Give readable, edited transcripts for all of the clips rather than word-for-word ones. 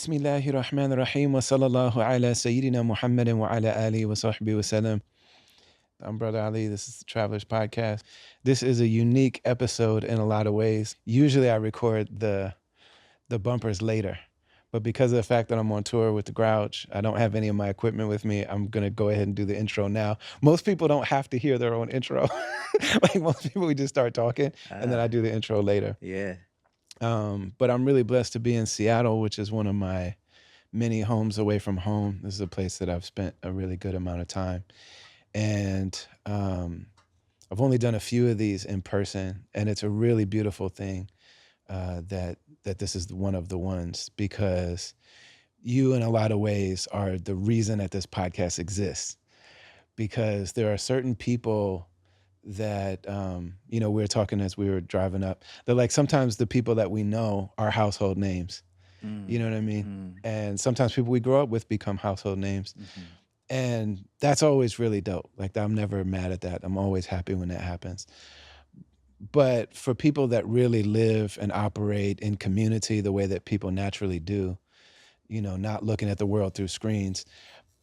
Bismillahir Rahmanir Rahim wa sallallahu ala Sayyidina Muhammadin wa ala alihi wa sahbihi wa sallam. I'm Brother Ali. This is the Travelers Podcast. This is a unique episode in a lot of ways. Usually I record the bumpers later, but because of the fact that I'm on tour with the Grouch, I don't have any of my equipment with me. I'm going to go ahead and do the intro now. Most people don't have to hear their own intro. Like most people, we just start talking and then I do the intro later. Yeah. But I'm really blessed to be in Seattle, which is one of my many homes away from home. This is a place that I've spent a really good amount of time. And I've only done a few of these in person, and it's a really beautiful thing that this is one of the ones, because you in a lot of ways are the reason that this podcast exists, because there are certain people that, we were talking as we were driving up, that like sometimes the people that we know are household names. You know what I mean? And sometimes people we grow up with become household names. And that's always really dope. Like, I'm never mad at that. I'm always happy when that happens. But for people that really live and operate in community the way that people naturally do, not looking at the world through screens,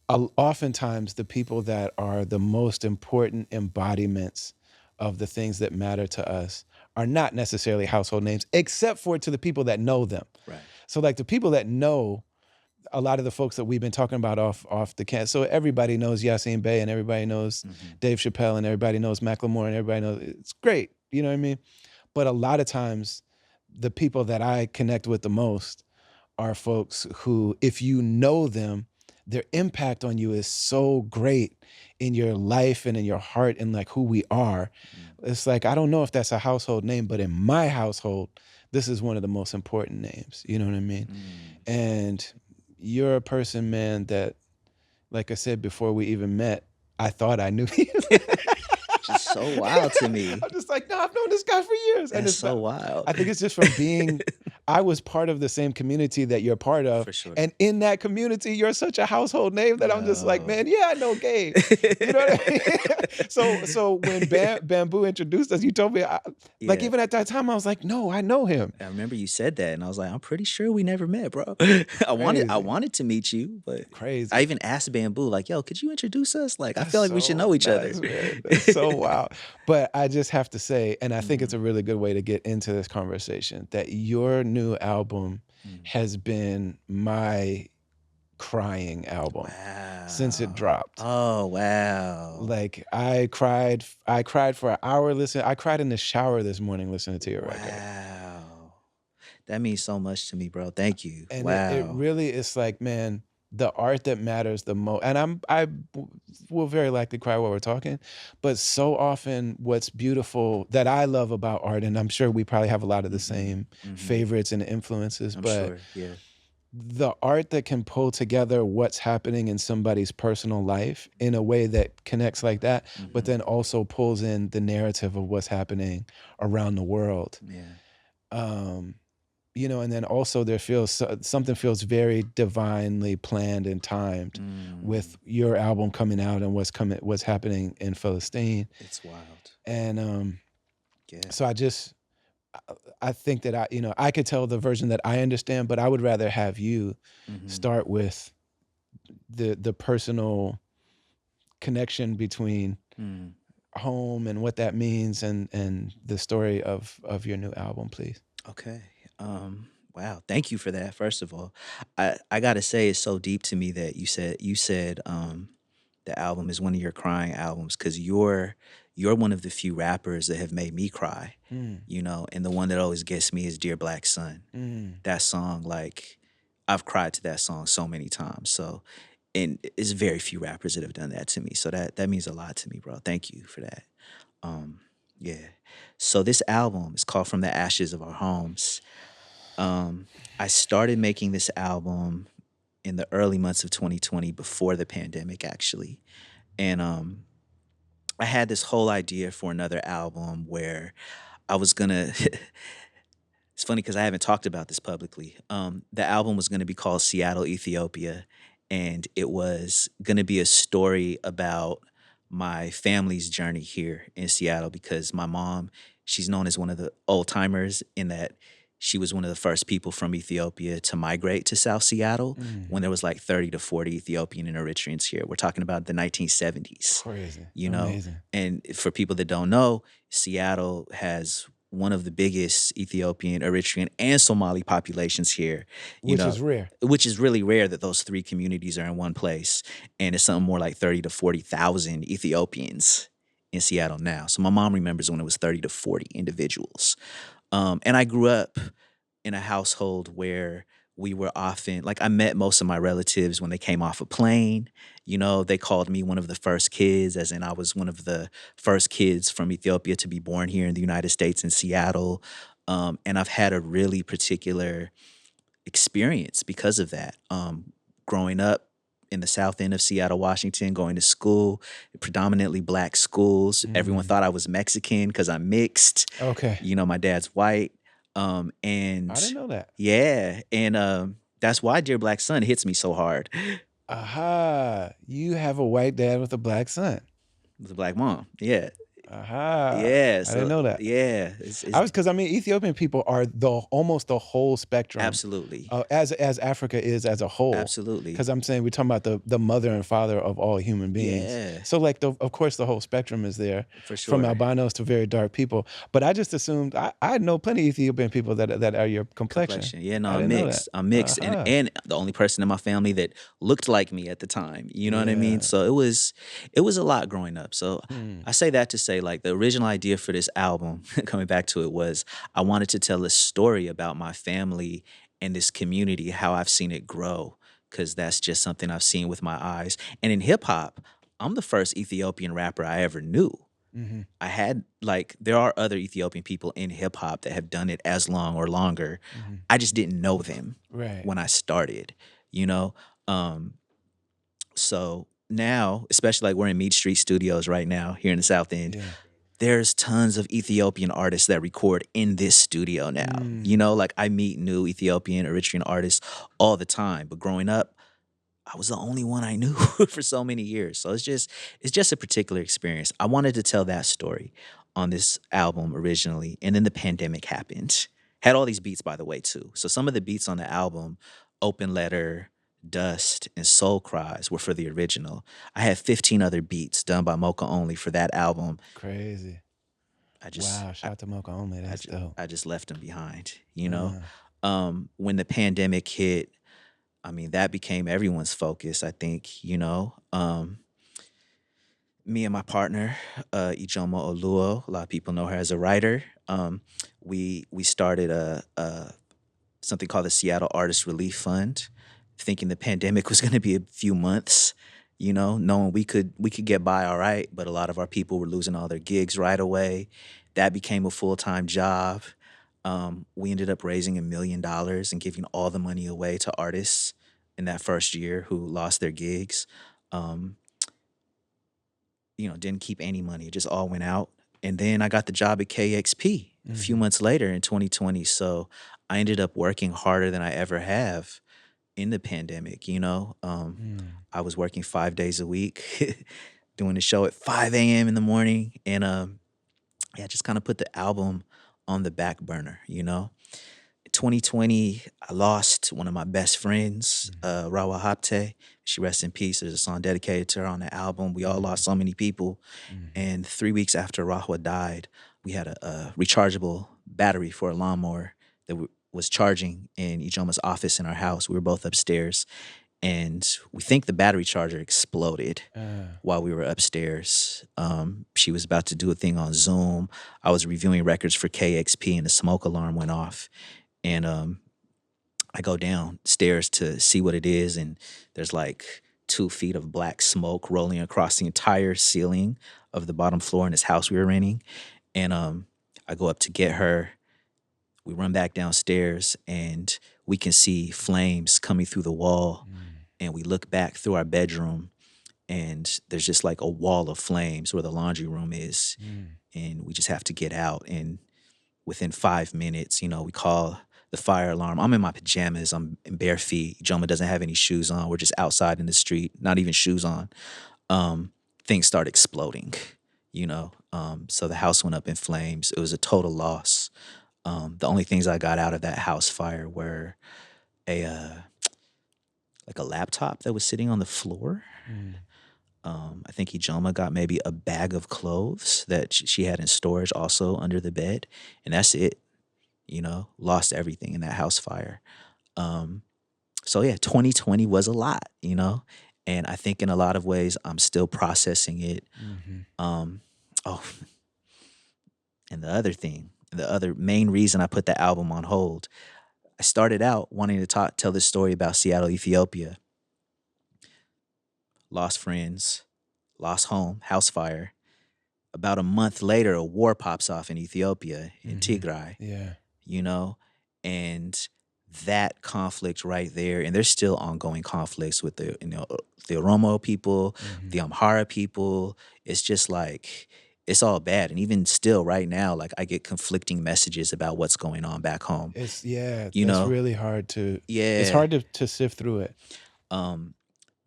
oftentimes the people that are the most important embodiments of the things that matter to us are not necessarily household names, except for to the people that know them. Right. So like the people that know a lot of the folks that we've been talking about off the camp. So everybody knows Yassine Bey, and everybody knows Dave Chappelle, and everybody knows Macklemore, and everybody knows, it's great. You know what I mean? But a lot of times the people that I connect with the most are folks who, if you know them, their impact on you is so great in your life and in your heart and like who we are. It's like, I don't know if that's a household name, but in my household, this is one of the most important names. You know what I mean? And you're a person, man, that, like I said before we even met, I thought I knew you. Just so wild to me. I'm just like, no, I've known this guy for years. That's And it's so wild. I think it's just from being, I was part of the same community that you're part of. For sure. And in that community, you're such a household name that I'm just like, man, yeah, I know Gabe. You know what I mean? So when Bamboo introduced us, you told me, like even at that time, I was like, no, I know him. I remember you said that, and I was like, I'm pretty sure we never met, bro. I wanted to meet you, but crazy. I even asked Bamboo, like, yo, could you introduce us? Like, I feel like we should know each other. Man. That's so wild. But I just have to say, and I think it's a really good way to get into this conversation, that your new album has been my crying album since it dropped. Oh, wow. Like I cried for an hour listening. I cried in the shower this morning listening to your record. Wow. That means so much to me, bro. Thank you. And wow. it really is like, man, the art that matters the most, and I will very likely cry while we're talking, but so often what's beautiful that I love about art, and I'm sure we probably have a lot of the same favorites and influences, but the art that can pull together what's happening in somebody's personal life in a way that connects like that, but then also pulls in the narrative of what's happening around the world. And then also something feels very divinely planned and timed with your album coming out and what's happening in Palestine. It's wild. And so I think that I could tell the version that I understand, but I would rather have you start with the personal connection between home and what that means and the story of your new album, please. Okay. Wow. Thank you for that. First of all, I gotta say it's so deep to me that you said the album is one of your crying albums, because you're one of the few rappers that have made me cry. And the one that always gets me is Dear Black Son. That song, like, I've cried to that song so many times. So, and it's very few rappers that have done that to me. So that means a lot to me, bro. Thank you for that. Yeah. So this album is called From the Ashes of Our Homes. I started making this album in the early months of 2020, before the pandemic, actually. And I had this whole idea for another album where I was gonna it's funny because I haven't talked about this publicly. The album was gonna be called Seattle, Ethiopia, and it was gonna be a story about my family's journey here in Seattle, because my mom, she's known as one of the old timers, in that She was one of the first people from Ethiopia to migrate to South Seattle when Mm. there was like 30 to 40 Ethiopian and Eritreans here. We're talking about the 1970s, Crazy. you know? Amazing. And for people that don't know, Seattle has one of the biggest Ethiopian, Eritrean, and Somali populations here, you Which know, is rare. which is really rare that those three communities are in one place. And it's something more like 30 to 40,000 Ethiopians in Seattle now. So my mom remembers when it was 30 to 40 individuals. And I grew up in a household where we were often like I met most of my relatives when they came off a plane. You know, they called me one of the first kids, as in I was one of the first kids from Ethiopia to be born here in the United States in Seattle. And I've had a really particular experience because of that. Growing up in the south end of Seattle, Washington, going to school, predominantly black schools. Everyone Mm. thought I was Mexican because I'm mixed. Okay. You know, my dad's white. I didn't And know that. yeah, and that's why Dear Black Son hits me so hard. Aha. You have a white dad with a black son. With a black mom. Yeah. Aha. Yeah. I didn't So know that. yeah, I it's was because I mean Ethiopian people are the almost the whole spectrum, absolutely. as Africa is as a whole. Absolutely. Because I'm saying we're talking about the mother and father of all human beings. Yeah, So like of course the whole spectrum is there, for from sure. albinos to very dark people. But I just assumed I know plenty of Ethiopian people that are your complexion. Complexion. Yeah, no, I I'm didn't know that. mixed. I'm mixed, and Uh-huh. and the only person in my family that looked like me at the time. You know what I mean? Yeah. So it was a lot growing up. So Hmm. I say that to say, like, the original idea for this album, coming back to it, was I wanted to tell a story about my family and this community, how I've seen it grow, because that's just something I've seen with my eyes. And in hip hop, I'm the first Ethiopian rapper I ever knew. Hmm. I had like there are other Ethiopian people in hip hop that have done it as long or longer. Hmm. I just didn't know them Right. when I started, you know? Um, so now, especially like we're in Mead Street Studios right now here in the South End, Yeah. there's tons of Ethiopian artists that record in this studio now. You Mm. know, like I meet new Ethiopian, Eritrean artists all the time. But growing up, I was the only one I knew for so many years. So it's just a particular experience. I wanted to tell that story on this album originally, and then the pandemic happened. Had all these beats by the way too. So some of the beats on the album, Open Letter, Dust, and Soul Cries were for the original. I had 15 other beats done by Mocha Only for that album. Crazy. I just Wow. Shout out to Mocha Only. I That's just, dope. I just left them behind, you know. Uh, When the pandemic hit, I mean, that became everyone's focus, I think, you know. Me and my partner, Ijomo Oluo, a lot of people know her as a writer. We started a something called the Seattle Artist Relief Fund, thinking the pandemic was going to be a few months, you know, knowing we could get by all right, but a lot of our people were losing all their gigs right away. That became a full-time job. We ended up raising $1 million and giving all the money away to artists in that first year who lost their gigs. Um, didn't keep any money. It just all went out. And then I got the job at KXP a few mhm. months later in 2020. So I ended up working harder than I ever have in the pandemic, you know. Mm. I was working 5 days a week, doing the show at 5 a.m. in the morning. And yeah, just kind of put the album on the back burner, you know. 2020, I lost one of my best friends, Mhm. Rawa Hapte. She rests in peace. There's a song dedicated to her on the album. We all Mhm. lost so many people. Mhm. And 3 weeks after Rahwa died, we had a rechargeable battery for a lawnmower that was charging in Ijoma's office in our house. We were both upstairs, and we think the battery charger exploded Uh, while we were upstairs. She was about to do a thing on Zoom. I was reviewing records for KXP, and the smoke alarm went off. And I go downstairs to see what it is, and there's like 2 feet of black smoke rolling across the entire ceiling of the bottom floor in this house we were renting. And I go up to get her. We run back downstairs, and we can see flames coming through the wall. mm. And we look back through our bedroom, and there's just like a wall of flames where the laundry room is. Mm. And we just have to get out. And within 5 minutes, we call the fire alarm. I'm in my pajamas. I'm in bare feet. Joma doesn't have any shoes on. We're just outside in the street, not even shoes on. Um, Things start exploding. So the house went up in flames. It was a total loss. The only things I got out of that house fire were a like a laptop that was sitting on the floor. Mm. I think Ijoma got maybe a bag of clothes that she had in storage also under the bed, and that's it. Lost everything in that house fire. Um, so yeah, 2020 was a lot, and I think in a lot of ways I'm still processing it. Mhm. Um, oh, and the other main reason I put the album on hold, I started out wanting to tell this story about Seattle, Ethiopia, lost friends, lost home, house fire. About a month later, a war pops off in Ethiopia, in Mhm. Tigray, Yeah. you know, and that conflict right there, and there's still ongoing conflicts with the Oromo people, Mhm. the Amhara people. It's just like it's all bad, and even still, right now, like I get conflicting messages about what's going on back home. It's yeah, You that's know, really hard to it's yeah. hard to sift through it. Um,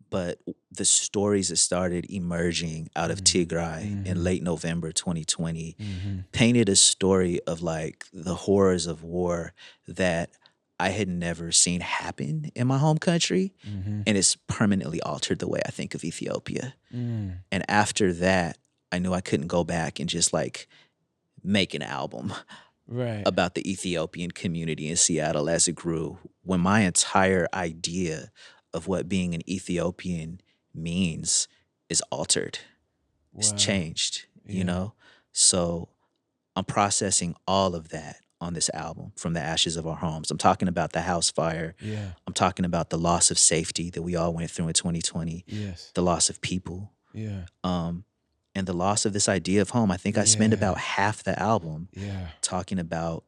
but the stories that started emerging out of Mm. Tigray in Mhm. late November 2020 Mhm. painted a story of like the horrors of war that I had never seen happen in my home country. Mhm. And it's permanently altered the way I think of Ethiopia. Mm. And after that, I knew I couldn't go back and just like make an album Right. about the Ethiopian community in Seattle as it grew when my entire idea of what being an Ethiopian means is altered. It's Wow. changed, you Yeah. know? So I'm processing all of that on this album, From the Ashes of Our Homes. I'm talking about the house fire. Yeah. I'm talking about the loss of safety that we all went through in 2020, Yes. the loss of people, Yeah. um, and the loss of this idea of home. I think I spend Yeah. about half the album Yeah. talking about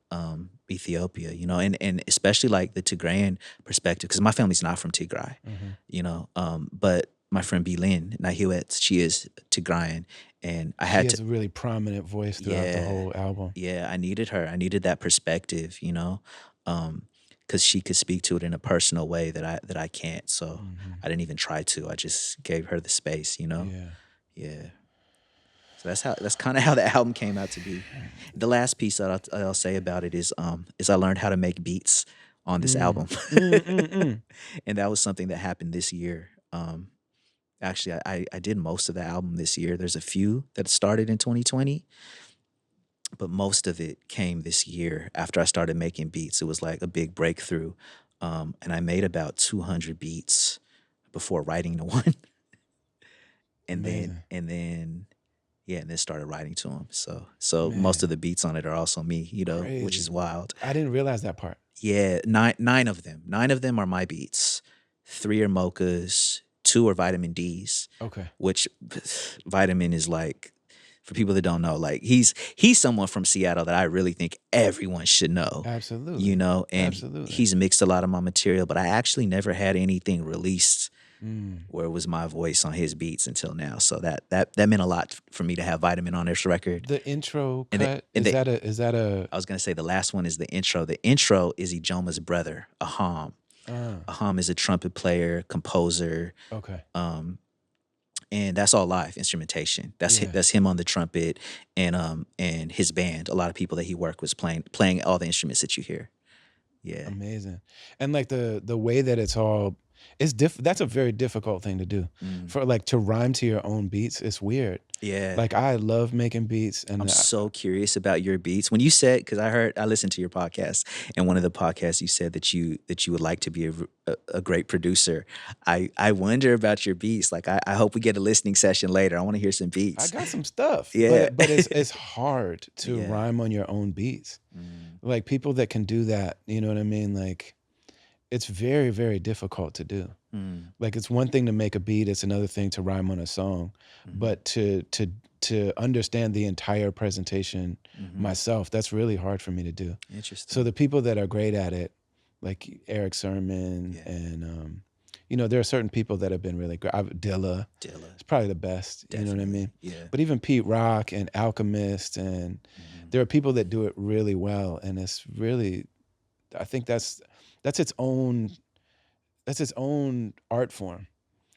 Ethiopia, and especially like the Tigrayan perspective, because my family's not from Tigray, Mhm. but my friend Bilin Nahiwet, she is Tigrayan, and I She had to, has a really prominent voice throughout the yeah, whole album. yeah, I needed her. I needed that perspective, because she could speak to it in a personal way that I can't. So Mhm. I didn't even try to. I just gave her the space. Yeah. Yeah. So that's kind of how the album came out to be. The last piece that I'll say about it is I learned how to make beats on this Mm. album, Mm, mm, mm. and that was something that happened this year. Actually, I did most of the album this year. There's a few that started in 2020, but most of it came this year after I started making beats. It was like a big breakthrough, and I made about 200 beats before writing the one, and then Amazing. and then yeah, and then started writing to him. So most of Man, the beats on it are also me, which crazy. is wild. I didn't realize that part. Yeah, nine of them. Nine of them are my beats. Three are Mocha's, two are Vitamin D's, Okay. which Vitamin is like, for people that don't know, like he's someone from Seattle that I really think everyone should know, Absolutely. and Absolutely. he's mixed a lot of my material, but I actually never had anything released Mm. where it was my voice on his beats until now. So that meant a lot for me to have Vitamin on this record. The intro And the cut, and is the that a I was gonna say the last one is the intro. The intro is Ijoma's brother, Aham. uh, Aham is a trumpet player, composer, okay. um, and that's all live instrumentation. Yeah. That's him on the trumpet, and his band. A lot of people that he worked was playing all the instruments that you hear. Yeah. Amazing. And like the way that it's all it's that's a very difficult thing to do. Mm. For like to rhyme to your own beats, it's weird. Yeah. Like I love making beats I'm and so curious about your beats. When you said, because I listened to your podcast, and one of the podcasts you said that you would like to be a great producer. I wonder about your beats. Like I hope we get a listening session later. I want to hear some I beats. got some stuff, Yeah. but it's hard to Yeah. rhyme on your own beats. Mm, Like people that can do that, you know what I mean? Like it's very, very difficult to do. mm, Like it's one thing to make a beat, it's another thing to rhyme on a song. mhm, But to understand the entire presentation mhm. myself, that's really hard for me to do. So Interesting. the people that are great at it, like Eric Sermon Yeah. and there are certain people that have been really great. Dilla Dilla, is probably the best, you know what I definitely. mean? Yeah. But even Pete Rock and Alchemist and Mhm, there are people that do it really well and it's really I think that's its own art form.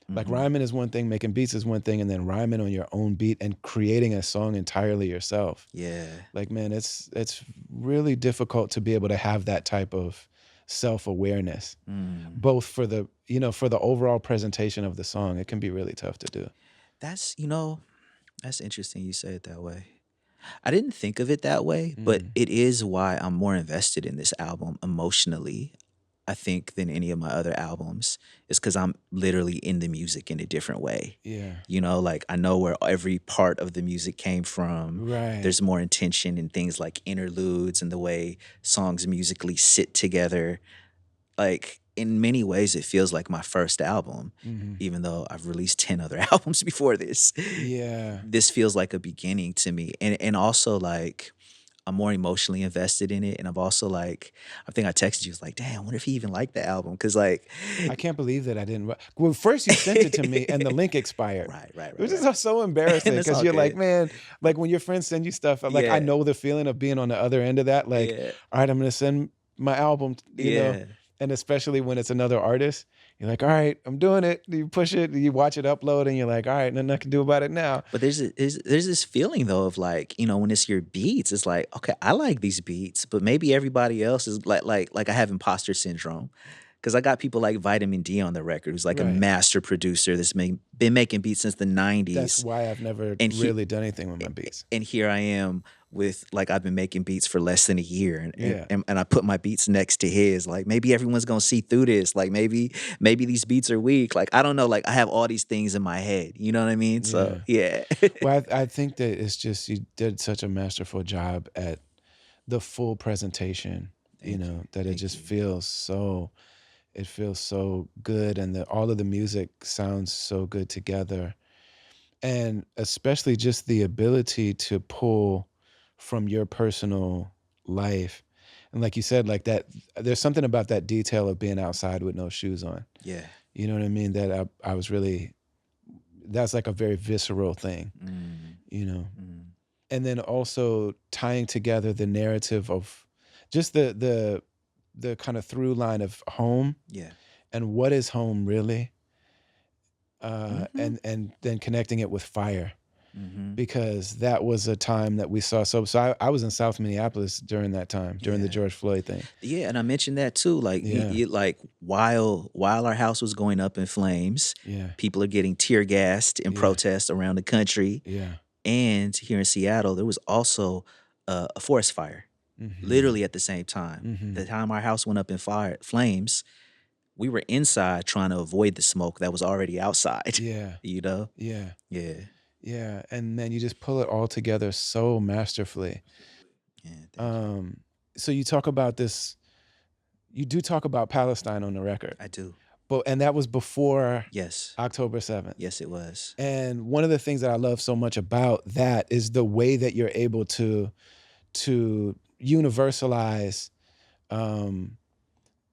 Like Mhm. rhyming is one thing, making beats is one thing, and then rhyming on your own beat and creating a song entirely yourself. Yeah. Like, man, it's really difficult to be able to have that type of self-awareness, Mm. both for the, for the overall presentation of the song. It can be really tough to do. That's that's interesting you say it that way. I didn't think of it that way, but Mm, it is why I'm more invested in this album emotionally, I think, than any of my other albums. Is because I'm literally in the music in a different way. yeah. Like I know where every part of the music came from. Right. There's more intention in things like interludes and the way songs musically sit together. Like in many ways, it feels like my first album, Mhm. even though I've released 10 other albums before this. Yeah. This feels like a beginning to me. And also like I'm more emotionally invested in it. And I've also like, I think I texted you, was like, damn, I wonder if he even liked the album. Cause like I can't believe that I didn't well, first you sent it to me and the link expired, right, right, right, which is right. so embarrassing And it's because all you're like, good. "Man," like, when your friends send you stuff, like, I Yeah. know the feeling of being on the other end of that, like, Yeah. "Alright, I'm gonna send my album," Yeah. and especially when it's another artist, you're like, "Alright, I'm doing it." You push it, you watch it upload, and you're like, "Alright, nothing I can do about it now." But there's this feeling though of like, when it's your beats, it's like, okay, I like these beats, but maybe everybody else is like I have imposter syndrome. Cause I got people like Vitamin D on the record, who's like a Right. master producer that's been making beats since the That's 90s. why I've never And he really done anything with my beats. and here I am with like I've been making beats for less than a year and and, Yeah. and, and I put my beats next to his. Like maybe everyone's gonna see through this. Like maybe these beats are weak. Like I don't know. Like I have all these things in my head. You know what I mean? So Yeah. yeah. Well, I think that it's just you did such a masterful job at the full presentation, Thank you. that it Thank just you. feels so good, and that all of the music sounds so good together. And especially just the ability to pull from your personal life. And like you said, like that, there's something about that detail of being outside with no shoes on. Yeah. You know what I mean? That I was really, that's like a very visceral thing, Mm, you know? mm, And then also tying together the narrative of just the kind of through line of home yeah. and what is home really, Mm-hmm. and then connecting it with fire, Mm-hmm. because that was a time that we saw. So I was in South Minneapolis during that time, during the Yeah. George Floyd thing. Yeah, and I mentioned that too. Like, Yeah, like while our house was going up in flames, yeah, people are getting tear gassed in yeah, protest around the country. yeah. And here in Seattle, there was also a forest fire, Hmm. literally at the same time. Hmm. The time our house went up in flames, we were inside trying to avoid the smoke that was already outside. Yeah, You know? yeah, Yeah. yeah. And then you just pull it all together so masterfully. Yeah. Thank you. Um, so you talk about this. You do talk about Palestine on the record, I do. but and that was before Yes. October 7th. Yes, it was. And one of the things that I love so much about that is the way that you're able to universalize, um,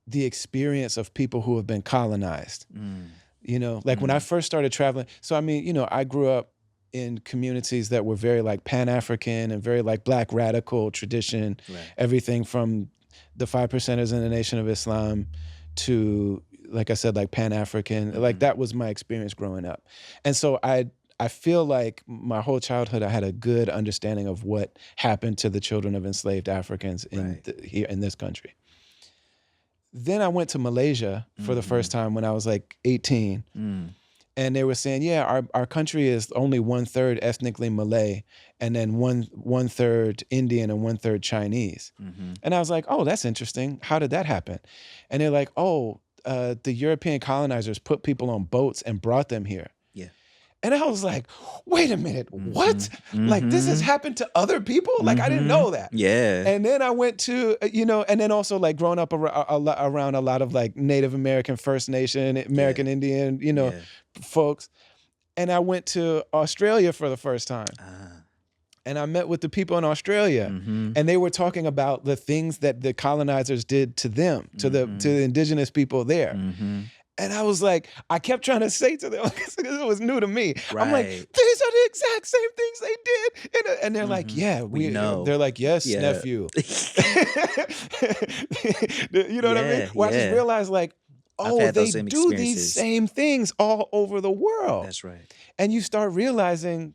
the experience of people who have been colonized. Mm, Like when I mm, first started traveling. So I mean, I grew up in communities that were very like Pan-African and very like Black radical tradition, right. everything from the Five Percenters in the Nation of Islam to, like I said, like Pan-African. Like Hmm. that was my experience growing up. And so I feel like my whole childhood I had a good understanding of what happened to the children of enslaved Africans Right. here in this country. Then I went to Malaysia for the first Hmm. time when I was like 18, Mm, and they were saying, yeah, our country is only one third ethnically Malay, and then one third Indian and one third Chinese. hmm. And I was like, oh, that's interesting. How did that happen? And they're like, oh, the European colonizers put people on boats and brought them here. Yeah. And I was like, wait a minute, Hmm. what? Like this has Hmm. happened to other people? Like I didn't Hmm. know that. Yeah. And then I went to, and then also like growing up around a lot of like Native American, First Nation, Yeah. American Indian, Yeah. folks. And I went to Australia for the first time. Ah. And I met with the people in Australia, Mhm. and they were talking about the things that the colonizers did to them, to Mhm. the indigenous people there. Mhm. And I was like, I kept trying to say to them, because it was new to me. I'm like, Right. these are the exact same things they did. And they're like, Mhm. yeah, We know. they're like, yes, Yeah. nephew. You know what I mean? Yeah, Well, I just yeah. realized like I've oh, had those they same do these experiences. same things all over the world. That's right. And you start realizing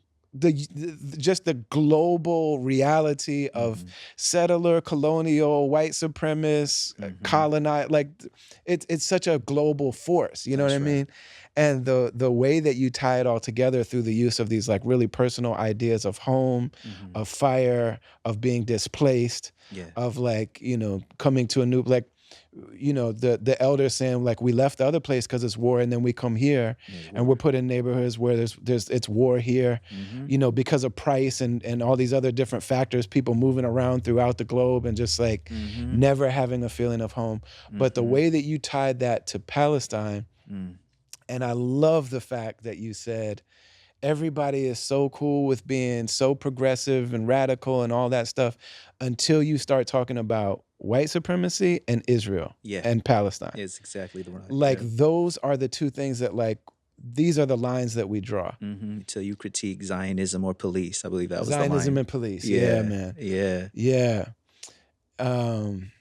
just the global reality of Mhm. settler, colonial, white supremacist, Mhm. colonize. Like it's such a global force. You know what I That's right. mean? And the way that you tie it all together through the use of these like really personal ideas of home, Mhm. of fire, of being displaced, Yeah. of like coming to a new like the elders saying like we left the other place because it's war, and then we come here There's and we're war. put in neighborhoods where there's it's war here, Mhm. because of price and all these other different factors, people moving around throughout the globe and just like Mhm. never having a feeling of home. But the Mhm. way that you tied that to Palestine, Mm. and I love the fact that you said everybody is so cool with being so progressive and radical and all that stuff until you start talking about white supremacy and Israel Yeah. and Palestine. It's exactly the right. Like Yeah. those are the two things that like these are the lines that we draw. Mhm. Till you critique Zionism or police. I believe that was the Zionism line. and police. Yeah, Yeah. man. Yeah. Yeah. Um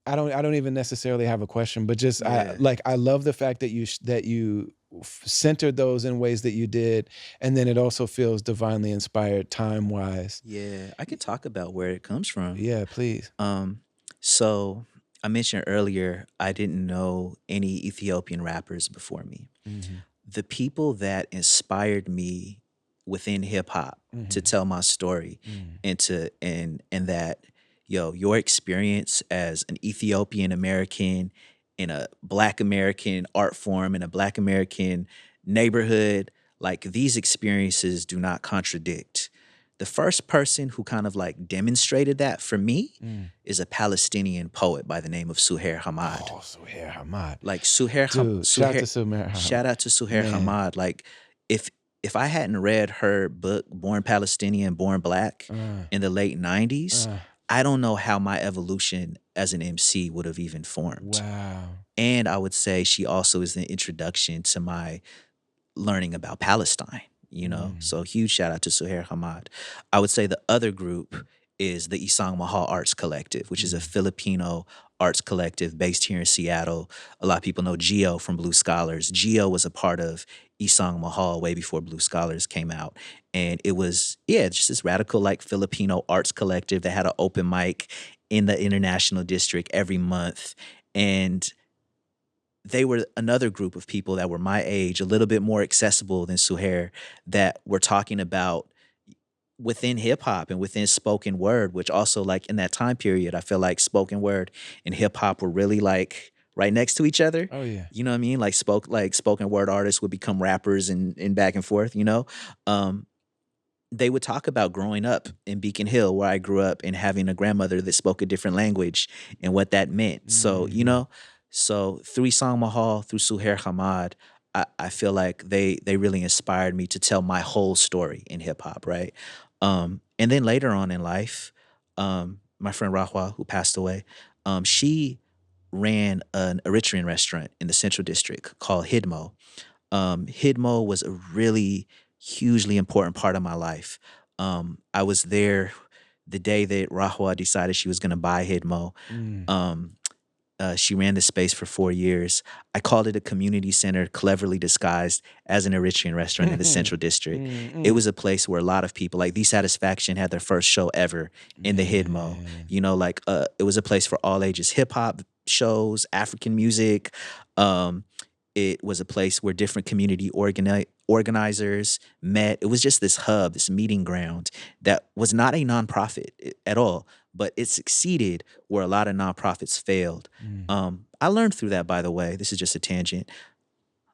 I don't even necessarily have a question, but just Yeah. I love the fact that that you centered those in ways that you did, and then it also feels divinely inspired time wise. Yeah. I could talk about where it comes from. Yeah, please. Um, so I mentioned earlier I didn't know any Ethiopian rappers before me. Mhm. The people that inspired me within hip hop to Mhm. tell my story Mhm. and that your experience as an Ethiopian American in a Black American art form in a Black American neighborhood, like these experiences do not contradict. The first person who kind of like demonstrated that for me Mm. is a Palestinian poet by the name of Suhair Hamad. Oh, Suhair Hamad. Like Dude, shout out to Suhair Suhair shout out to Suhair Man. Hamad. Like if if I hadn't read her book Born Palestinian, Born Black Uh, in the late 90s, uh, I don't know how my evolution as an MC would have even formed. wow. And I would say she also is the introduction to my learning about Palestine, you know? Mm. So huge shout out to Suhair Hamad. I would say the other group is the Isang Mahal Arts Collective, which is a Mm. Filipino arts collective based here in Seattle. A lot of people know Gio from Blue Scholars. Gio was a part of Isang Mahal way before Blue Scholars came out. And it was, yeah, just this radical like Filipino arts collective that had an open mic in the International District every month. And they were another group of people that were my age, a little bit more accessible than Suhair, that were talking about within hip hop and within spoken word, which also like in that time period, I feel like spoken word and hip hop were really like right next to each other. Oh yeah. You know what I mean? Like spoken word artists would become rappers and back and forth, you know? Um, they would talk about growing up in Beacon Hill, where I grew up, and having a grandmother that spoke a different language and what that meant. So, Mhm. so through Isang Mahal, through Suhair Hamad, I feel like they really inspired me to tell my whole story in hip hop, right? And then later on in life, my friend Rahwa, who passed away, she ran an Eritrean restaurant in the Central District called Hidmo. Hidmo was a really hugely important part of my life. I was there the day that Rahwa decided she was going to buy Hidmo. Mm. Um, she ran the space for 4 years. I called it a community center, cleverly disguised as an Eritrean restaurant in the Mm. Central District. It Mm. was a place where a lot of people, like The Satisfaction, had their first show ever in the Hidmo. Man. You know, like it was a place for all ages hip hop shows, African music. Um, it was a place where different community organizers met. It was just this hub, this meeting ground that was not a nonprofit at all, but it succeeded where a lot of nonprofits failed. Mm. I learned through that, by the way. This is just a tangent.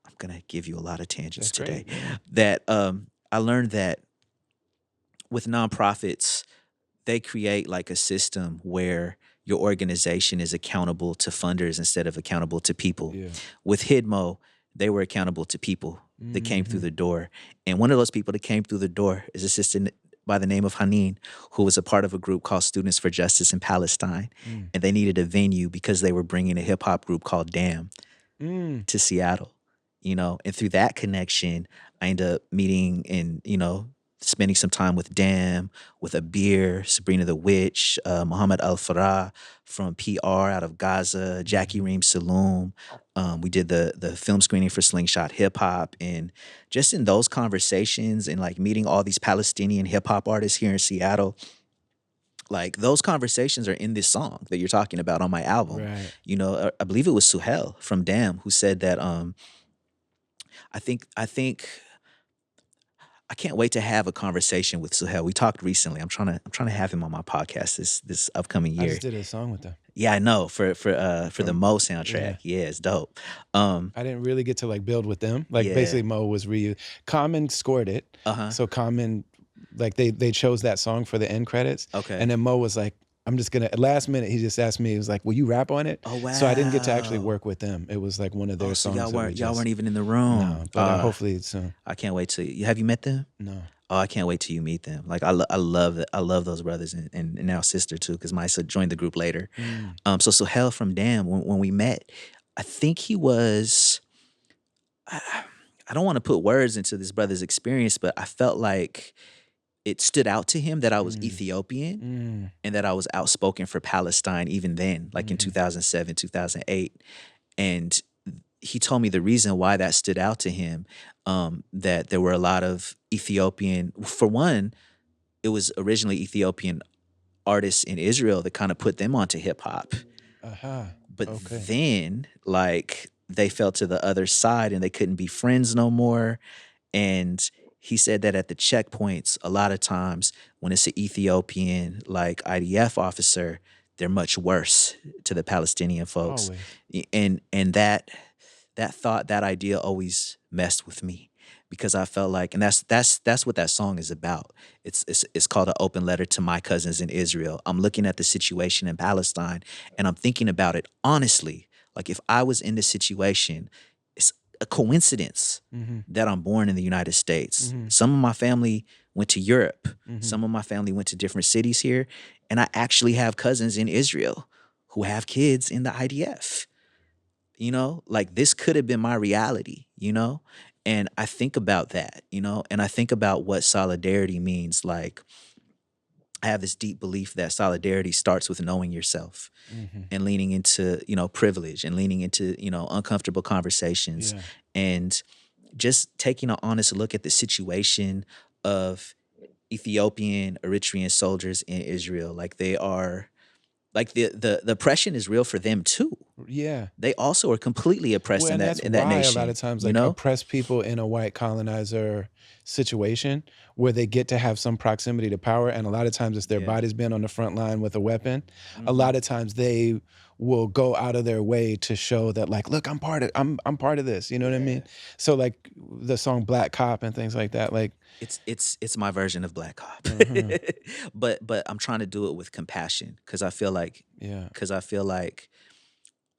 I'm gonna give you a lot of tangents That's today. great. Yeah. That I learned that with nonprofits, they create like a system where your organization is accountable to funders instead of accountable to people. Yeah. With Hidmo, they were accountable to people that came through Mhm. the door. And one of those people that came through the door is a sister by the name of Haneen, who was a part of a group called Students for Justice in Palestine. Mm. And they needed a venue because they were bringing a hip hop group called Damn Mm. to Seattle, you know. And through that connection, I ended up meeting and, spending some time with Dam, with Abir, Sabrina the Witch, Muhammad Al Farah from PR out of Gaza, Jackie Mhm. Reem Saloom. We did the film screening for Slingshot Hip Hop, and just in those conversations and like meeting all these Palestinian hip hop artists here in Seattle, like those conversations are in this song that you're talking about on my album. Right. I believe it was Suhel from Dam who said that. I think I can't wait to have a conversation with Suhel. We talked recently. I'm trying to have him on my podcast this upcoming I year. just did a song with them Yeah, I know for the from Mo soundtrack. yeah. Yeah, it's dope. Um, I didn't really get to like build with them. Like yeah. basically Mo was Common scored it. Uh huh. So Common like they chose that song for the end credits. And Okay. then Mo was like, I'm just gonna at last minute he just asked me, he was like, will you rap on it? Oh So I didn't get to actually wow. work with them. It was like one of Oh, their so songs that we y'all weren't just even in the room. no, but hopefully soon. I can't wait to. Have you met them? No. Oh, I can't wait till you meet them. Like I love it. I love those brothers and now sister too, because my sister joined the group later. Mm, So Sohail from Dam, when we met, I think he was. I, I don't want to put words into this brother's experience, but I felt like it stood out to him that I was mm, Ethiopian mm, and that I was outspoken for Palestine even then, like in mhm. 2007, 2008. And he told me the reason why that stood out to him, that there were a lot of Ethiopian, for one, it was originally Ethiopian artists in Israel that kind of put them onto hip hop. Aha. But Okay. then, like, they fell to the other side and they couldn't be friends no more. And he said that at the checkpoints, a lot of times when it's an Ethiopian, like IDF officer, they're much worse to the Palestinian folks. Always. And that thought, that idea always messed with me because I felt like, and that's what that song is about. It's called An Open Letter to My Cousins in Israel. I'm looking at the situation in Palestine and I'm thinking about it honestly. Like if I was in this situation, it's a coincidence Mhm. that I'm born in the United States. Mhm. Some of my family went to Europe. Mhm. Some of my family went to different cities here. And I actually have cousins in Israel who have kids in the IDF. Like this could have been my reality, And I think about that, and I think about what solidarity means. Like, I have this deep belief that solidarity starts with knowing yourself Mhm. and leaning into, privilege and leaning into, uncomfortable conversations Yeah. and just taking an honest look at the situation of Ethiopian, Eritrean soldiers in Israel. Like they are, like the oppression is real for them too. Yeah. They also are completely oppressed Well, in and that that's in that why a lot nation, of times, you like, know? oppressed people in a white colonizer situation where they get to have some proximity to power, and a lot of times it's their Yeah. bodies being on the front line with a weapon. A Mhm. lot of times they will go out of their way to show that, like, look, I'm part of this. You know what I Yeah. mean? So like the song Black Cop and things like that. Like, It's my version of Black Cop. uh-huh, But I'm trying to do it with compassion yeah. cuz I feel like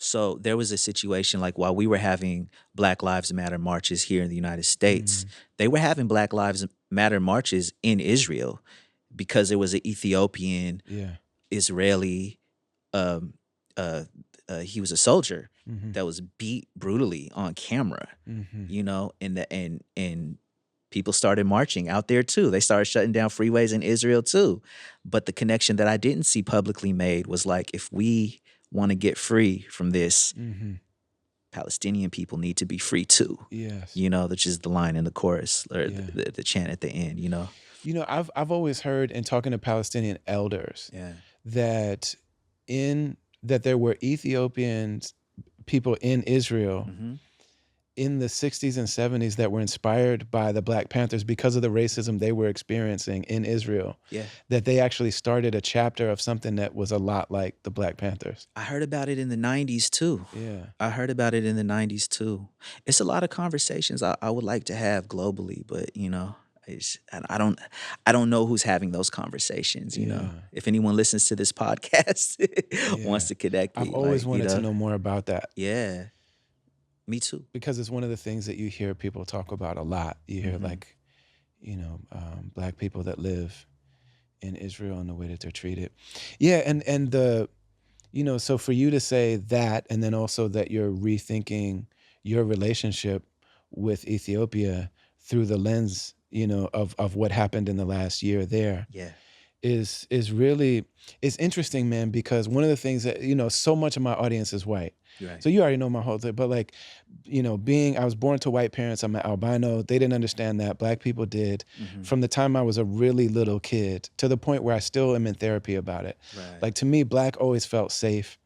so there was a situation like while we were having Black Lives Matter marches here in the United States, Mm, they were having Black Lives Matter marches in Israel because there was an Ethiopian yeah. Israeli um he was a soldier Mhm. that was beat brutally on camera, Mhm. and people started marching out there too. They started shutting down freeways in Israel too. But the connection that I didn't see publicly made was like if we want to get free from this, Mhm. Palestinian people need to be free too. Yes. Which is the line in the chorus or Yeah. the chant at the end. I've always heard in talking to Palestinian elders Yeah. that in that there were Ethiopians people in Israel Hmm. in the 60s and 70s that were inspired by the Black Panthers because of the racism they were experiencing in Israel, Yeah. that they actually started a chapter of something that was a lot like the Black Panthers. I heard about it in the 90s too. Yeah. I heard about it in the 90s too. It's a lot of conversations I would like to have globally, but I don't know who's having those conversations. Yeah. If anyone listens to this podcast wants Yeah. to connect I've me, always like, wanted to know more about that yeah, me too. because it's one of the things that you hear people talk about a lot. You hear Hmm. like, Black people that live in Israel and the way that they're treated. Yeah, and so for you to say that, and then also that you're rethinking your relationship with Ethiopia through the lens of what happened in the last year there Yeah. is really is interesting, man, because one of the things that, so much of my audience is white. Right. So you already know my whole thing, but like, being I was born to white parents, I'm an albino. They didn't understand that. Black people did. Mhm. From the time I was a really little kid to the point where I still am in therapy about it. Right. Like to me, black always felt safe,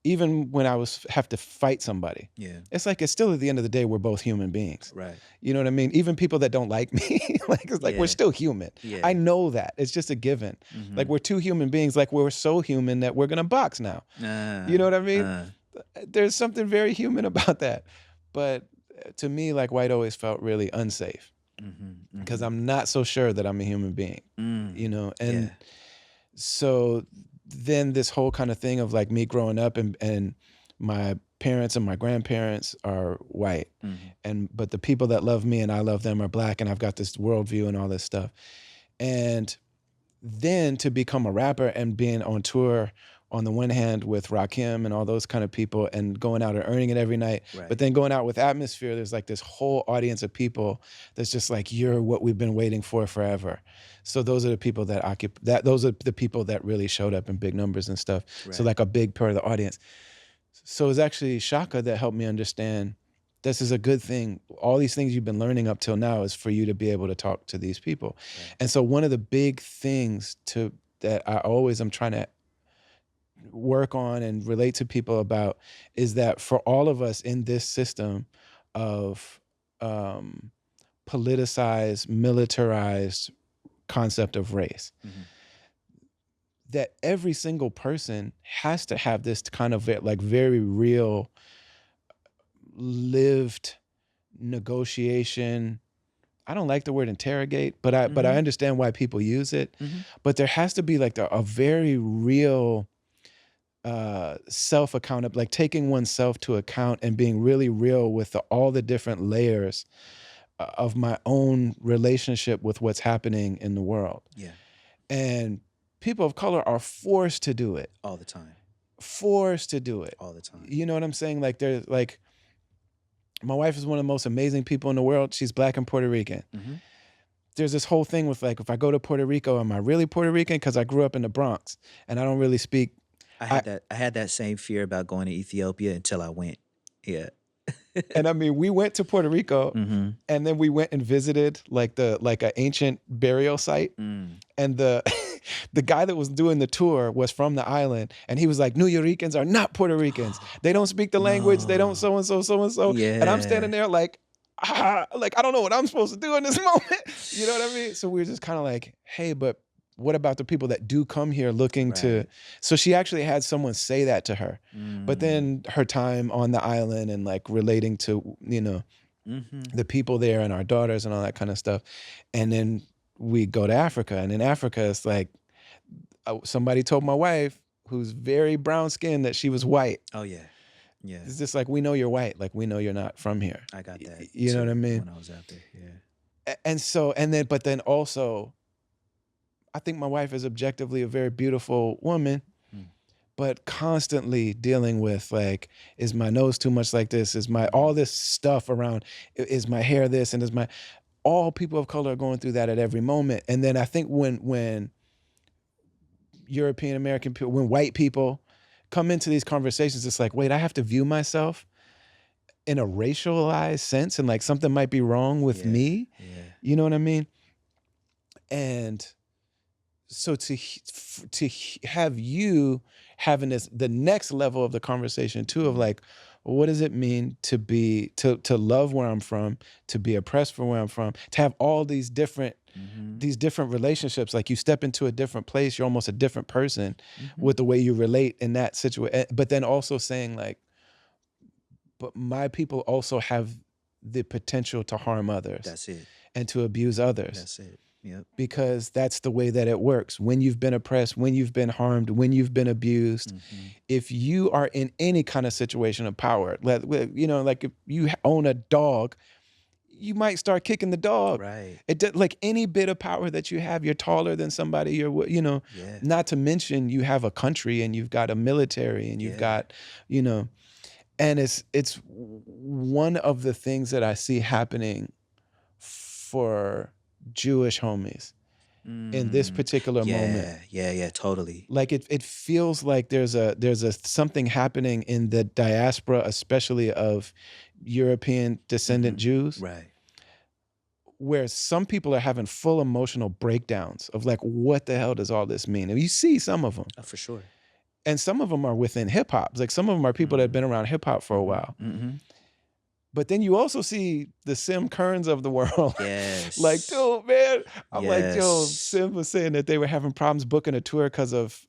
even when I was have to fight somebody. Yeah. It's like it's still at the end of the day, we're both human beings. Right. You know what I mean? Even people that don't like me, like it's like we're Yeah. still human. I Yeah. know that. It's just a given. Like Mhm. we're two human beings, like we're so human that we're gonna box now. You know Uh, what I mean? uh, There's something very human about that. But to me, like white always felt really unsafe mhm. because Mhm. I'm not so sure that I'm a human being, Mm. and Yeah. so then this whole kind of thing of like me growing up and my parents and my grandparents are white, Mhm. but the people that love me and I love them are black, and I've got this worldview and all this stuff. And then to become a rapper and being on tour on the one hand with Rakim and all those kind of people and going out and earning it every night, but Right. then going out with Atmosphere, there's like this whole audience of people that's just like, you're what we've been waiting for forever. So those are the people that those are the people that really showed up in big numbers and stuff. So Right. like a big part of the audience. So it's actually Shaka that helped me understand this is a good thing. All these things you've been learning up till now is for you to be able to talk to these people. Right. And so one of the big things that I always am trying to work on and relate to people about is that for all of us in this system of um, politicized, militarized concept of race, Mhm. that every single person has to have this kind of like very real lived negotiation. I don't like the word interrogate, but I Mhm. understand why people use it. Mhm. But there has to be like a very real self account, like taking oneself to account and being really real with all the different layers of my own relationship with what's happening in the world. Yeah. And people of color are forced to do it, All the time. forced to do it. All the time. You know what I'm saying? Like there's like my wife is one of the most amazing people in the world. She's black and Puerto Rican. Mhm. There's this whole thing with like, if I go to Puerto Rico, am I really Puerto Rican? Because I grew up in the Bronx and I don't really speak. I I had that same fear about going to Ethiopia until I went. Yeah. and I mean, we went to Puerto Rico, Mhm. and then we went and visited like an ancient burial site, Mm. and the the guy that was doing the tour was from the island, and he was like, New Yorkers are not Puerto Ricans. They don't speak the language. They don't No. so and so so and so. And I'm standing Yeah. there like. Like I don't know what I'm supposed to do in this moment. You know what I mean? So we are just kind of like, hey, but what about the people that do come here looking to? Right. So she actually had someone say that to her, but Mm. then her time on the island and like relating to Mhm. the people there and our daughters and all that kind of stuff, and then we go to Africa, and in Africa it's like somebody told my wife who's very brown skinned that she was white. Oh, yeah. Yeah. It's just like, we know you're white, like we know you're not from here. I got that You know what I too mean? when I was out there. Yeah. And so and then but then also I think my wife is objectively a very beautiful woman, Mm. but constantly dealing with like, is my nose too much like this? Is my all Mhm. this stuff around? Is my hair this? And is my all people of color are going through that at every moment. And then I think when European American people, when white people come into these conversations, it's like, wait, I have to view myself in a racialized sense, and like something might be wrong with Yeah. me. Yeah. You know what I mean? And so have you having this the next level of the conversation too of Mm. like, well, what does it mean to be to love where I'm from, to be oppressed from where I'm from, to have all Mhm. these different relationships, like you step into a different place, you're almost a different person Mhm. with the way you relate in that situation, but then also saying like, but my people also have the potential to harm others That's it. and to abuse others, That's it. Yep. because that's the way that it works. When you've been oppressed, when you've been harmed, when you've been abused, Mhm. if you are in any kind of situation of power, like if you own a dog, you might start kicking the dog. Right. Like any bit of power that you have, you're taller than somebody, Yeah. not to mention you have a country and you've got a military and you've Yeah. got, you know, and it's one of the things that I see happening for Jewish homies in this Mm, particular moment. yeah, yeah, yeah, totally. Like it feels like there's a something happening in the diaspora, especially of European descendant Mhm. Jews, Right. where some people are having full emotional breakdowns of like, what the hell does all this mean? And you see some of them, Oh, for sure. and some of them are within hip hop. Like some of them are people that have Mm. been around hip hop for a Mhm, while. mhm. But then you also see the Sim Kerns of the world. Like, Yes. dude, man, I'm like, yo, Yes. Sim was saying that they were having problems booking a tour because of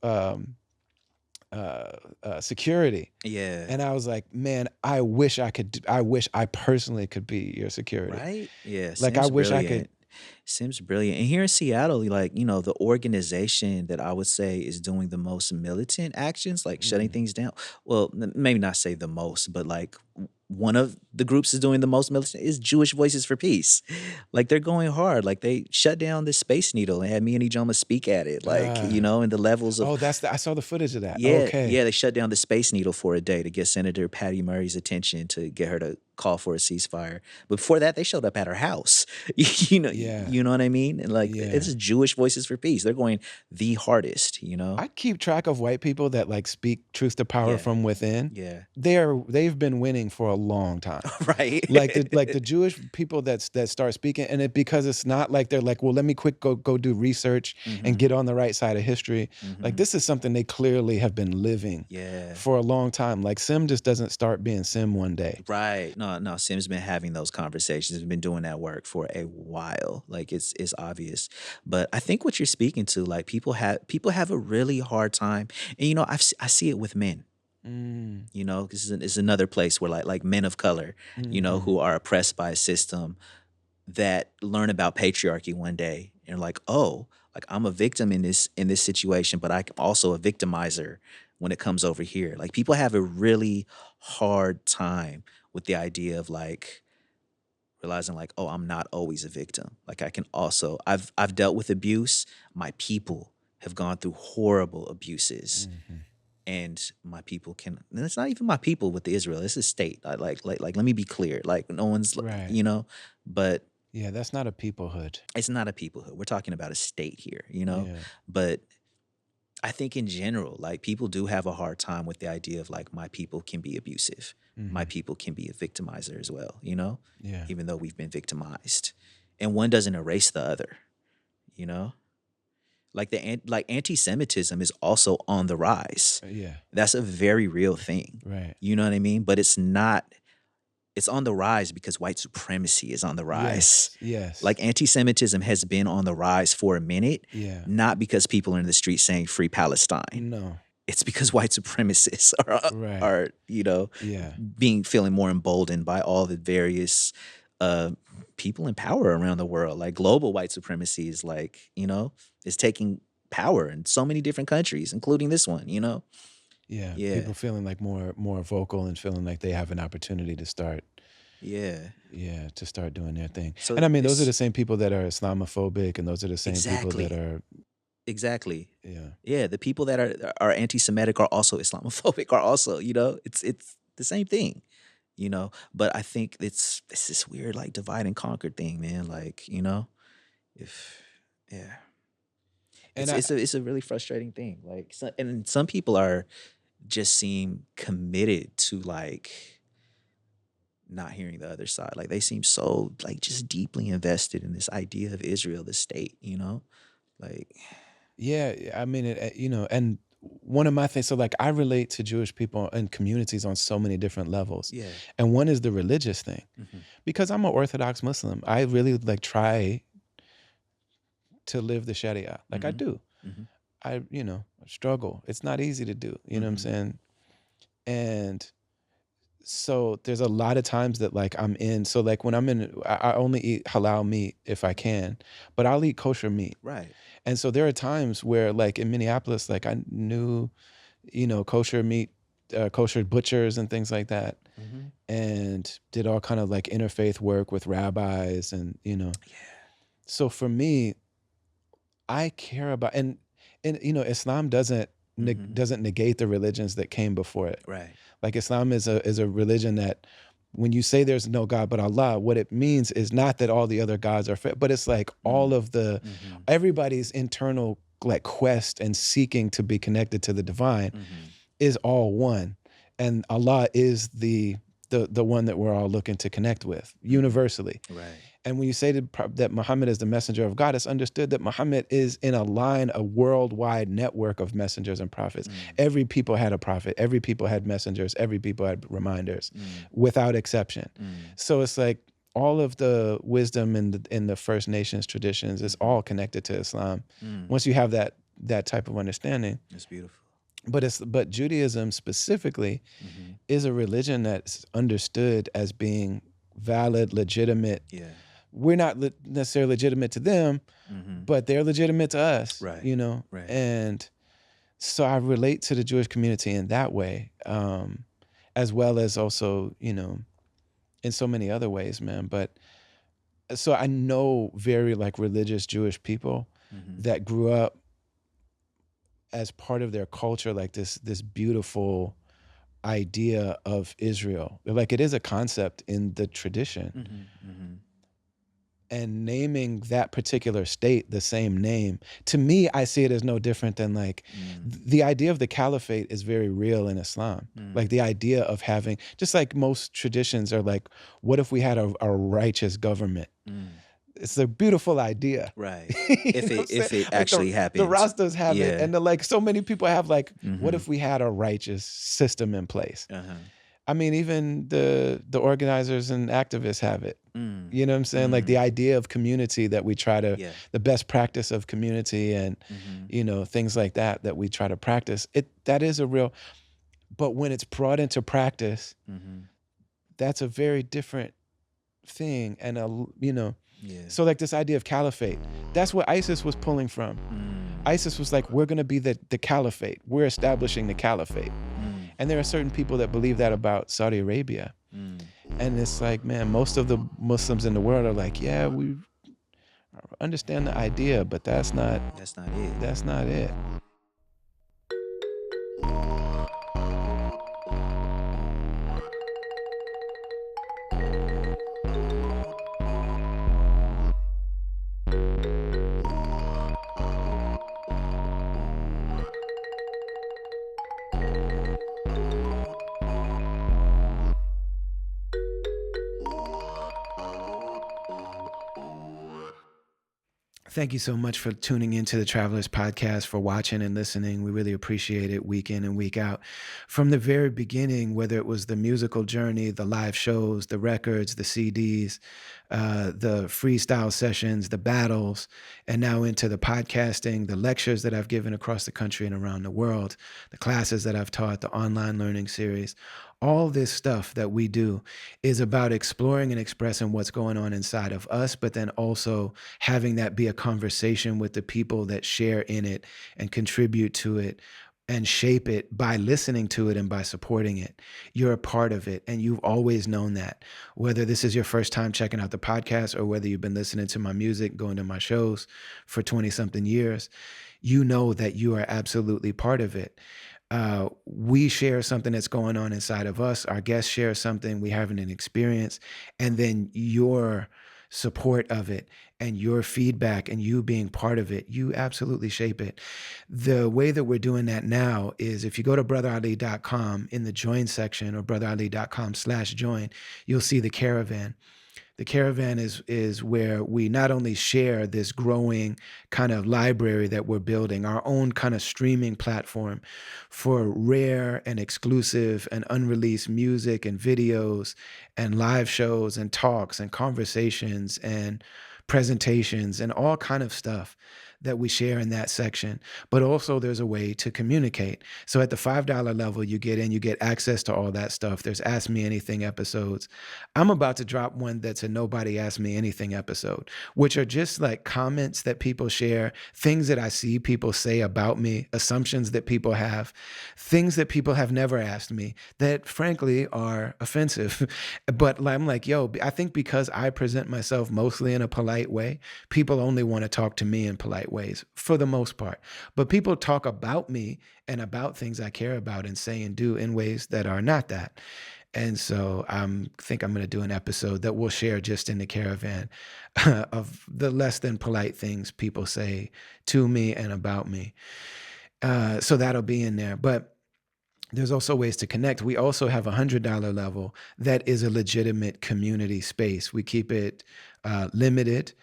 uh, security. Yeah. And I was like, man, I wish I could. I wish I personally could be your security. Right? Yeah, Like, I Sim's wish I could. brilliant. Sim's brilliant. And here in Seattle, like, the organization that I would say is doing the most militant actions, like shutting Mhm. things down. Well, maybe not say the most, but like one of the groups is doing the most militant is Jewish Voices for Peace. Like they're going hard. Like they shut down the Space Needle and had me and Ijoma speak at it. Like, Uh, and the levels of oh, I saw the footage of that. yeah, Okay. yeah, they shut down the Space Needle for a day to get Senator Patty Murray's attention to get her to call for a ceasefire. But before that, they showed up at her house. Yeah. You know what I mean? And like it's Yeah. Jewish Voices for Peace. They're going the hardest. I keep track of white people that like speak truth to power Yeah. from within. Yeah. They've been winning for a long time. Right. Like the Jewish people that start speaking, and it because it's not like they're like, well, let me quick go do research and Mhm. get on the right side of history. Like Mhm. this is something they clearly have been living Yeah. for a long time. Like Sim just doesn't start being Sim one day. Right. No, no, Sim's been having those conversations, has been doing that work for a while. Like it's obvious. But I think what you're speaking to, like people have a really hard time. And I see it with men. Mm, This is another place where like men of color, mhm. who are oppressed by a system that learn about patriarchy one day and like, oh, like I'm a victim in this situation, but I'm also a victimizer when it comes over here. Like people have a really hard time with the idea of like realizing like, oh, I'm not always a victim. Like I can also I've dealt with abuse. My people have gone through horrible abuses Mhm. and my people can and it's not even my people with the Israel, it's a state. Like let me be clear. Like no one's Right. but Yeah, that's not a peoplehood. it's not a peoplehood. We're talking about a state here. Yeah. But I think in general, like people do have a hard time with the idea of like my people can be abusive. My Mhm. people can be a victimizer as well, Yeah. even though we've been victimized. And one doesn't erase the other, you know? Like anti-Semitism is also on the rise. Yeah. That's a very real thing. Right. You know what I mean? But it's on the rise because white supremacy is on the rise. Yes. Yes. Like anti-Semitism has been on the rise for a minute, Yeah. not because people are in the street saying free Palestine. No. It's because white supremacists are Right. are, you know, Yeah. feeling more emboldened by all the various uh people in power around the world. Like global white supremacy is is taking power in so many different countries, including this one. Yeah. Yeah. People feeling like more vocal and feeling like they have an opportunity to start, Yeah. yeah, to start doing their thing. So And I mean, those are the it's same people that are Islamophobic, and those are the same people that exactly. are, Exactly. yeah. Yeah, the people that are anti-Semitic are also Islamophobic are also, it's the same thing. But I think it's this weird like divide and conquer thing, man. Like, if yeah. And It's a really frustrating thing. Like and some people are just seem committed to like not hearing the other side. Like they seem so like just deeply invested in this idea of Israel, the state. Like yeah, I mean, and one of my things, so like I relate to Jewish people and communities on so many different levels. yeah. And one is the religious thing, Mhm. because I'm an Orthodox Muslim. I really like try to live the Sharia. Like I Mhm. do. Mhm. Struggle. It's not easy to do. You know what I'm Mhm. saying? And so there's a lot of times that like I'm in. So like when I'm in, I only eat halal meat if I can, but I'll eat kosher meat. Right. And so there are times where like in Minneapolis, like I knew, kosher meat, kosher butchers and things like that, Mhm. and did all kind of like interfaith work with rabbis and. Yeah. So for me, I care about and Islam Mhm. doesn't negate the religions that came before it. Right. Like Islam is a religion that when you say there's no God but Allah, what it means is not that all the other gods are but it's like all of the Mhm. everybody's internal like quest and seeking to be connected to the divine Mhm. is all one, and Allah is the one that we're all looking to connect with Mhm. universally. Right. And when you say that Muhammad is the messenger of God, it's understood that Muhammad is in a line, a worldwide network of messengers and prophets. Mm. Every people had a prophet, every people had messengers, every people had reminders, Mm. without exception. Mm. So it's like all of the wisdom in the First Nations traditions is Mhm. all connected to Islam. Mm. Once you have that type of understanding, That's beautiful. but Judaism specifically Mhm. is a religion that's understood as being valid, legitimate. Yeah. We're not necessarily legitimate to them, Mhm. but they're legitimate to us, Right. you know? Right. And so I relate to the Jewish community in that way, as well as also, in so many other ways, man. But so I know very like religious Jewish people Mhm. that grew up as part of their culture, like this beautiful idea of Israel. Like it is a concept in the tradition. Mhm. Mhm. And naming that particular state the same name, to me, I see it as no different than like Mm. the idea of the caliphate is very real in Islam. Like Mm. the idea of having, just like most traditions are like, what if we had a righteous government? Mm. It's a beautiful idea. Right. You know If what I'm it saying? if it Like actually the happens. Rastas have it, Yeah. and like so many people have like, what Mhm. if we had a righteous system in place? Uh-huh. I mean, even the organizers and activists have it. Mm. You know what I'm saying? Like the Mm. idea of community that we try to, Yeah. the best practice of community and, Mhm. things like that we try to practice. That is a real, but when it's brought into practice, Mhm. that's a very different thing. And Yeah. so like this idea of caliphate, that's what ISIS was pulling from. Mm. ISIS was like, we're going to be the caliphate. We're establishing the caliphate. Mm. And there are certain people that believe that about Saudi Arabia. Mm. And it's like, man, most of the Muslims in the world are like, yeah, we understand the idea, but that's not That's not it. that's not it. Thank you so much for tuning into the Travelers Podcast, for watching and listening. We really appreciate it week in and week out. From the very beginning, whether it was the musical journey, the live shows, the records, the CDs, the freestyle sessions, the battles, and now into the podcasting, the lectures that I've given across the country and around the world, the classes that I've taught, the online learning series. All this stuff that we do is about exploring and expressing what's going on inside of us, but then also having that be a conversation with the people that share in it and contribute to it and shape it by listening to it and by supporting it. You're a part of it, and you've always known that. Whether this is your first time checking out the podcast or whether you've been listening to my music, going to my shows for 20 something years, you know that you are absolutely part of it. We share something that's going on inside of us. Our guests share something we haven't an experience, and then your support of it and your feedback and you being part of it, you absolutely shape it. The way that we're doing that now is if you go to brotherali.com in the join section or brotherali.com/join, you'll see the caravan. The caravan is where we not only share this growing kind of library that we're building, our own kind of streaming platform for rare and exclusive and unreleased music and videos and live shows and talks and conversations and presentations and all kind of stuff that we share in that section. But also there's a way to communicate. So at the $5 level, you get access to all that stuff. There's Ask Me Anything episodes. I'm about to drop one that's a Nobody Ask Me Anything episode, which are just like comments that people share, things that I see people say about me, assumptions that people have, things that people have never asked me that frankly are offensive. But I'm like, yo, I think because I present myself mostly in a polite way, people only want to talk to me in polite ways for the most part. But people talk about me and about things I care about and say and do in ways that are not that. And so think I'm going to do an episode that we'll share just in the caravan of the less than polite things people say to me and about me. So that'll be in there. But there's also ways to connect. We also have a $100 level that is a legitimate community space. We keep it limited.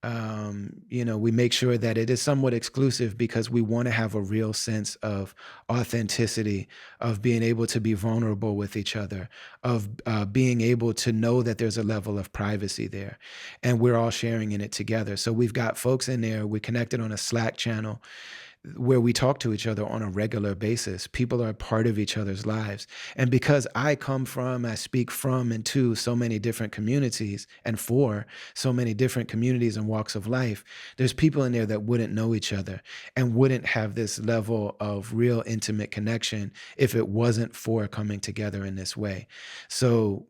We make sure that it is somewhat exclusive because we want to have a real sense of authenticity, of being able to be vulnerable with each other, of being able to know that there's a level of privacy there. And we're all sharing in it together. So we've got folks in there. We're connected on a Slack channel where we talk to each other on a regular basis. People are a part of each other's lives. And because I speak from and to so many different communities and for so many different communities and walks of life, there's people in there that wouldn't know each other and wouldn't have this level of real intimate connection if it wasn't for coming together in this way. So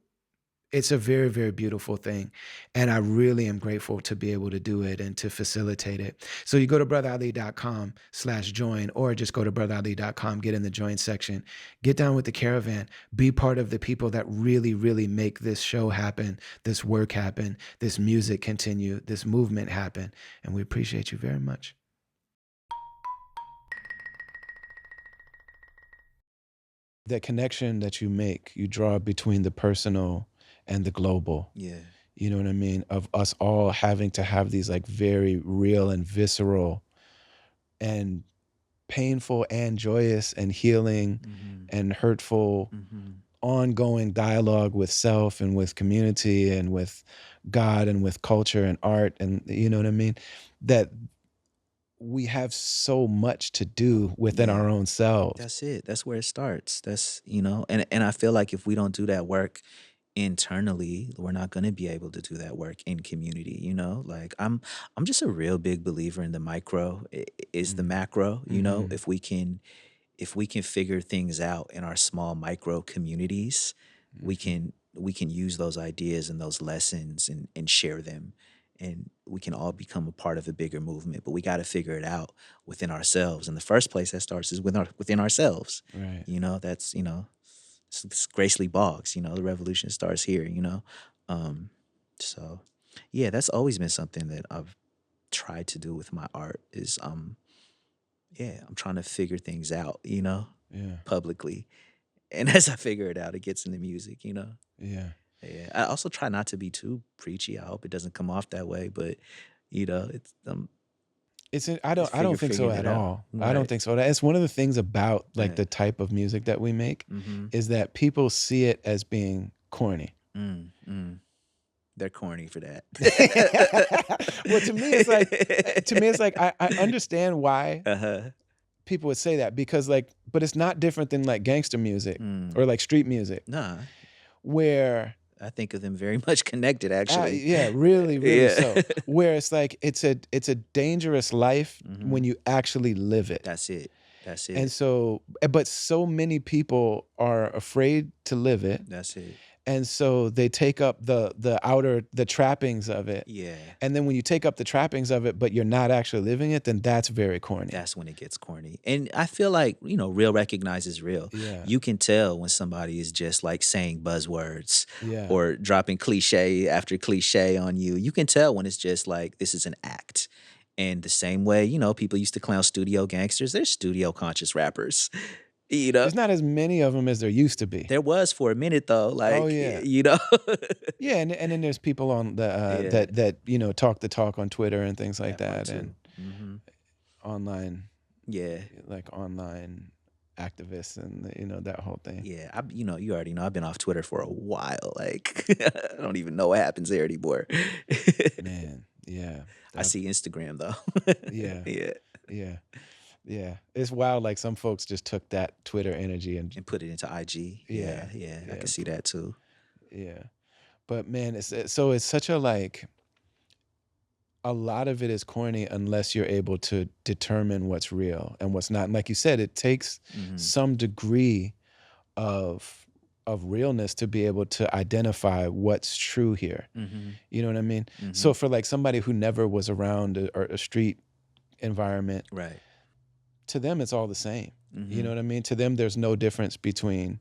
it's a very, very beautiful thing. And I really am grateful to be able to do it and to facilitate it. So you go to brotherali.com/join, or just go to brotherali.com, get in the join section, get down with the caravan, be part of the people that really, really make this show happen, this work happen, this music continue, this movement happen. And we appreciate you very much. That connection that you make, you draw between the personal and the global. Yeah. You know what I mean? Of us all having to have these like very real and visceral and painful and joyous and healing Mhm. and hurtful Mhm. ongoing dialogue with self and with community and with God and with culture and art. And you know what I mean? That we have so much to do within Yeah. our own selves. That's it. That's where it starts. And I feel like if we don't do that work internally, we're not going to be able to do that work in community, you know? Like I'm just a real big believer in the micro is the Mm. macro, you know? Mhm. If we can figure things out in our small micro communities, we Mhm. can use those ideas and those lessons and share them, and we can all become a part of a bigger movement. But we got to figure it out within ourselves. In the first place, that starts is within ourselves. Right. That's it's Grace Lee Boggs. The revolution starts here. Um, so yeah, that's always been something that I've tried to do with my art. Is yeah, I'm trying to figure things out. Yeah. Publicly, and as I figure it out, it gets into music. Yeah. Yeah, I also try not to be too preachy. I hope it doesn't come off that way, but it's I just don't think so figuring at it out. all. I don't Right. think so. It's one of the things about like Yeah. the type of music that we make Mm-hmm. is that people see it as being corny. Mm. They're corny for that. Well, to me it's like I understand why Uh-huh. people would say that because like but it's not different than like gangster music Mm. or like street music Nah, where I think of them very much connected, actually. yeah, really, really Yeah. so. Where it's like it's a dangerous life Hmm. when you actually live it. That's it. That's And it. so but so many people are afraid to live it. That's it. And so they take up the trappings of it. Yeah. And then when you take up the trappings of it, but you're not actually living it, then that's very corny. That's when it gets corny. And I feel like, real recognizes real. Yeah. You can tell when somebody is just like saying buzzwords Yeah. or dropping cliche after cliche on you. You can tell when it's just like, this is an act. And the same way, people used to clown studio gangsters, they're studio conscious rappers. You know, There's not as many of them as there used to be. there was for a minute though, Oh, like, yeah. yeah. Yeah, and then there's people on the Yeah, talk the talk on Twitter and things like that part that and too. Hmm. online Yeah. like online activists and that whole thing. Yeah, you already know I've been off Twitter for a while. Like, I don't even know what happens there anymore. Man, yeah. I That see Instagram though. yeah. Yeah, Yeah. Yeah. It's wild like some folks just took that Twitter energy and and put it into IG. yeah. Yeah, yeah, I Yeah. can see that too. Yeah. But man, so it's such a like a lot of it is corny unless you're able to determine what's real and what's not. And like you said, it takes Hmm. some degree of realness to be able to identify what's true here. Hmm. You know what I mean? Hmm. So for like somebody who never was around a street environment, Right. to them it's all the same. You know Hmm. what I mean? To them there's no difference between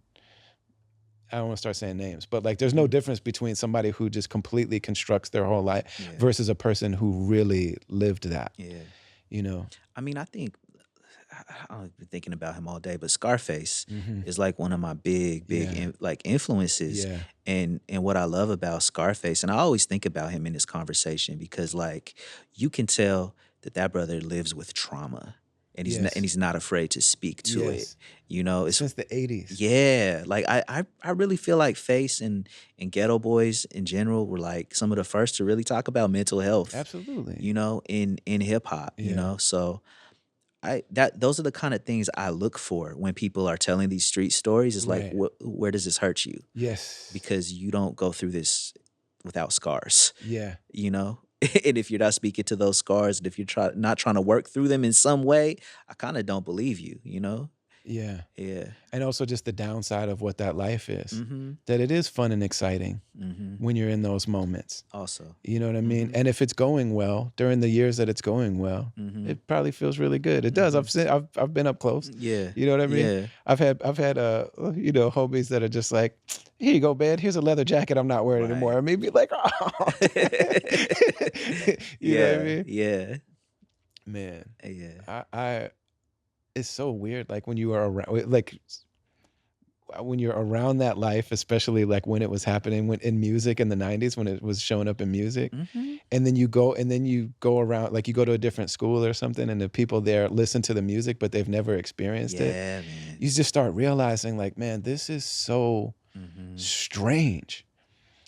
I don't want to start saying names, but like there's no Mhm. difference between somebody who just completely constructs their whole life Yeah, versus a person who really lived that, yeah. you know? I mean, I think I've been thinking about him all day, but Scarface Hmm. is like one of my big Yeah. like influences. Yeah. And what I love about Scarface, and I always think about him in this conversation because like you can tell that that brother lives with trauma, and Yes. he's not afraid to speak to it. Yes. You know, it's Since the 80s. yeah, like I really feel like Face and Ghetto Boys in general were like some of the first to really talk about mental health, Absolutely. you know, in hip hop, you Yeah. know. So I that those are the kind of things I look for when people are telling these street stories. Is like, Right. where does this hurt you? Yes. Because you don't go through this without scars, Yeah. you know. And if you're not speaking to those scars, and if you're not trying to work through them in some way, I kind of don't believe you, you know. Yeah. Yeah. And also just the downside of what that life is, Mm-hmm. that it is fun and exciting Mm-hmm. when you're in those moments. Also. You know what I mean? Mm-hmm. And if it's going well during the years that it's going well, Mm-hmm. it probably feels really good. It does. Mm-hmm. I've been up close. Yeah. You know what I mean? Yeah. I've had homies that are just like, here you go, man. Here's a leather jacket I'm not wearing anymore. Right. And me be like, oh, you know what I Yeah. mean? Yeah. Man, Yeah. I it's so weird. Like when you are around, like when you're around that life, especially like when it was happening when in music in the 90s, when it was showing up in music. Mm-hmm. And then you go around, like you go to a different school or something, and the people there listen to the music, but they've never experienced it. Yeah, man. You just start realizing, like, man, this is so Mm-hmm. strange.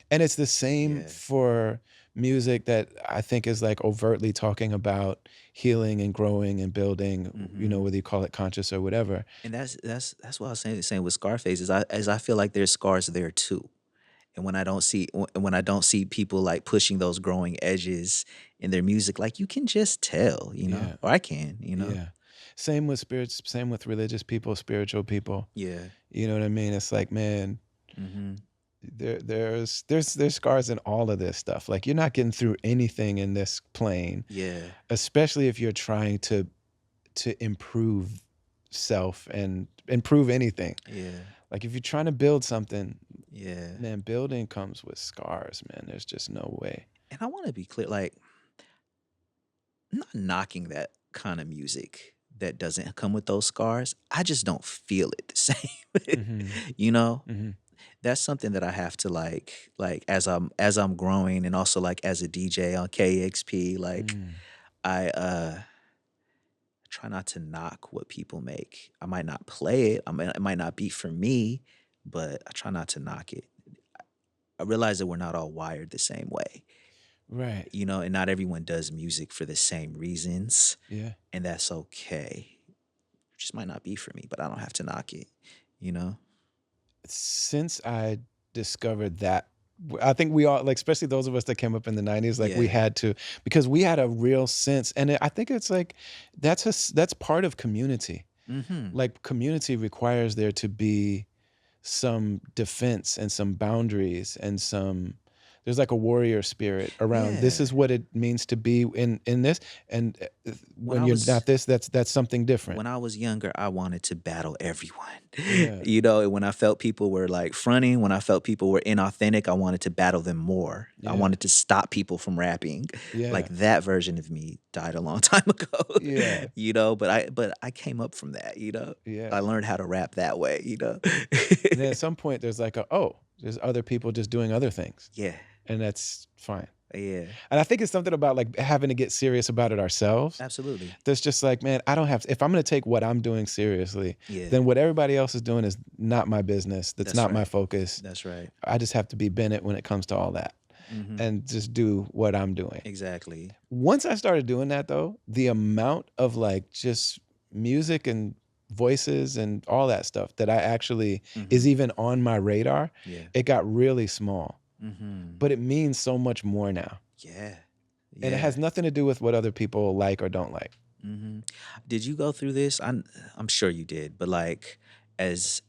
And it's the same Yeah. for music that I think is like overtly talking about healing and growing and building, Mm-hmm. whether you call it conscious or whatever. And that's what I was saying with Scarface is I feel like there's scars there too. And when I don't see people like pushing those growing edges in their music, like you can just tell, you know, Yeah. or I can, you know. Yeah. Same with spirits, same with religious people, spiritual people. Yeah. You know what I mean? It's like, man, Mm-hmm. there's scars in all of this stuff. Like you're not getting through anything in this plane, Yeah. especially if you're trying to improve self and improve anything. Yeah. Like if you're trying to build something, Yeah. man, building comes with scars, man. There's just no way. And I want to be clear, like, I'm not knocking that kind of music that doesn't come with those scars. I just don't feel it the same. Mhm. You know? Mhm. That's something that I have to like as I'm growing and also like as a DJ on KXP, like Mm. I try not to knock what people make. I might not play it. It might not be for me, but I try not to knock it. I realize that we're not all wired the same way, Right. you know, and not everyone does music for the same reasons, Yeah. and that's okay. It just might not be for me, but I don't have to knock it, you know? Since I discovered that, I think we all, like, especially those of us that came up in the 90s, like we Yeah. had to, because we had a real sense. And I think it's like, that's part of community. Mhm. Like community requires there to be some defense and some boundaries and there's like a warrior spirit around, this Yeah. is what it means to be in this. And When when I you're was not this, that's something different. when I was younger, I wanted to battle everyone. Yeah. You know, and when I felt people were like fronting, when I felt people were inauthentic, I wanted to battle them more. I Yeah. wanted to stop people from rapping. Like Yeah. that version of me died a long time ago. Yeah. You know, but I came up from that, you know. I Yeah. learned how to rap that way, you know. And then at some point there's like there's other people just doing other things. Yeah. And that's fine. Yeah. And I think it's something about like having to get serious about it ourselves. Absolutely. That's just like, man, I don't have to, if I'm going to take what I'm doing seriously, Yeah. then what everybody else is doing is not my business. That's That's not my right. focus. That's right. I just have to be Bennett when it comes to all that Mhm. and just do what I'm doing. Exactly. Once I started doing that though, the amount of like just music and voices and all that stuff that I actually is Mhm. even on my radar, Yeah. it got really small, Mhm. but it means so much more now. Yeah. And it Yeah. has nothing to do with what other people like or don't like. Mhm. Did you go through this? I'm sure you did, but like as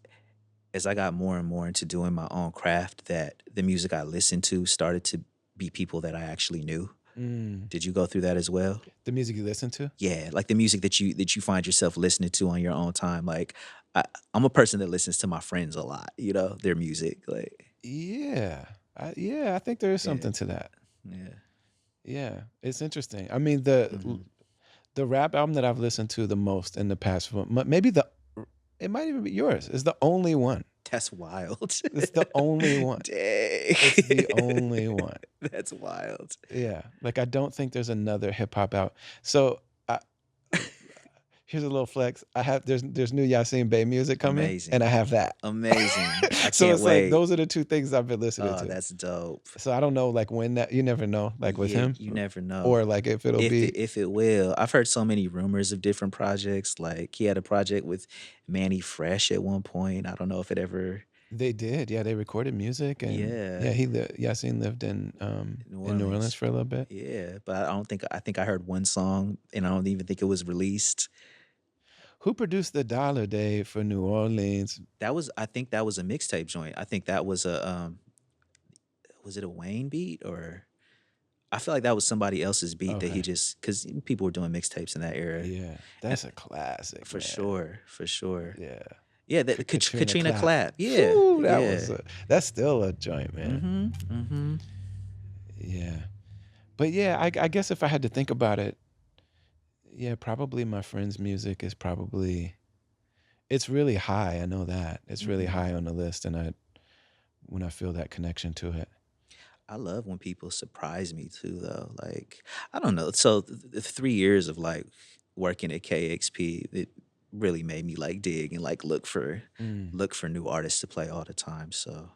as I got more and more into doing my own craft, that the music I listened to started to be people that I actually knew. Mm. Did you go through that as well? The music you listen to? Yeah, like the music that you find yourself listening to on your own time. Like I, I'm a person that listens to my friends a lot. You know, their music. Like Yeah. Yeah, I think there is yeah, something to that. yeah. Yeah, it's interesting. I mean, Hmm. the rap album that I've listened to the most in the past, maybe it might even be yours. Is the only one. That's wild. It's the only one. Dang. It's the only one. That's wild. Yeah, like I don't think there's another hip hop out. So I, here's a little flex. I have there's new Yasin Bey music coming, and I Amazing. have that. Amazing. I So can't it's like wait. those are the two things I've been listening Oh, to. that's dope. So I don't know, like when that you never know, like with Yeah, him, you never know or like if it'll be. if it will. I've heard so many rumors of different projects. Like he had a project with Manny Fresh at one point. I don't know if it ever. They did, yeah. They recorded music, and Yeah, yeah, Yasin lived New in New Orleans Orleans. for a little bit. Yeah, but I don't think I think I heard one song, and I don't even think it was released. Who produced the Dollar Day for New Orleans? That was I think that was a mixtape joint. I think that was a was it a Wayne beat or I feel like that was somebody else's beat that he Okay, just because people were doing mixtapes in that era. yeah, And that's a classic, for man. sure, for sure. Yeah, Yeah, that Katrina Katrina Clap. Clap. Yeah, Whew, yeah. that's still a joint, man. Mhm. Mhm. Yeah, but yeah, I guess if I had to think about it, yeah, probably my friend's music is probably it's really high. I know that it's really Mhm. high on the list, and I when I feel that connection to it. I love when people surprise me too, though. Like, I don't know. So, the 3 years of like working at KXP, it really made me like dig and like Mm, look for new artists to play all the time. So,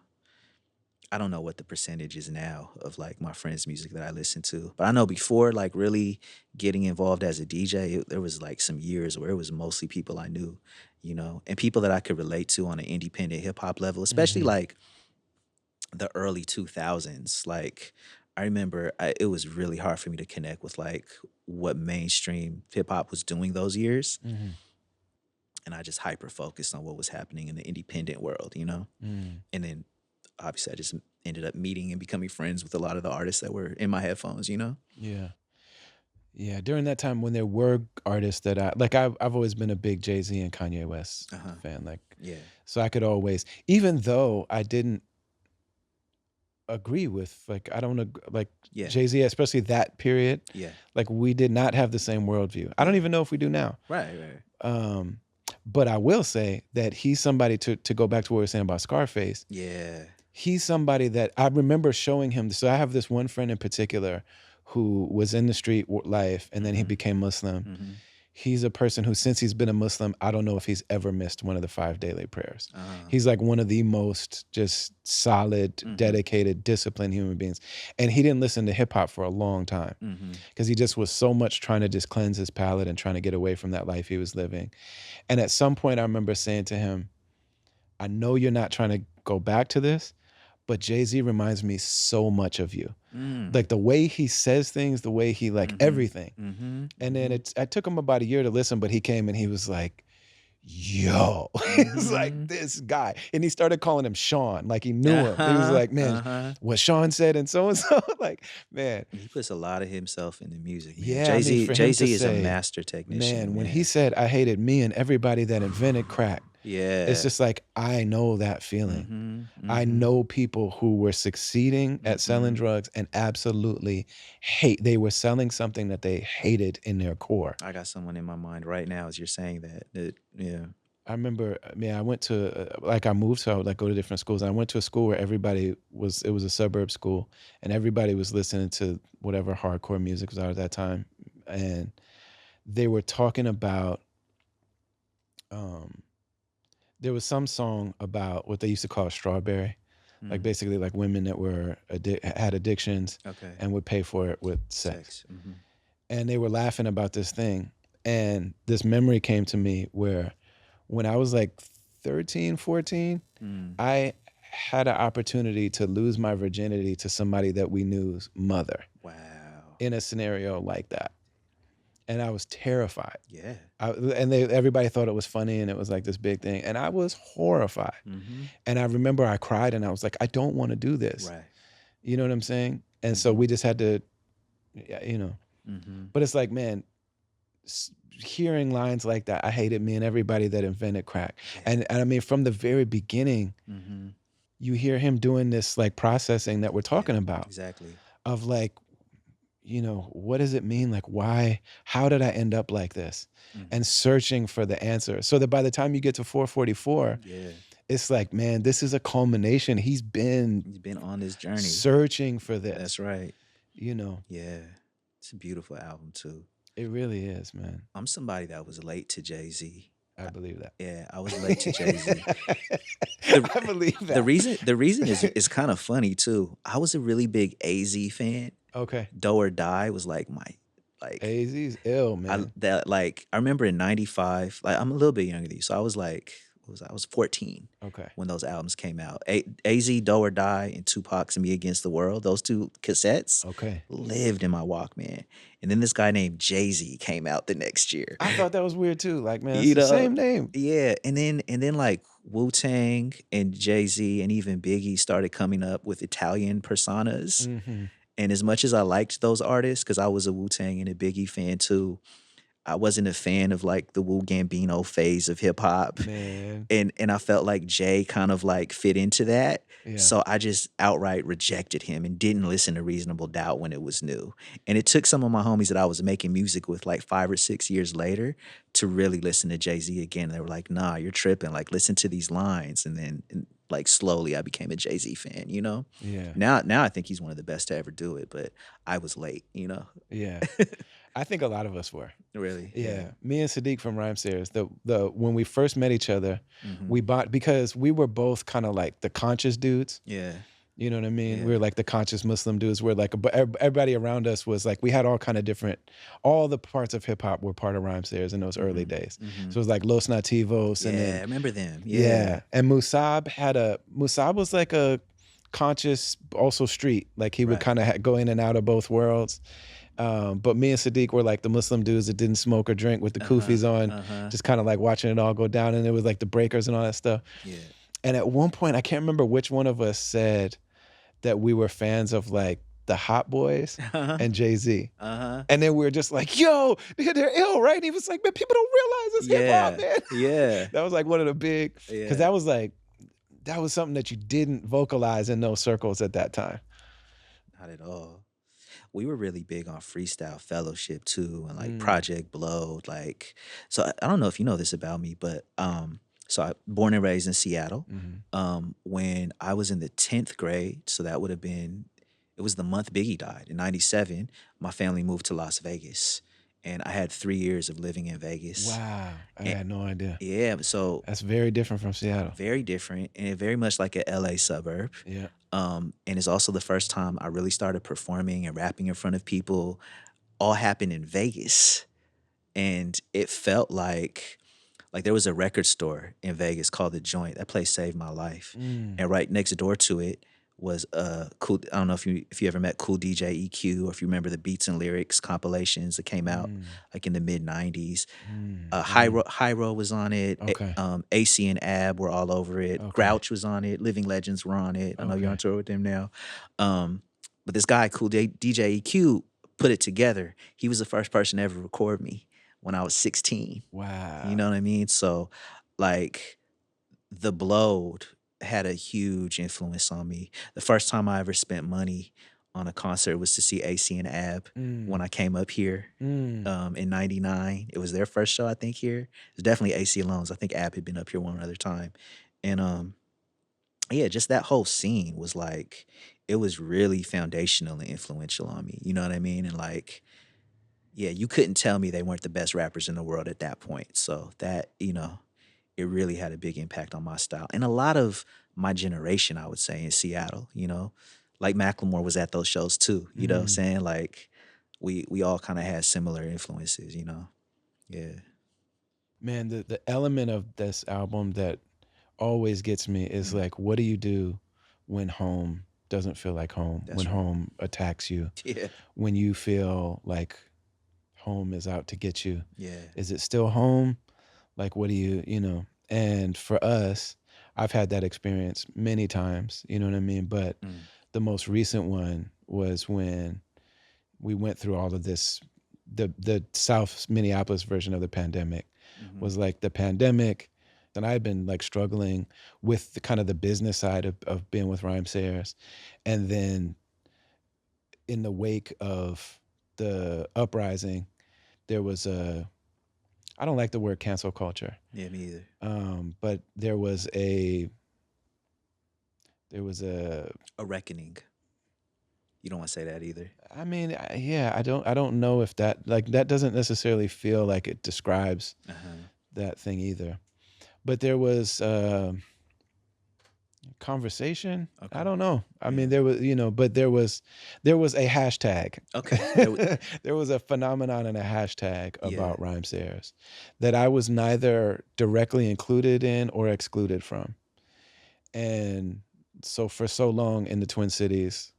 I don't know what the percentage is now of like my friends' music that I listen to, but I know before like really getting involved as a DJ, there was like some years where it was mostly people I knew, you know, and people that I could relate to on an independent hip hop level, especially hmm like the early 2000s. Like I remember it was really hard for me to connect with like what mainstream hip hop was doing those years, hmm and I just hyper focused on what was happening in the independent world, you know. mm, And then obviously I just ended up meeting and becoming friends with a lot of the artists that were in my headphones, you know. yeah. Yeah, during that time when there were artists that I like, I've always been a big Jay Z and Kanye West Uh huh. fan. Like, Yeah. so I could always, even though I didn't agree with, like, I don't like Yeah. Jay Z, especially that period. Yeah. Like, we did not have the same worldview. I don't Yeah. even know if we do now. Right. Right. Um, but I will say that he's somebody to go back to what we were saying about Scarface. Yeah. He's somebody that I remember showing him. So I have this one friend in particular who was in the street life, and then he Mm-hmm. became Muslim. Mm-hmm. He's a person who, since he's been a Muslim, I don't know if he's ever missed one of the 5 daily prayers. Uh. He's like one of the most just solid, Mm-hmm. dedicated, disciplined human beings. And he didn't listen to hip hop for a long time Mm-hmm. because he just was so much trying to just cleanse his palate and trying to get away from that life he was living. And at some point, I remember saying to him, I know you're not trying to go back to this, but Jay-Z reminds me so much of you. Mm. Like the way he says things, the way he like Mm-hmm. everything. Mm-hmm. And then Mm-hmm. I took him about a year to listen, but he came and he was like, yo, he's like Mm-hmm. this guy. And he started calling him Sean, like he knew him. He was Uh-huh. like, man, Uh-huh. what Sean said and so and so. Like, man, He puts a lot of himself in the music, man. yeah, I mean, for him to Jay-Z is a say, master technician, man, when he man. said, I hated me and everybody that invented crack, it's Yeah. just like, I know that feeling. Mm-hmm. I Mm-hmm. know people who were succeeding at selling Mm-hmm. drugs and absolutely they were selling something that they hated in their core. I got someone in my mind right now as you're saying that. Yeah. I remember, I went to like I moved, so I would like go to different schools. And I went to a school where it was a suburb school, and everybody was listening to whatever hardcore music was out at that time, and they were talking about um, there was some song about what they used to call a strawberry, like Mm. basically like women that were had addictions Okay. and would pay for it with sex, Sex. Mm-hmm. and they were laughing about this thing, and this memory came to me where when I was like 13, 14, Mm. I had an opportunity to lose my virginity to somebody that we knew's mother Wow. in a scenario like that. And I was terrified. Yeah. Everybody thought it was funny and it was like this big thing. And I was horrified. Mm-hmm. And I remember I cried and I was like, I don't want to do this. Right. You know what I'm saying? And so Mm-hmm. we just had to Yeah, you know. Mhm. But it's like, man, hearing lines like that, I hated me and everybody that invented crack. Yeah. And I mean, from the very beginning, Mhm. you hear him doing this like processing that we're Yeah. talking about Exactly. of like, what does it mean? Like, why, how did I end up like this? Mhm. And searching for the answer. So that by the time you get to 444, Yeah. it's like, man, this is a culmination. He's been He's been on this journey. searching for That's this, right. you know. Yeah. It's a beautiful album too. It really is, man. I'm somebody that was late to Jay-Z. I believe that. Yeah, I was late to Jay-Z. The I believe the that. reason is kind of funny too. I was a really big AZ fan. Okay. Do or Die was like my like AZ's ill, I man. that like I remember in '95, like I'm a little bit younger than you, so I was like, what was I? I was 14 Okay. when those albums came out. AZ, Do or Die, and Tupac's and Me Against the World. Those two cassettes Okay. lived in my Walkman. And then this guy named Jay Z came out the next year. I thought that was weird too. Like, man, it's You the know, same name. yeah. And then like Wu Tang and Jay Z and even Biggie started coming up with Italian personas. Hmm. And as much as I liked those artists, because I was a Wu Tang and a Biggie fan too, I wasn't a fan of like the Wu Gambino phase of hip hop. Man. And I felt like Jay kind of like fit into that. Yeah. So I just outright rejected him and didn't listen to Reasonable Doubt when it was new. And it took some of my homies that I was making music with like 5 or 6 years later to really listen to Jay-Z again. They were like, nah, you're tripping. Like, listen to these lines. And then like slowly I became a Jay-Z fan, you know? Yeah. Now I think he's one of the best to ever do it, but I was late, you know? Yeah. I think a lot of us were. Really? Yeah. Me and Sadiq from Rhyme Sayers, the when we first met each other, Mhm. we bought because we were both kind of like the conscious dudes. Yeah. You know what I mean? We Yeah. were like the conscious Muslim dudes. We're like, but everybody around us was like, we had all kind of different, all the parts of hip hop were part of Rhyme Sayers in those early Mhm. days. So Mhm. it was like Los Nativos, and Yeah, I then remember them. yeah, Yeah. and Musab was like a conscious, also street. Like he would Right. kind of go in and out of both worlds. But me and Sadiq were like the Muslim dudes that didn't smoke or drink with the Uh-huh. kufis on, Uh-huh. just kind of like watching it all go down. And it was like the breakers and all that stuff. Yeah. And at one point, I can't remember which one of us said that we were fans of like the Hot Boys Uh-huh. and Jay-Z. Uh-huh. And then we were just like, yo, they're ill, right? And he was like, man, people don't realize it's hip hop, Yeah. man. Yeah. That was like one of the big, Yeah. because that was something that you didn't vocalize in those circles at that time. Not at all. We were really big on freestyle fellowship too, and like Mm, Project Blow. Like, so I don't know if you know this about me, but so I born and raised in Seattle. mhm. When I was in the 10th grade, so that would have been, it was the month Biggie died in '97. My family moved to Las Vegas, and I had 3 years of living in Vegas. Wow, I And had no idea. yeah, so That's very different from Seattle. very different and very much like a LA suburb. Yeah. And it's also the first time I really started performing and rapping in front of people. All happened in Vegas, and it felt like there was a record store in Vegas called The Joint. That place saved my life. Mm, And right next door to it was cool. I don't know if you ever met Cool DJ EQ or if you remember the Beats and Lyrics compilations that came out mm, like in the mid '90s. mm. Hyro was on it. Okay. AC and Ab were all over it. Okay. Grouch was on it. Living Legends were on it. I know you're on Okay. tour with them now. But this guy, DJ EQ, put it together. He was the first person to ever record me when I was 16. You Wow. know what I mean? So, like, The Blowed had a huge influence on me. The first time I ever spent money on a concert was to see AC and Ab when Mm, I came up here mm. in '99. It was their first show, I think, here. It was definitely AC Alone's. I think Ab had been up here one other time. And yeah, just that whole scene was like, it was really foundational and influential on me. You know what I mean? And like, yeah, you couldn't tell me they weren't the best rappers in the world at that point. So that, it really had a big impact on my style. And a lot of my generation, I would say, in Seattle, like Macklemore was at those shows too, you know what I'm Mm. saying? Like we all kind of had similar influences, Yeah. Man, the element of this album that always gets me is Mm, like, what do you do when home doesn't feel like home? When that's right. home attacks you? Yeah. When you feel like home is out to get you? Yeah. Is it still home? Like, what do And for us, I've had that experience many times, you know what I mean? But Mm, the most recent one was when we went through all of this. The South Minneapolis version of the pandemic Mhm. was like the pandemic, and I had been like struggling with the kind of the business side of being with Rhyme Sayers, and then in the wake of the uprising, there was a, I don't like the word cancel culture, Yeah, me either. but there was a, A reckoning. You don't want to say that either. I mean, yeah, I don't know if that, like, that doesn't necessarily feel like it describes Uh-huh. that thing either. But there was conversation. I Okay. don't know. I mean, Yeah. there was, but there was a hashtag. Okay. There was a phenomenon and a hashtag Yeah. about Rhyme Sayers that I was neither directly included in or excluded from. And so for so long in the Twin Cities,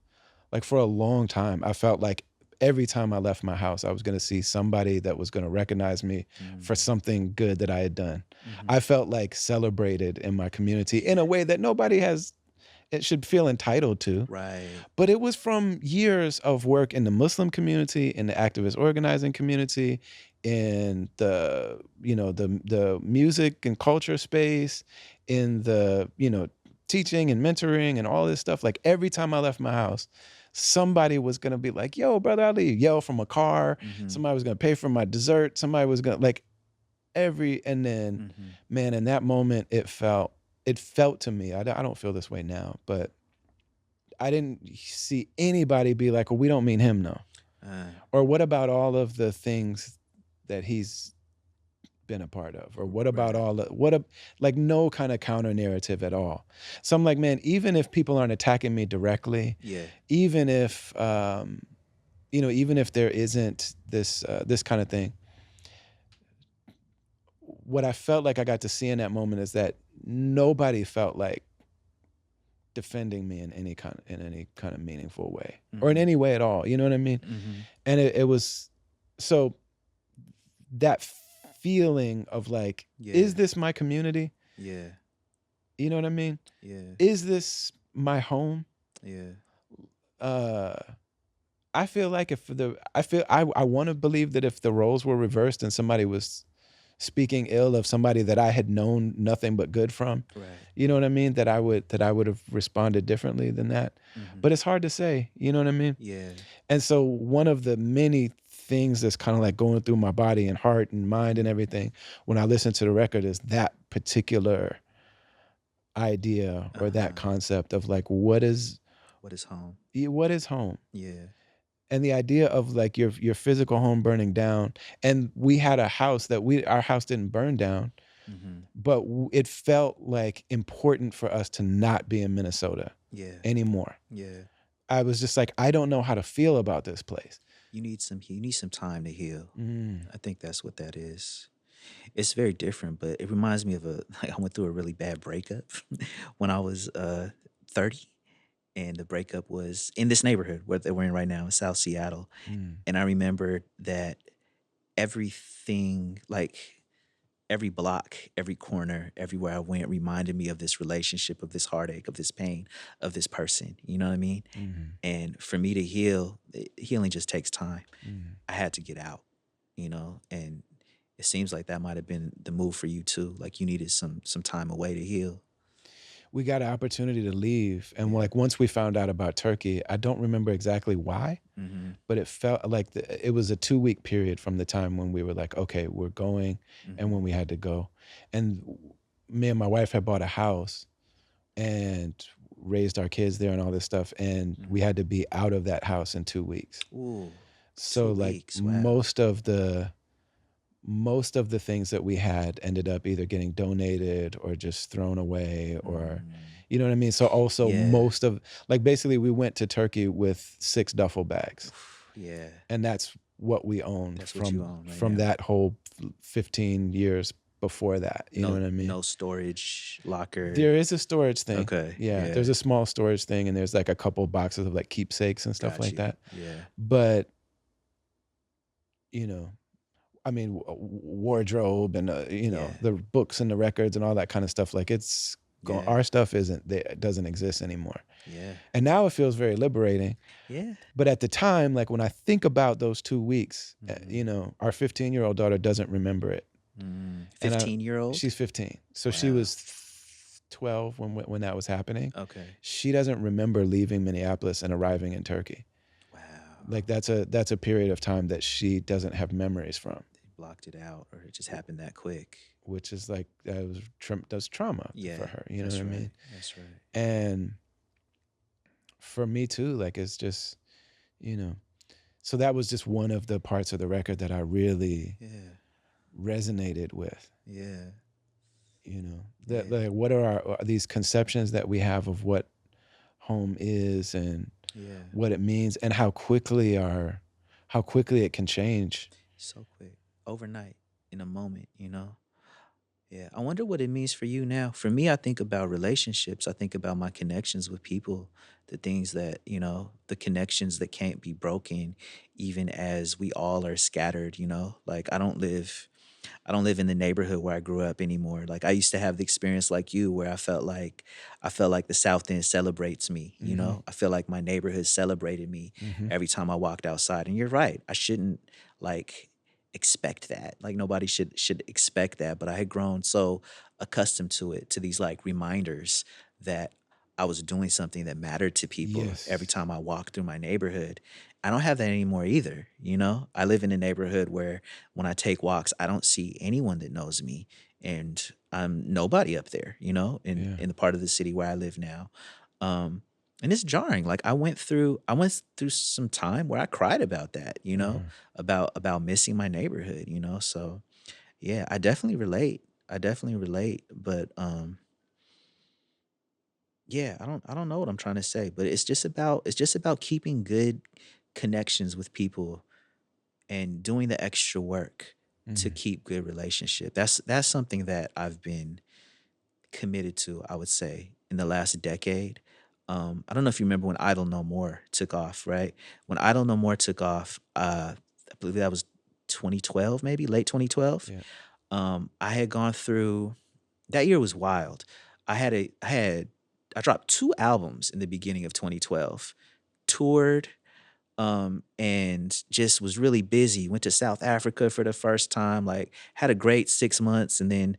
like for a long time, I felt like every time I left my house, I was going to see somebody that was going to recognize me for Mm. something good that I had done. Mhm. I felt like celebrated in my community in a way that nobody has, it should feel entitled to. Right. But it was from years of work in the Muslim community, in the activist organizing community, in the music and culture space, in the teaching and mentoring and all this stuff. Like every time I left my house, somebody was gonna be like, "Yo, brother Ali," yell from a car. Mhm. Somebody was gonna pay for my dessert. Somebody was gonna like and then, Mhm. man, in that moment, it felt to me. I don't feel this way now, but I didn't see anybody be like, "Well, we don't mean him, no." Uh, Or what about all of the things that he's been a part of? Or what about right. all the like no kind of counter narrative at all. So I'm like, man, even if people aren't attacking me directly, Yeah. even if even if there isn't this kind of thing, what I felt like I got to see in that moment is that nobody felt like defending me in any kind of meaningful way or in Mhm. any way at all. You know what I mean? Mhm. And it was so that feeling of like, is Yeah. this my community? Yeah. You know what I mean? Yeah. Is this my home? Yeah. Uh, I feel like if the I feel I want to believe that if the roles were reversed and somebody was speaking ill of somebody that I had known nothing but good from, Right. you know what I mean? That I would have responded differently than that. Mhm. But it's hard to say, you know what I mean? Yeah. And so one of the many things that's kind of like going through my body and heart and mind and Mhm. everything when I listen to the record is that particular idea or that Uh-huh. concept of like What is home? what is home? Yeah. And the idea of like your physical home burning down. And we had a house that our house didn't burn down, Mhm. but it felt like important for us to not be in Minnesota Yeah. anymore. Yeah. I was just like, I don't know how to feel about this place. You need some time to heal. Mm, I think that's what that is. It's very different, but it reminds me of a like I went through a really bad breakup when I was 30, and the breakup was in this neighborhood where we're in right now in South Seattle. mm, And I remember that everything, like every block, every corner, everywhere I went reminded me of this relationship, of this heartache, of this pain, of this person. You know what I mean? mm, And for me to heal, healing just takes time. mm. I had to get out, and it seems like that might have been the move for you too. Like you needed some time away to heal. We got an opportunity to leave, and Yeah. like once we found out about Turkey, I don't remember exactly why, Mm-hmm. but it felt like it was a 2 week period from the time when we were like, okay, we're going, and Mm-hmm. when we had to go. And me and my wife had bought a house and raised our kids there and all this stuff, and we Mm-hmm. had to be out of that house in 2 weeks. Ooh, two So like weeks. Wow. most of the things that we had ended up either getting donated or just thrown away, or Mm. you know what I mean? So also Yeah. most of, like, basically we went to Turkey with 6 duffel bags, Yeah. and that's what we owned That's what you from own right from now. that whole 15 years before that, you know No, what I mean? no storage locker. There is a storage thing. Okay. Yeah, there's Yeah. a small storage thing, and there's like a couple boxes of like keepsakes and stuff Got like you. that. Yeah. But, you know, I mean, wardrobe and Yeah. the books and the records and all that kind of stuff. Like it's Yeah. Our stuff isn't there, doesn't exist anymore. Yeah. And now it feels very liberating. Yeah. But at the time, like when I think about those 2 weeks, Mhm. our 15-year-old daughter doesn't remember it, Mm. and 15-year-old? she's 15, so she Wow. was 12 when that was happening. Okay. She doesn't remember leaving Minneapolis and arriving in Turkey. Wow. Like that's a period of time that she doesn't have memories from, They blocked it out, or it just happened that quick. which is like that's trauma for Yeah, her. You know what that's I right. mean? That's right. And for me too, like it's just you know. So that was just one of the parts of the record that I really Yeah. resonated with. Yeah. That Yeah. like what are these conceptions that we have of what home is and Yeah. what it means and how quickly it can change. So quick. Overnight, in a moment, you know? Yeah. I wonder what it means for you now. For me, I think about relationships. I think about my connections with people, the things that, the connections that can't be broken, even as we all are scattered, you know? Like I don't live in the neighborhood where I grew up anymore. Like I used to have the experience like you where I felt like the South End celebrates me, you Mm-hmm. know? I feel like my neighborhood celebrated me Mm-hmm. every time I walked outside. And you're right. I shouldn't like expect that. Like nobody should expect that, but I had grown so accustomed to it, to these like reminders that I was doing something that mattered to people every Yes. time I walked through my neighborhood. I don't have that anymore either, you know? I live in a neighborhood where when I take walks, I don't see anyone that knows me, and I'm nobody up there, in Yeah. in the part of the city where I live now. Um, and it's jarring. Like I went through some time where I cried about that, Uh-huh. about missing my neighborhood, So yeah, I definitely relate. I definitely relate, but yeah, I don't know what I'm trying to say, but it's just about keeping good connections with people and doing the extra work to Mm-hmm. keep good relationship. That's something that I've been committed to, I would say, in the last decade. I don't know if you remember when Idle No More took off, right? When Idle No More took off, I believe that was 2012, maybe late 2012. Yeah. I had gone through that year was wild. I dropped two albums in the beginning of 2012, toured, and just was really busy. Went to South Africa for the first time, like had a great 6 months, and then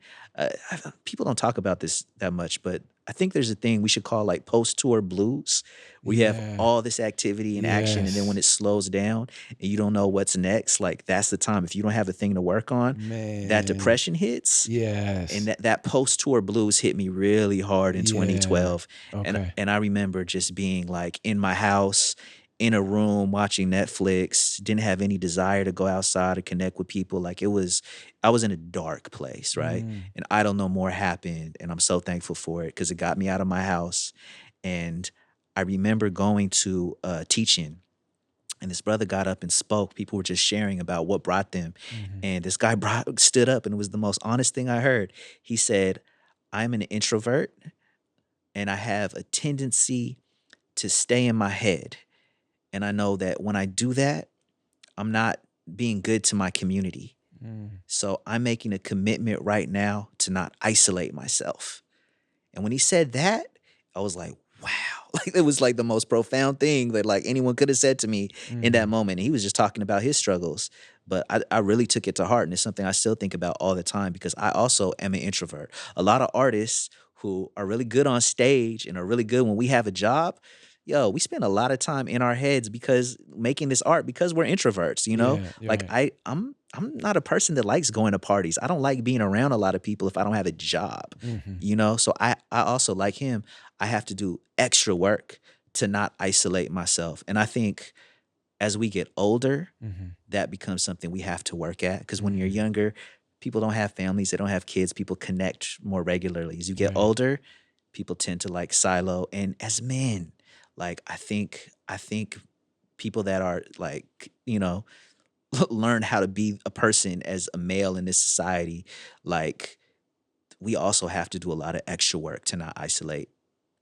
people don't talk about this that much, but I think there's a thing we should call like post tour blues, where you have Yeah. all this activity and action, and then when Yes. it slows down and you don't know what's next, like that's the time. If you don't have a thing to work on, that Man. depression hits, and Yes. that post tour blues hit me really hard in Yeah. 2012, and Okay. and I remember just being like in my house in a room watching Netflix, didn't have any desire to go outside or connect with people. Like I was in a dark place, right? Mm. And I don't know more happened, and I'm so thankful for it because it got me out of my house. And I remember going to teaching, and this brother got up and spoke. People were just sharing about what brought them, Mm-hmm. and this guy stood up, and it was the most honest thing I heard. He said, "I'm an introvert, and I have a tendency to stay in my head. And I know that when I do that, I'm not being good to my community. Mm. So I'm making a commitment right now to not isolate myself." And when he said that, I was like, wow. Like it was like the most profound thing that like anyone could have said to me in that Mm-hmm. moment. And he was just talking about his struggles. But I really took it to heart. And it's something I still think about all the time because I also am an introvert. A lot of artists who are really good on stage and are really good when we have a job, yo, we spend a lot of time in our heads because making this art because we're introverts, you know? Yeah. You're Like right. I'm not a person that likes going to parties. I don't like being around a lot of people if I don't have a job, Mm-hmm. So I also like him, I have to do extra work to not isolate myself. And I think as we get older, Mm-hmm. that becomes something we have to work at. Because when you're Mm-hmm. younger, people don't have families, they don't have kids, people connect more regularly. As you get Right. older, people tend to like silo. And as men, like I think people that are like, learn how to be a person as a male in this society, like we also have to do a lot of extra work to not isolate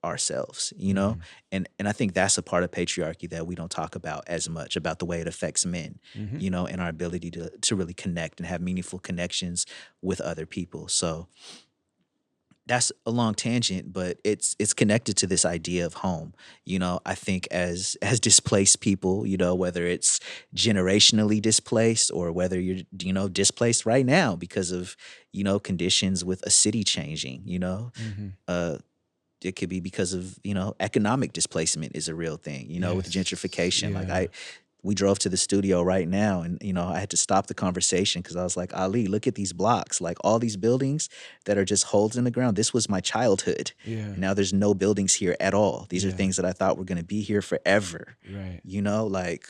ourselves, Mm-hmm. and I think that's a part of patriarchy that we don't talk about as much, about the way it affects men, Mm-hmm. and our ability to really connect and have meaningful connections with other people. So that's a long tangent, but it's connected to this idea of home. You know, I think as displaced people, you know, whether it's generationally displaced or whether you're, you know, displaced right now because of, you know, conditions with a city changing, you know, Hmm. uh it could be because of, you know, economic displacement is a real thing, you know, with Yes. gentrification. Like Yeah. we drove to the studio right now and, you know, I had to stop the conversation because I was like, Ali, look at these blocks, like all these buildings that are just holes in the ground. This was my childhood. Yeah. And now there's no buildings here at all. These are Yeah. things that I thought were going to be here forever. Right. You know, like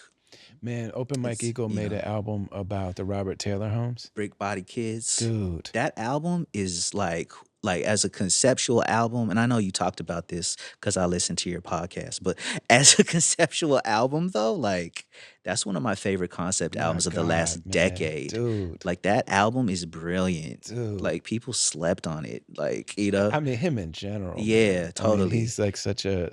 Man, Open Mike it's, Eagle you made know, an album about the Robert Taylor homes. Brick Body Kids. Dude. That album is like as a conceptual album, and I know you talked about this because I listened to your podcast, but as a conceptual album though, like that's one of my favorite concept My albums of the God, last man. decade. Dude. Like that album is brilliant. Dude. Like people slept on it. Like, you know, I mean, him in general, man. yeah, I mean, totally. he's like such a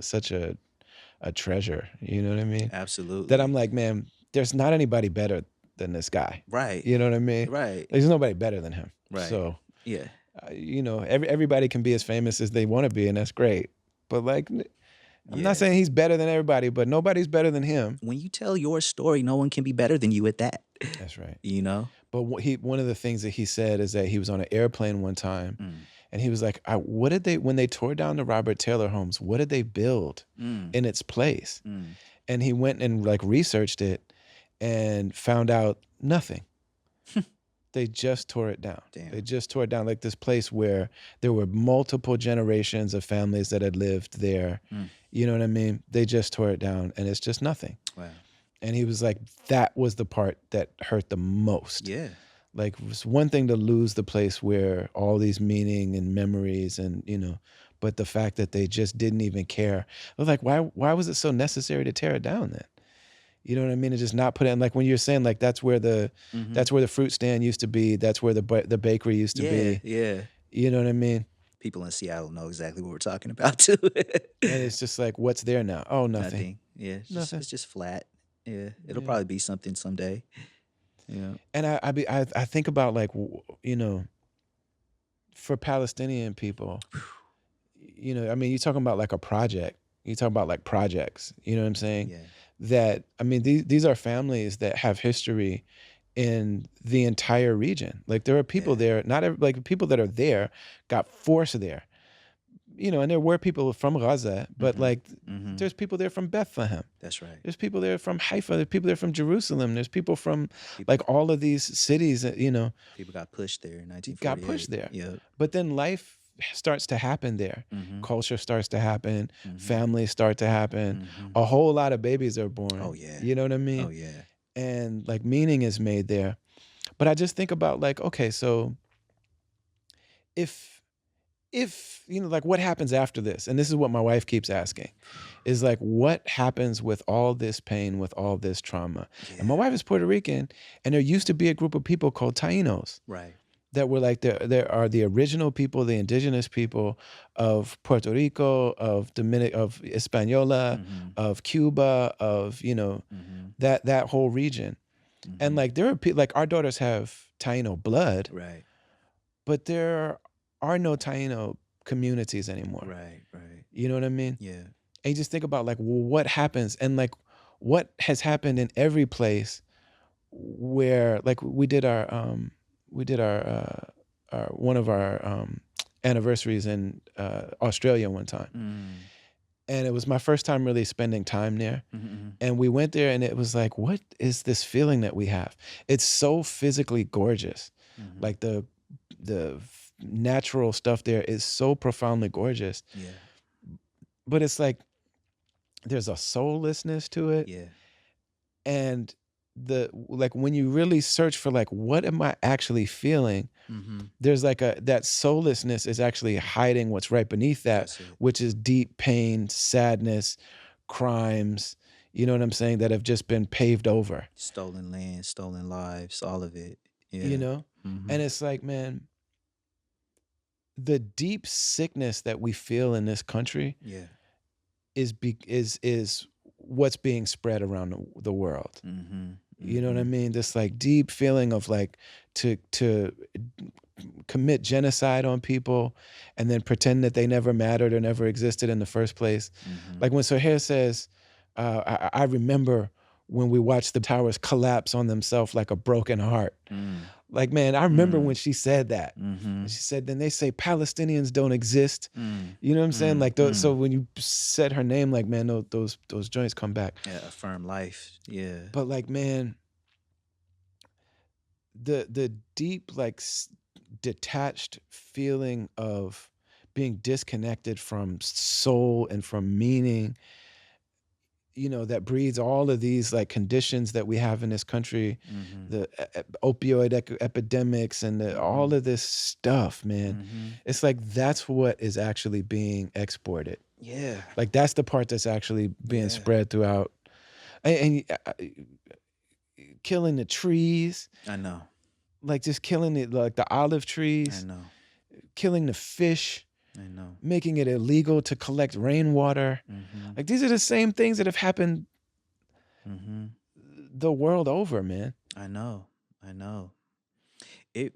treasure. You know what I mean? That I'm Absolutely. like, man, there's not anybody better than this guy. Right. You know what I mean? Right. There's nobody better than him. Right. So, Yeah. everybody can be as famous as they want to be, and that's great. But like, I'm not Yeah. saying he's better than everybody, but nobody's better than him. When you tell your story, no one can be better than you at that. That's right. You know? But one of the things that he said is that he was on an airplane one time, Mm. and he was like, "What did they when they tore down the Robert Taylor homes? What did they build Mm. in its place?" Mm. And he went and like researched it and found out nothing. They just tore it down. They Damn. just tore it down, like this place where there were multiple generations of families that had lived there. Mm. You know what I mean? They just tore it down, and it's just nothing. Wow. And he was like, that was the part that hurt the most. Yeah. Like, it was one thing to lose the place where all these meaning and memories and, but the fact that they just didn't even care. I was like, why was it so necessary to tear it down then? You know what I mean? And just not put it in, like when you're saying like Mhm. that's where the fruit stand used to be. That's where the bakery used to Yeah, be. yeah. You know what I mean? People in Seattle know exactly what we're talking about too. And it's just like, what's there now? Oh, nothing. Nothing. Yeah, Nothing. it's just flat. Yeah, it'll Yeah. probably be something someday. Yeah. And I think about like for Palestinian people, I mean, you're talking about like a project. You talk about like projects. You know what I'm saying? Yeah. That I mean, these are families that have history in the entire region. Like there are people Yeah. there, not every, like people that are there got forced there. And there were people from Gaza, but Mhm. like Mhm. there's people there from Bethlehem. That's right. There's people there from Haifa. There's people there from Jerusalem. There's people from People like all of these cities that, people got pushed there in got pushed 1948. there. Yep. But then life starts to happen there. Mhm. Culture starts to happen. Mhm. Families start to happen. Mhm. A whole lot of babies are Oh born. yeah. You know what I Oh mean? yeah. And like meaning is made there. But I just think about like, okay, so if like what happens after this? And this is what my wife keeps asking, is like what happens with all this pain, with all this trauma? And my Yeah. wife is Puerto Rican, and there used to be a group of people called Tainos Right. that were like there are the original people, the indigenous people of Puerto Rico, of Hispaniola, Mhm. of Cuba, of Mhm. that whole region. And Mhm. like there are people like our daughters have Taino blood, Right. but there are no Taino communities anymore. Right. Right. You know what I mean? Yeah. And you just think about like, well, what happens and like what has happened in every place where like we did our one of our anniversaries in Australia one time. Mm. And it was my first time really spending time there. Mhm. And we went there and it was like, what is this feeling that we have? It's so physically gorgeous. Mhm. Like the natural stuff there is so profoundly gorgeous. Yeah. But it's like there's a soullessness to it. Yeah. And the like when you really search for like what am I actually feeling, Mhm. there's like that soullessness is actually hiding what's right beneath that, That's it. which is deep pain, sadness, crimes, you know what I'm saying, that have just been paved over, Stolen land, stolen lives, all of it. you Yeah. know? And Mhm. it's like, man, the deep sickness that we feel in this country Yeah. is what's being spread around the world. Mhm. You know what I Mhm. mean? This like deep feeling of like to commit genocide on people and then pretend that they never mattered or never existed in the first place. Mhm. Like when Sohair says, I remember when we watched the towers collapse on themselves like a broken heart. Mm. Like, man, I remember when Mm. she said that. And Mhm. she said, then they say Palestinians don't exist. Mm. You know what I'm saying? Mm. Like, so Mm. when you said her name, like, man, those joints come back. Yeah, affirm life. Yeah. But like, man, the deep, like, detached feeling of being disconnected from soul and from meaning, that breeds all of these like conditions that we have in this country, Mhm. the opioid epidemics and all Mhm. of this stuff, man. Mhm. It's like that's what is actually being exported. Yeah. Like that's the part that's actually being Yeah. spread throughout, and killing the trees, I know. like just killing it, like the olive I trees, know. killing the fish, I know. making it illegal to collect rainwater. Mhm. Like these are the same things that have happened Mhm. the world over, man. I know. I know. It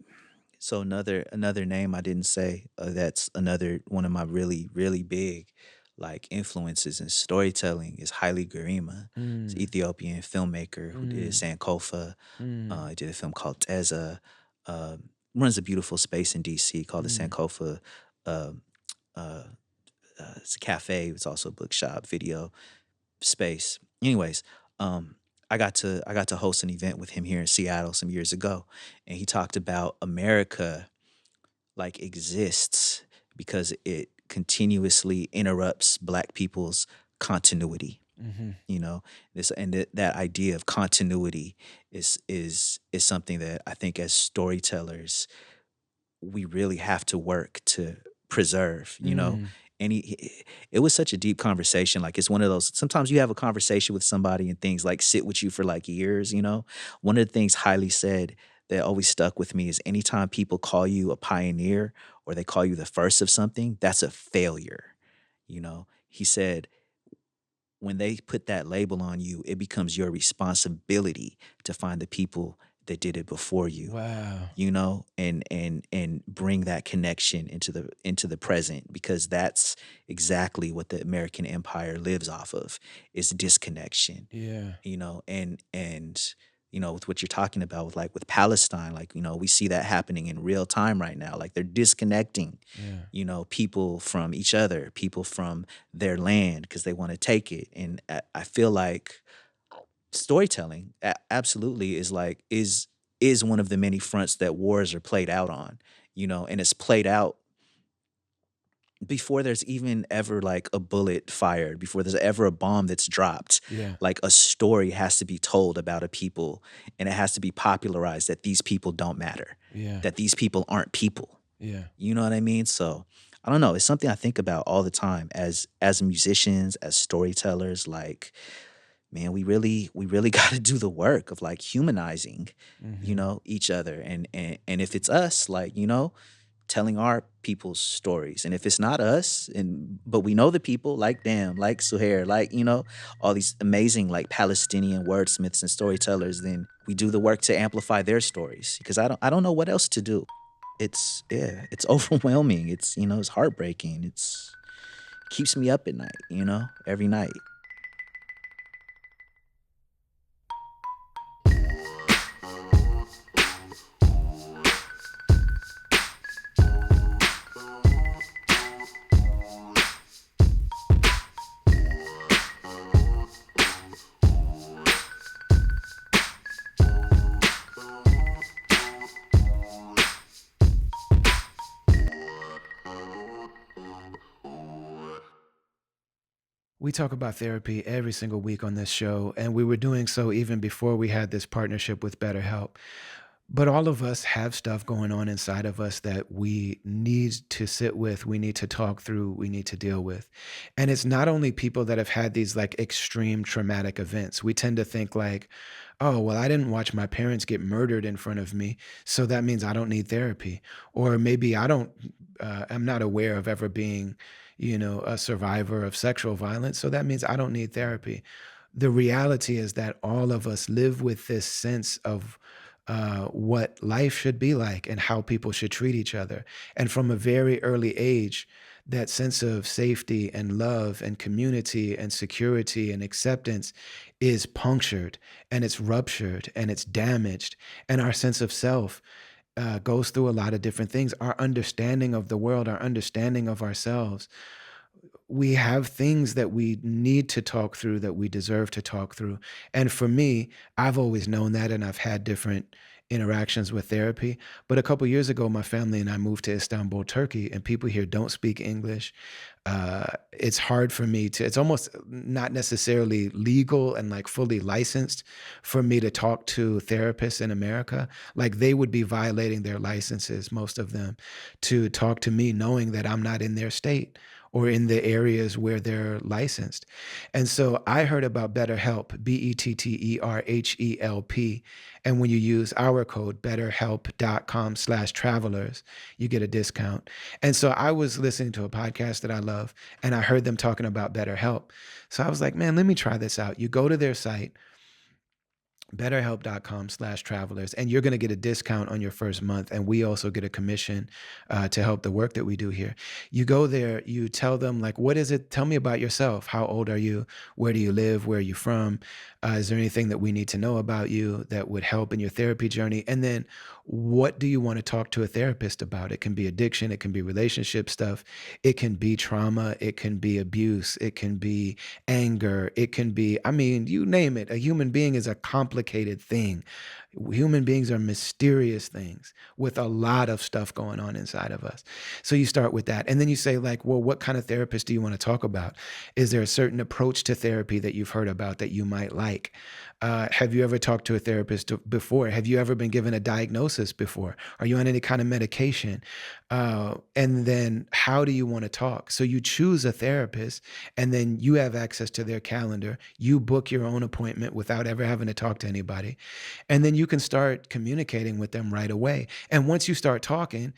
so another name I didn't say, that's another one of my really really big like influences in storytelling is Haile Gerima. It's an Mm, Ethiopian filmmaker who did mm, Sankofa. mm, He did a film called Teza. Uh, Runs a beautiful space in DC called the mm. Sankofa. Uh, uh, it's a cafe. It's also a bookshop, video space. Anyways, I got to host an event with him here in Seattle some years ago, and he talked about America like exists because it continuously interrupts Black people's continuity. Mhm. You know, that idea of continuity is something that I think as storytellers we really have to work to preserve. Mm. And it was such a deep conversation. Like it's one of those, sometimes you have a conversation with somebody and things like sit with you for like years. One of the things Highly said that always stuck with me is anytime people call you a pioneer or they call you the first of something, that's a failure. He said when they put that label on you, it becomes your responsibility to find the people that did it before you, Wow. and bring that connection into the present, because that's exactly what the American empire lives off of, is disconnection. Yeah. And with what you're talking about with like with Palestine, like we see that happening in real time right now. Like they're disconnecting Yeah. people from each other, people from their land because they want to take it. And I feel like storytelling absolutely is one of the many fronts that wars are played out on. And it's played out before there's even ever like a bullet fired, before there's ever a bomb that's dropped. Yeah. Like a story has to be told about a people, and it has to be popularized that these people don't matter, Yeah. that these people aren't people. Yeah. You know what I mean? So I don't know. It's something I think about all the time as musicians, as storytellers. Like, man, we really got to do the work of like humanizing, Mhm. each other. And if it's us, like, telling our people's stories. And if it's not us, but we know the people, like Damn, like Suhair, like, all these amazing like Palestinian wordsmiths and storytellers, then we do the work to amplify their stories. Because I don't know what else to do. It's yeah, it's overwhelming. It's heartbreaking. It's keeps me up at night, every night. We talk about therapy every single week on this show, and we were doing so even before we had this partnership with BetterHelp. But all of us have stuff going on inside of us that we need to sit with, we need to talk through, we need to deal with. And it's not only people that have had these like extreme traumatic events. We tend to think like, oh, well, I didn't watch my parents get murdered in front of me, so that means I don't need therapy. Or maybe I'm not aware of ever being, a survivor of sexual violence, so that means I don't need therapy. The reality is that all of us live with this sense of what life should be like and how people should treat each other. And from a very early age, that sense of safety and love and community and security and acceptance is punctured and it's ruptured and it's damaged. And our sense of self goes through a lot of different things. Our understanding of the world, our understanding of ourselves, we have things that we need to talk through, that we deserve to talk through. And for me, I've always known that, and I've had different interactions with therapy. But a couple years ago, my family and I moved to Istanbul, Turkey, and people here don't speak English. It's hard for me to, it's almost not necessarily legal and like fully licensed for me to talk to therapists in America. Like they would be violating their licenses, most of them, to talk to me knowing that I'm not in their state or in the areas where they're licensed. And so I heard about BetterHelp, BetterHelp. And when you use our code, betterhelp.com/travelers, you get a discount. And so I was listening to a podcast that I love, and I heard them talking about BetterHelp. So I was like, man, let me try this out. You go to their site, betterhelp.com/travelers, and you're going to get a discount on your first month, and we also get a commission to help the work that we do here. You go there, you tell them like, what is it, tell me about yourself, how old are you, where do you live, where are you from, is there anything that we need to know about you that would help in your therapy journey, and then what do you want to talk to a therapist about? It can be addiction, it can be relationship stuff, it can be trauma, it can be abuse, it can be anger, it can be, I mean, you name it. A human being is a complicated thing. Human beings are mysterious things with a lot of stuff going on inside of us. So you start with that. And then you say, like, well, what kind of therapist do you want to talk about? Is there a certain approach to therapy that you've heard about that you might like? Have you ever talked to a therapist before? Have you ever been given a diagnosis before? Are you on any kind of medication? And then how do you want to talk? So you choose a therapist, and then you have access to their calendar. You book your own appointment without ever having to talk to anybody. And then you can start communicating with them right away. And once you start talking,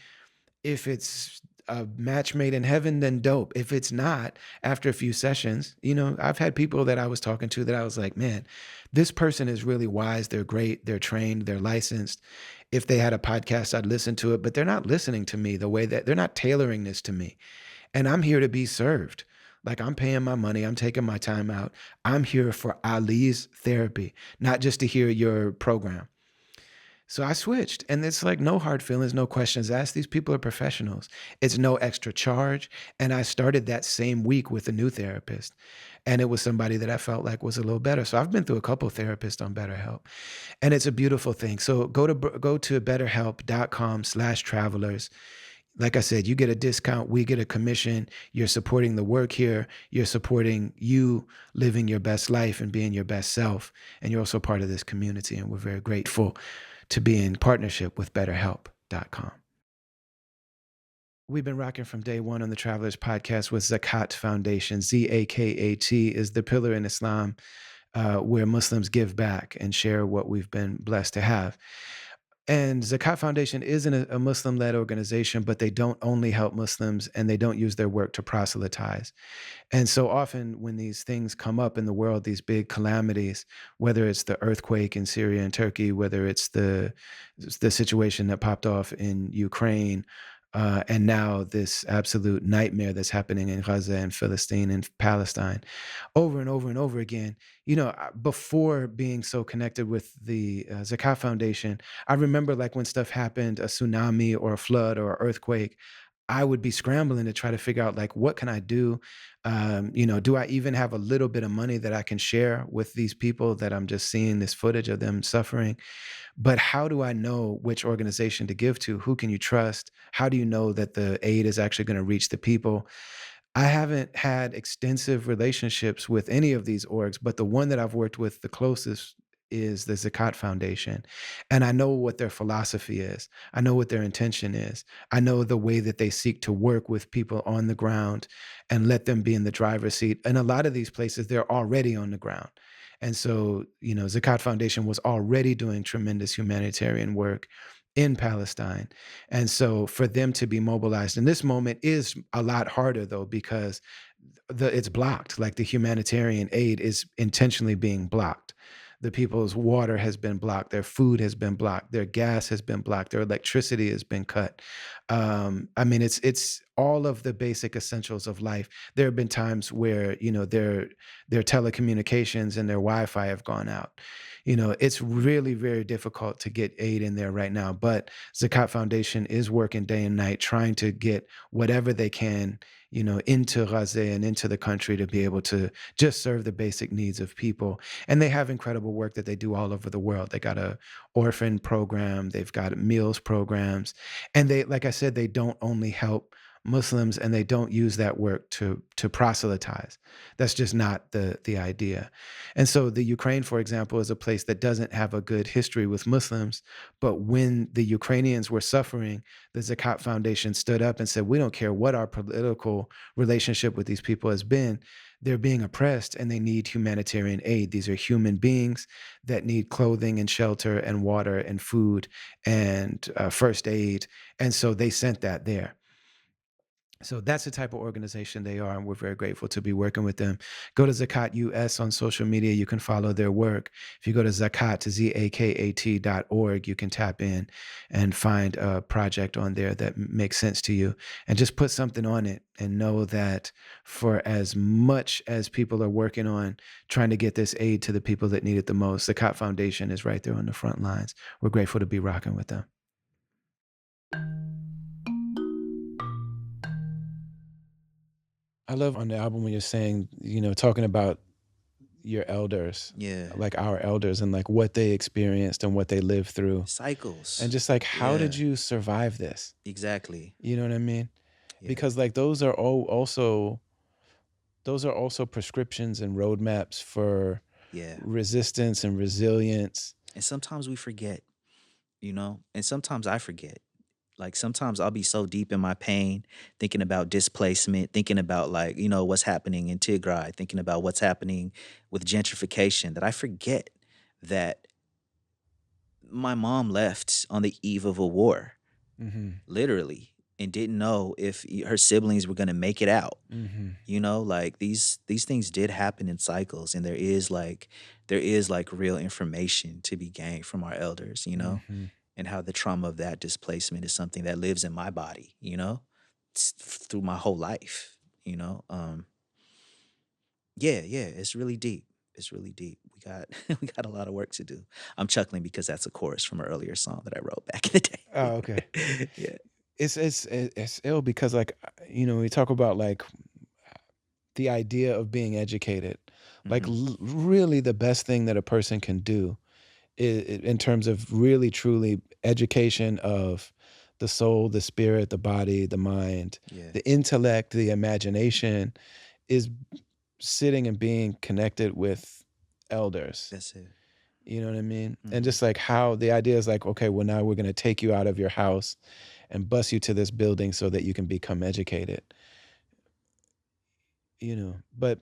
if it's a match made in heaven, then dope. If it's not, after a few sessions, I've had people that I was talking to that I was like, man, this person is really wise. They're great. They're trained. They're licensed. If they had a podcast, I'd listen to it, but they're not listening to me the way that they're not tailoring this to me. And I'm here to be served. Like I'm paying my money, I'm taking my time out. I'm here for Ali's therapy, not just to hear your program. So I switched, and it's like no hard feelings, no questions asked. These people are professionals. It's no extra charge. And I started that same week with a new therapist, and it was somebody that I felt like was a little better. So I've been through a couple of therapists on BetterHelp, and it's a beautiful thing. So go to betterhelp.com/travelers. Like I said, you get a discount, we get a commission. You're supporting the work here. You're supporting you living your best life and being your best self. And you're also part of this community. And we're very grateful to be in partnership with betterhelp.com. We've been rocking from day one on the Travelers Podcast with Zakat Foundation. ZAKAT is the pillar in Islam where Muslims give back and share what we've been blessed to have. And Zakat Foundation isn't a Muslim-led organization, but they don't only help Muslims, and they don't use their work to proselytize. And so often when these things come up in the world, these big calamities, whether it's the earthquake in Syria and Turkey, whether it's the situation that popped off in Ukraine, and now this absolute nightmare that's happening in Gaza and Philistine and Palestine, over and over and over again. Before being so connected with the Zakat Foundation, I remember like when stuff happened, a tsunami or a flood or earthquake, I would be scrambling to try to figure out like what can I do? Do I even have a little bit of money that I can share with these people that I'm just seeing this footage of them suffering? But how do I know which organization to give to? Who can you trust? How do you know that the aid is actually going to reach the people? I haven't had extensive relationships with any of these orgs, but the one that I've worked with the closest is the Zakat Foundation. And I know what their philosophy is. I know what their intention is. I know the way that they seek to work with people on the ground and let them be in the driver's seat. And a lot of these places, they're already on the ground. And so, Zakat Foundation was already doing tremendous humanitarian work in Palestine. And so for them to be mobilized in this moment is a lot harder though, because it's blocked. Like the humanitarian aid is intentionally being blocked. The people's water has been blocked, their food has been blocked, their gas has been blocked, their electricity has been cut. I mean, it's all of the basic essentials of life. There have been times where, their telecommunications and their Wi-Fi have gone out. It's really very difficult to get aid in there right now. But Zakat Foundation is working day and night trying to get whatever they can, into Gaza and into the country to be able to just serve the basic needs of people. And they have incredible work that they do all over the world. They got a orphan program, they've got meals programs, and they, like I said, they don't only help Muslims, and they don't use that work to proselytize. That's just not the idea. And so the Ukraine, for example, is a place that doesn't have a good history with Muslims. But when the Ukrainians were suffering, the Zakat Foundation stood up and said, "We don't care what our political relationship with these people has been. They're being oppressed and they need humanitarian aid. These are human beings that need clothing and shelter and water and food and first aid." And so they sent that there. So that's the type of organization they are, and we're very grateful to be working with them. Go to Zakat US on social media. You can follow their work. If you go to Zakat, ZAKAT.org, you can tap in and find a project on there that makes sense to you, and just put something on it and know that for as much as people are working on trying to get this aid to the people that need it the most, Zakat Foundation is right there on the front lines. We're grateful to be rocking with them. I love on the album when you're saying, talking about your elders, Yeah. like our elders, and like what they experienced and what they lived through. And Cycles. just like, how did Yeah. you survive this? Exactly. You know what I mean? Yeah. Because like those are also prescriptions and roadmaps for Yeah. resistance and resilience. And sometimes we forget, and sometimes I forget. Like sometimes I'll be so deep in my pain, thinking about displacement, thinking about like, what's happening in Tigray, thinking about what's happening with gentrification, that I forget that my mom left on the eve of a war, Hmm. literally, and didn't know if her siblings were going to make it out. Hmm. Like these things did happen in cycles, and there is like real information to be gained from our elders, Hmm. and how the trauma of that displacement is something that lives in my body, through my whole life, you know. Yeah, yeah, it's really deep. It's really deep. We got we got a lot of work to do. I'm chuckling because that's a chorus from an earlier song that I wrote back in the Oh, okay. day. Yeah. It's ill because like, we talk about like the idea of being educated, like Hmm. really the best thing that a person can do in terms of really truly education of the soul, the spirit, the body, the mind, Yeah, the intellect, the imagination, is sitting and being connected with elders. that's it. You know what I mean? And Hmm. just like how the idea is like, okay, well, now we're going to take you out of your house and bus you to this building so that you can become educated, but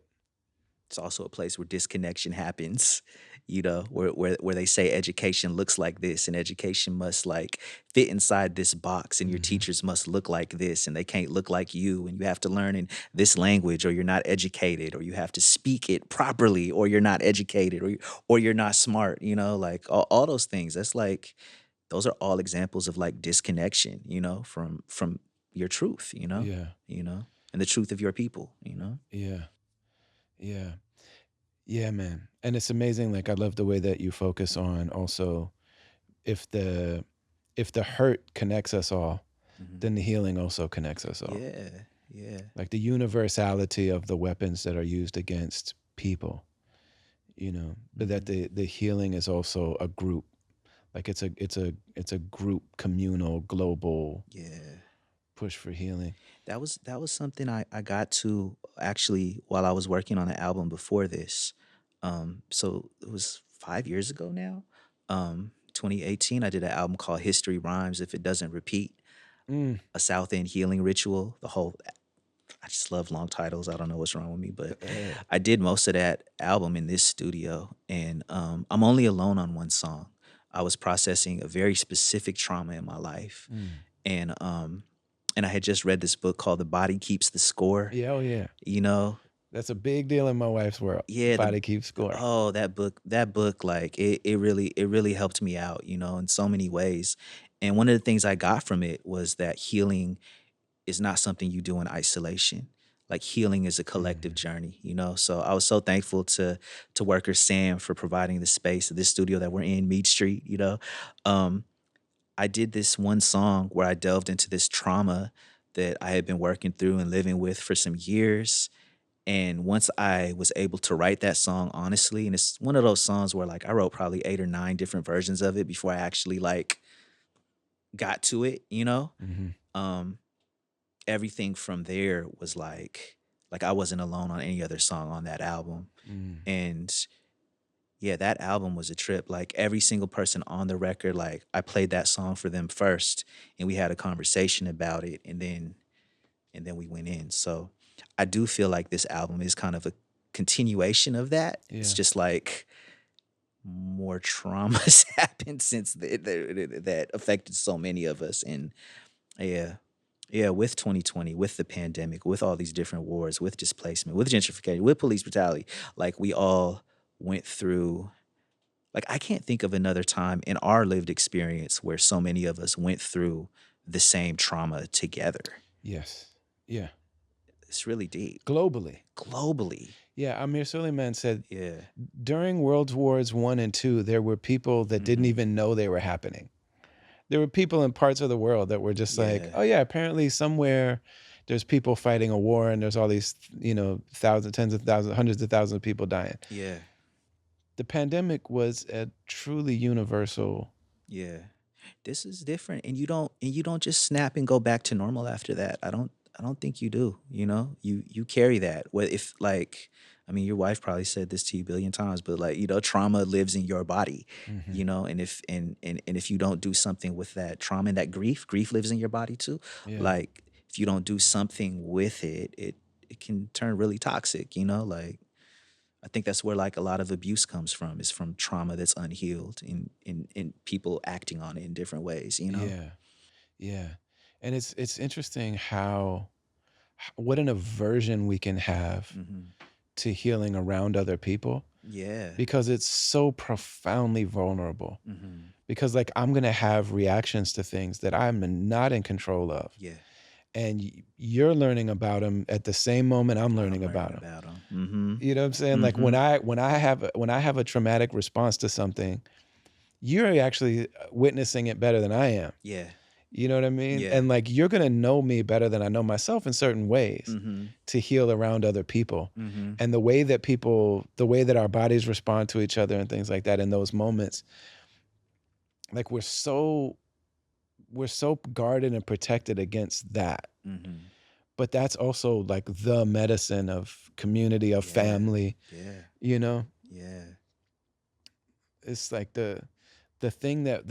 It's also a place where disconnection happens, where they say education looks like this and education must like fit inside this box and your mhm, teachers must look like this and they can't look like you and you have to learn in this language or you're not educated or you have to speak it properly or you're not educated or you're not smart, like all those things. That's like those are all examples of like disconnection, from your truth, yeah, and the truth of your people. yeah, yeah. Yeah, man. And it's amazing. Like I love the way that you focus on also if the if the hurt connects us all, Mhm. then the healing also connects us all. Yeah, yeah. Like the universality of the weapons that are used against people, but that Mhm. the healing is also a group. Like it's a group communal global Yeah. push for healing. That was something I got to actually while I was working on the album before this. So it was 5 years ago now. 2018, I did an album called History Rhymes If It Doesn't Repeat, Mm, a South End healing ritual. I just love long titles. I don't know what's wrong with me, but uh, I did most of that album in this studio, and I'm only alone on one song. I was processing a very specific trauma in my life, mm. and I had just read this book called The Body Keeps the Score. Yeah, oh yeah. You know, That's a big deal in my wife's world. Yeah, Body keeps score. oh, that book, like, it really helped me out, you know, in so many ways, and one of the things I got from it was that healing is not something you do in isolation. Like, healing is a collective Mhm. journey, you know? So, I was so thankful to Worker Sam for providing the space of this studio that we're in, Mead Street, you know? Um, I did this one song where I delved into this trauma that I had been working through and living with for some years, and once I was able to write that song honestly, and it's one of those songs where like I wrote probably 8 or 9 different versions of it before I actually like got to it, you know? Mhm. Um, Everything from there was like I wasn't alone on any other song on that album. Mm. And yeah, that album was a trip. Like every single person on the record, like I played that song for them first and we had a conversation about it and then we went in. So I do feel like this album is kind of a continuation of that. It's Yeah. just like more traumas happened since that affected so many of us. And yeah, yeah, with 2020, with the pandemic, with all these different wars, with displacement, with gentrification, with police brutality, like we all went through. Like I can't think of another time in our lived experience where so many of us went through the same trauma together. Yes. Yeah. It's really deep. Globally. Globally. Yeah, Amir Suleiman said Yeah. during World Wars One and Two, there were people that didn't Mhm. even know they were happening. There were people in parts of the world that were just like, Yeah. oh yeah, apparently somewhere there's people fighting a war and there's all these, thousands, tens of thousands, hundreds of thousands of people dying. Yeah. The pandemic was a truly universal. Yeah. This is different and you don't just snap and go back to normal after that. I don't think you do, you know? You carry that. What if like I mean your wife probably said this to you a billion times, but like, you know, trauma lives in your body, Mhm. you know, and if you don't do something with that trauma and that grief lives in your body too. Yeah. Like if you don't do something with it, it can turn really toxic, you know? Like I think that's where like a lot of abuse comes from is from trauma that's unhealed and people acting on it in different ways, you know? Yeah. Yeah. And it's interesting how what an aversion we can have Mhm. to healing around other people Yeah. because it's so profoundly vulnerable. Mhm. Because like I'm going to have reactions to things that I'm not in control of. Yeah. And you're learning about them at the same moment I'm learning I'm about learning them. about them. Mhm. You know what I'm saying? Like Mhm. when I have a traumatic response to something, you're actually witnessing it better than I am. Yeah. You know what I mean? Yeah. And like you're gonna know me better than I know myself in certain ways Mhm. to heal around other people. Mhm. And the way that our bodies respond to each other and things like that in those moments, like we're so guarded and protected against that. Mhm. But that's also like the medicine of community, of Yeah. family, Yeah. you know? Yeah. It's like the thing that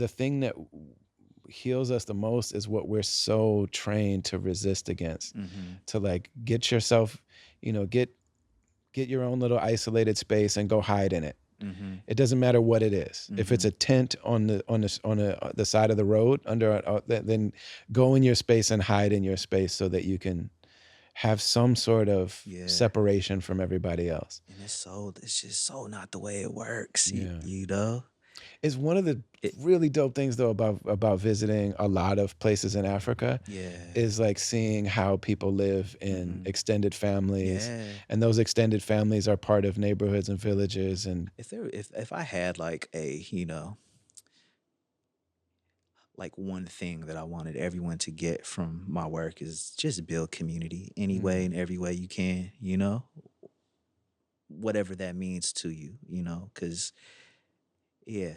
heals us the most is what we're so trained to resist against. Mhm. To like get yourself, get your own little isolated space and go hide in it. Mhm. It doesn't matter what it is. If it's Mhm. a tent the side of the road then go in your space and hide in your space so that you can have some sort of Yeah. separation from everybody else. And it's just so not the way it works, Yeah. you know? It's one of the It really dope things though about visiting a lot of places in Africa yeah. is like seeing how people live in Mhm. extended families, Yeah. and those extended families are part of neighborhoods and villages and If I had like a, you know, like one thing that I wanted everyone to get from my work is just build community any way mm, and every way you can, you know, whatever that means to you, you know, because yeah,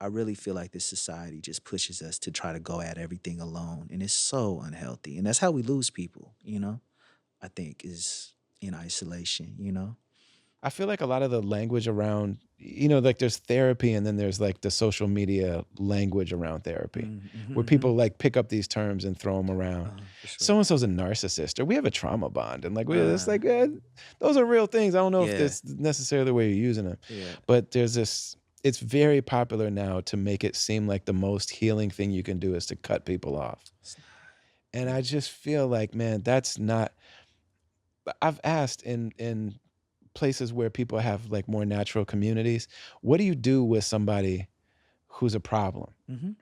I really feel like this society just pushes us to try to go at everything alone, and it's so unhealthy, and that's how we lose people, you know. I think is in isolation, you know. I feel like a lot of the language around, like there's therapy and then there's like the social media language around therapy Mm, where mhm, people like pick up these terms and throw them around. for So sure. and so's a narcissist, or we have a trauma bond. And like, it's Uh, like, those are real things. I don't know if yeah, this necessarily the way you're using them, yeah. but it's very popular now to make it seem like the most healing thing you can do is to cut people off. It's not. And I just feel like, man, that's not. I've asked in places where people have like more natural communities, what do you do with somebody who's a problem? Mhm.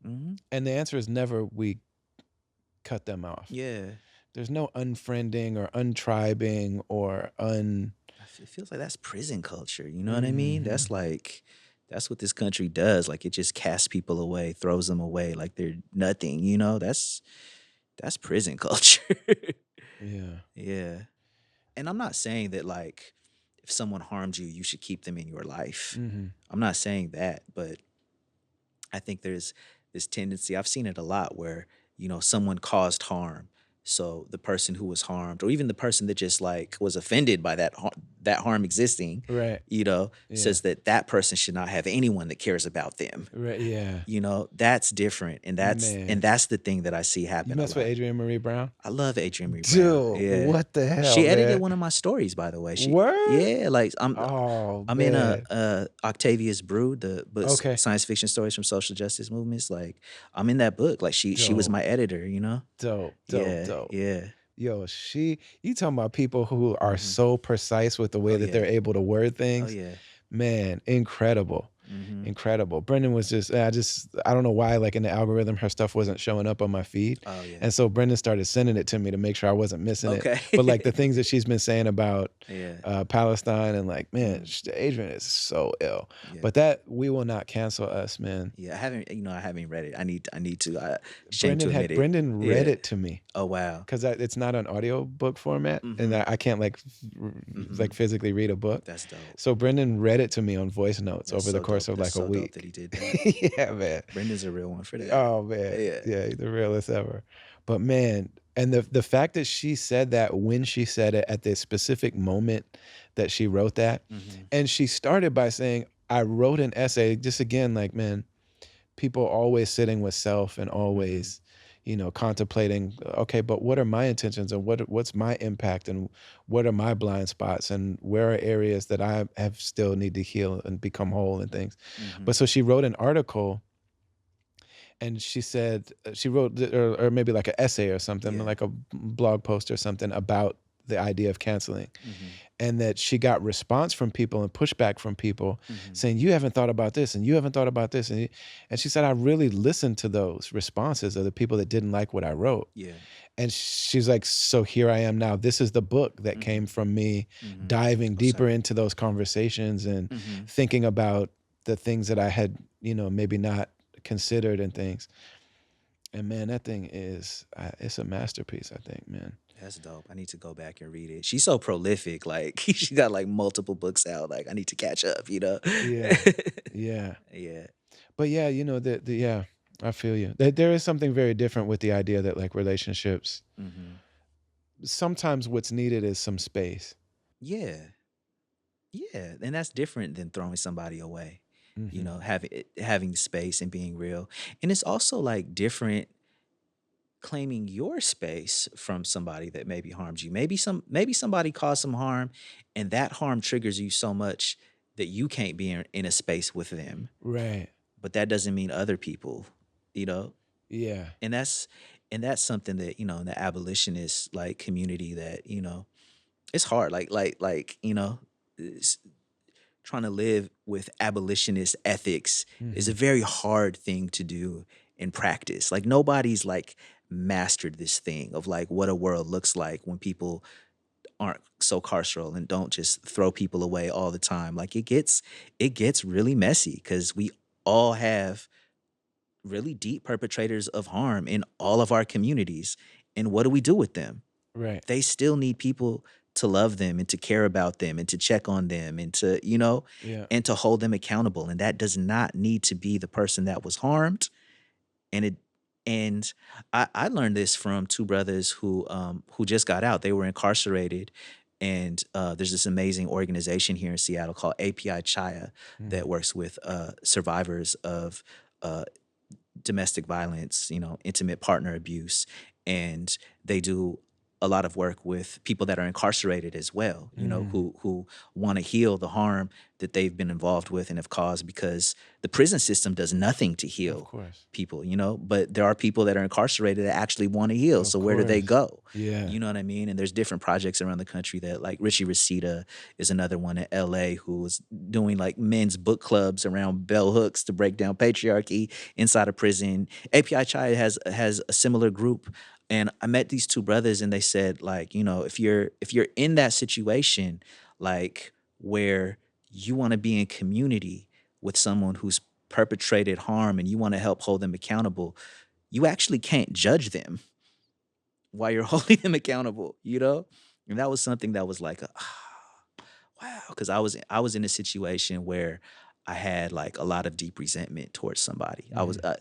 Mhm. And the answer is never we cut them off. Yeah. There's no unfriending or untribing or un. It feels like that's prison culture, you know what I mean? Mhm. That's like that's what this country does. Like it just casts people away, throws them away like they're nothing, you know? That's prison culture. Yeah. Yeah. And I'm not saying that like if someone harmed you, you should keep them in your life. Mhm. I'm not saying that, but I think there's this tendency, I've seen it a lot where, someone caused harm. So the person who was harmed, or even the person that just like was offended by that harm existing, Right. Yeah. says that that person should not have anyone that cares about them. Right. Yeah. That's different, and that's and Man. that's the thing that I see You happen a mess with lot. Adrienne Marie Brown? I love Adrienne Marie Brown. Dude, Yeah. what the hell, She edited man? one of my stories, by the way. Word? Yeah, like Oh, I'm in man. Octavia's Brood, the books Okay. science fiction stories from social justice movements. Like I'm in that book. Like she was Dope, my editor, dope, dope, Yeah, dope. yeah. Yo, you talking about people who are Hmm. so precise with the way Oh that yeah. they're able to word Oh things. yeah. Man, incredible. Hmm. Incredible. Brendan was just I don't know why, like, in the algorithm, her stuff wasn't showing up on my feed, Oh yeah. and so Brendan started sending it to me to make sure I wasn't missing it, Okay. but, like, the things that she's been saying about, Yeah. Palestine and, like, man, Mm, Adrian is so ill, yeah. but that we will not cancel us, man. Yeah. I haven't read it. I need to. Shame to Brendan admit had it. Brendan read Yeah. it to me. Oh wow. 'Cause it's not an audiobook format, and Hmm. I can't, like, Hmm. physically read a book. That's dope. So Brendan read it to me on voice notes That's over the so course dope. of, That's like, a so dope that week. he did that. Yeah, man. Brendan's a real one for that. Oh, man. Yeah. Yeah, he's the realest ever. But, man, and the fact that she said that when she said it at the specific moment that she wrote that, Hmm. and she started by saying, "I wrote an essay," just again, like, man, people always sitting with self and Hmm. always, contemplating, okay, but what are my intentions and what's my impact and what are my blind spots and where are areas that I have still need to heal and become whole and things. Hmm. But so she wrote an article and she said she wrote or maybe like an essay or something Yeah. like a blog post or something about the idea of canceling, Hmm. and that she got response from people and pushback from people Hmm. saying you haven't thought about this and you haven't thought about this, and she said I really listened to those responses of the people that didn't like what I wrote, Yeah. and she's like, so here I am now, this is the book that came Mhm, from me mhm. diving Oh, deeper sorry. into those conversations and Mhm. thinking about the things that I had maybe not considered and things. And man, that thing is it's a masterpiece, I think, man. That's dope. I need to go back and read it. She's so prolific, like, she got, like, multiple books out, like, I need to catch up, you know? Yeah. Yeah. Yeah. But yeah, the yeah, I feel you. There is something very different with the idea that like relationships, Mhm. sometimes what's needed is some space. Yeah. Yeah, and that's different than throwing somebody away, Mhm. having space and being real, and it's also, like, different claiming your space from somebody that maybe harmed you. Maybe somebody caused some harm, and that harm triggers you so much that you can't be in a space with them. Right. But that doesn't mean other people, you know? Yeah. And that's something that, in the abolitionist like community that, it's hard. It's, trying to live with abolitionist ethics is a Mhm. very hard thing to do in practice. Like nobody's like mastered this thing of like what a world looks like when people aren't so carceral and don't just throw people away all the time. Like it gets really messy because we all have really deep perpetrators of harm in all of our communities. And what do we do with them? Right. They still need people to love them and to care about them and to check on them and Yeah. and to hold them accountable. And that does not need to be the person that was harmed. And it and I learned this from two brothers who just got out. They were incarcerated. And there's this amazing organization here in Seattle called API Chaya Mhm. that works with survivors of uh, domestic violence, intimate partner abuse, and they do. a lot of work with people that are incarcerated as well, Mm, who want to heal the harm that they've been involved with and have caused, because the prison system does nothing to of heal course. people, but there are people that are incarcerated that actually want to heal. Of So where do they course. go? Yeah. You know what I mean? And there's different projects around the country that, like, Richie Reseda is another one in LA who's doing like men's book clubs around bell hooks to break down patriarchy inside of prison. API Chai has a similar group, and I met these two brothers and they said, like, if you're in that situation, like, where you want to be in community with someone who's perpetrated harm and you want to help hold them accountable, you actually can't judge them while you're holding them accountable. And that was something that was like, wow, because I was in a situation where I had like a lot of deep resentment towards somebody. I was Mm.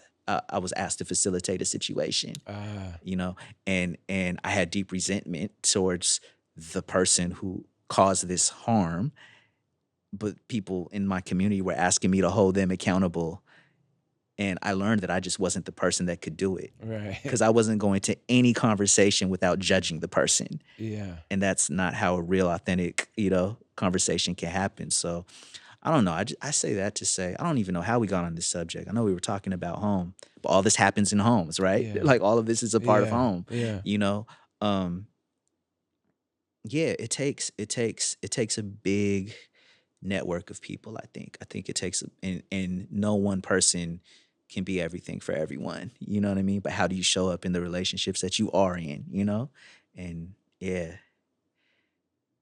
I was asked to facilitate a situation, Ah, you know, and I had deep resentment towards the person who caused this harm, but people in my community were asking me to hold them accountable, and I learned that I just wasn't the person that could do it, right. because I wasn't going to any conversation without judging the person, Yeah. and that's not how a real authentic, conversation can happen. So I don't know. I say that to say I don't even know how we got on this subject. I know we were talking about home, but all this happens in homes, right? Yeah. Like, all of this is a part of Yeah. home. Yeah. You know, um, yeah. It takes a big network of people. I think it takes, and no one person can be everything for everyone. You know what I mean? But how do you show up in the relationships that you are in? And yeah,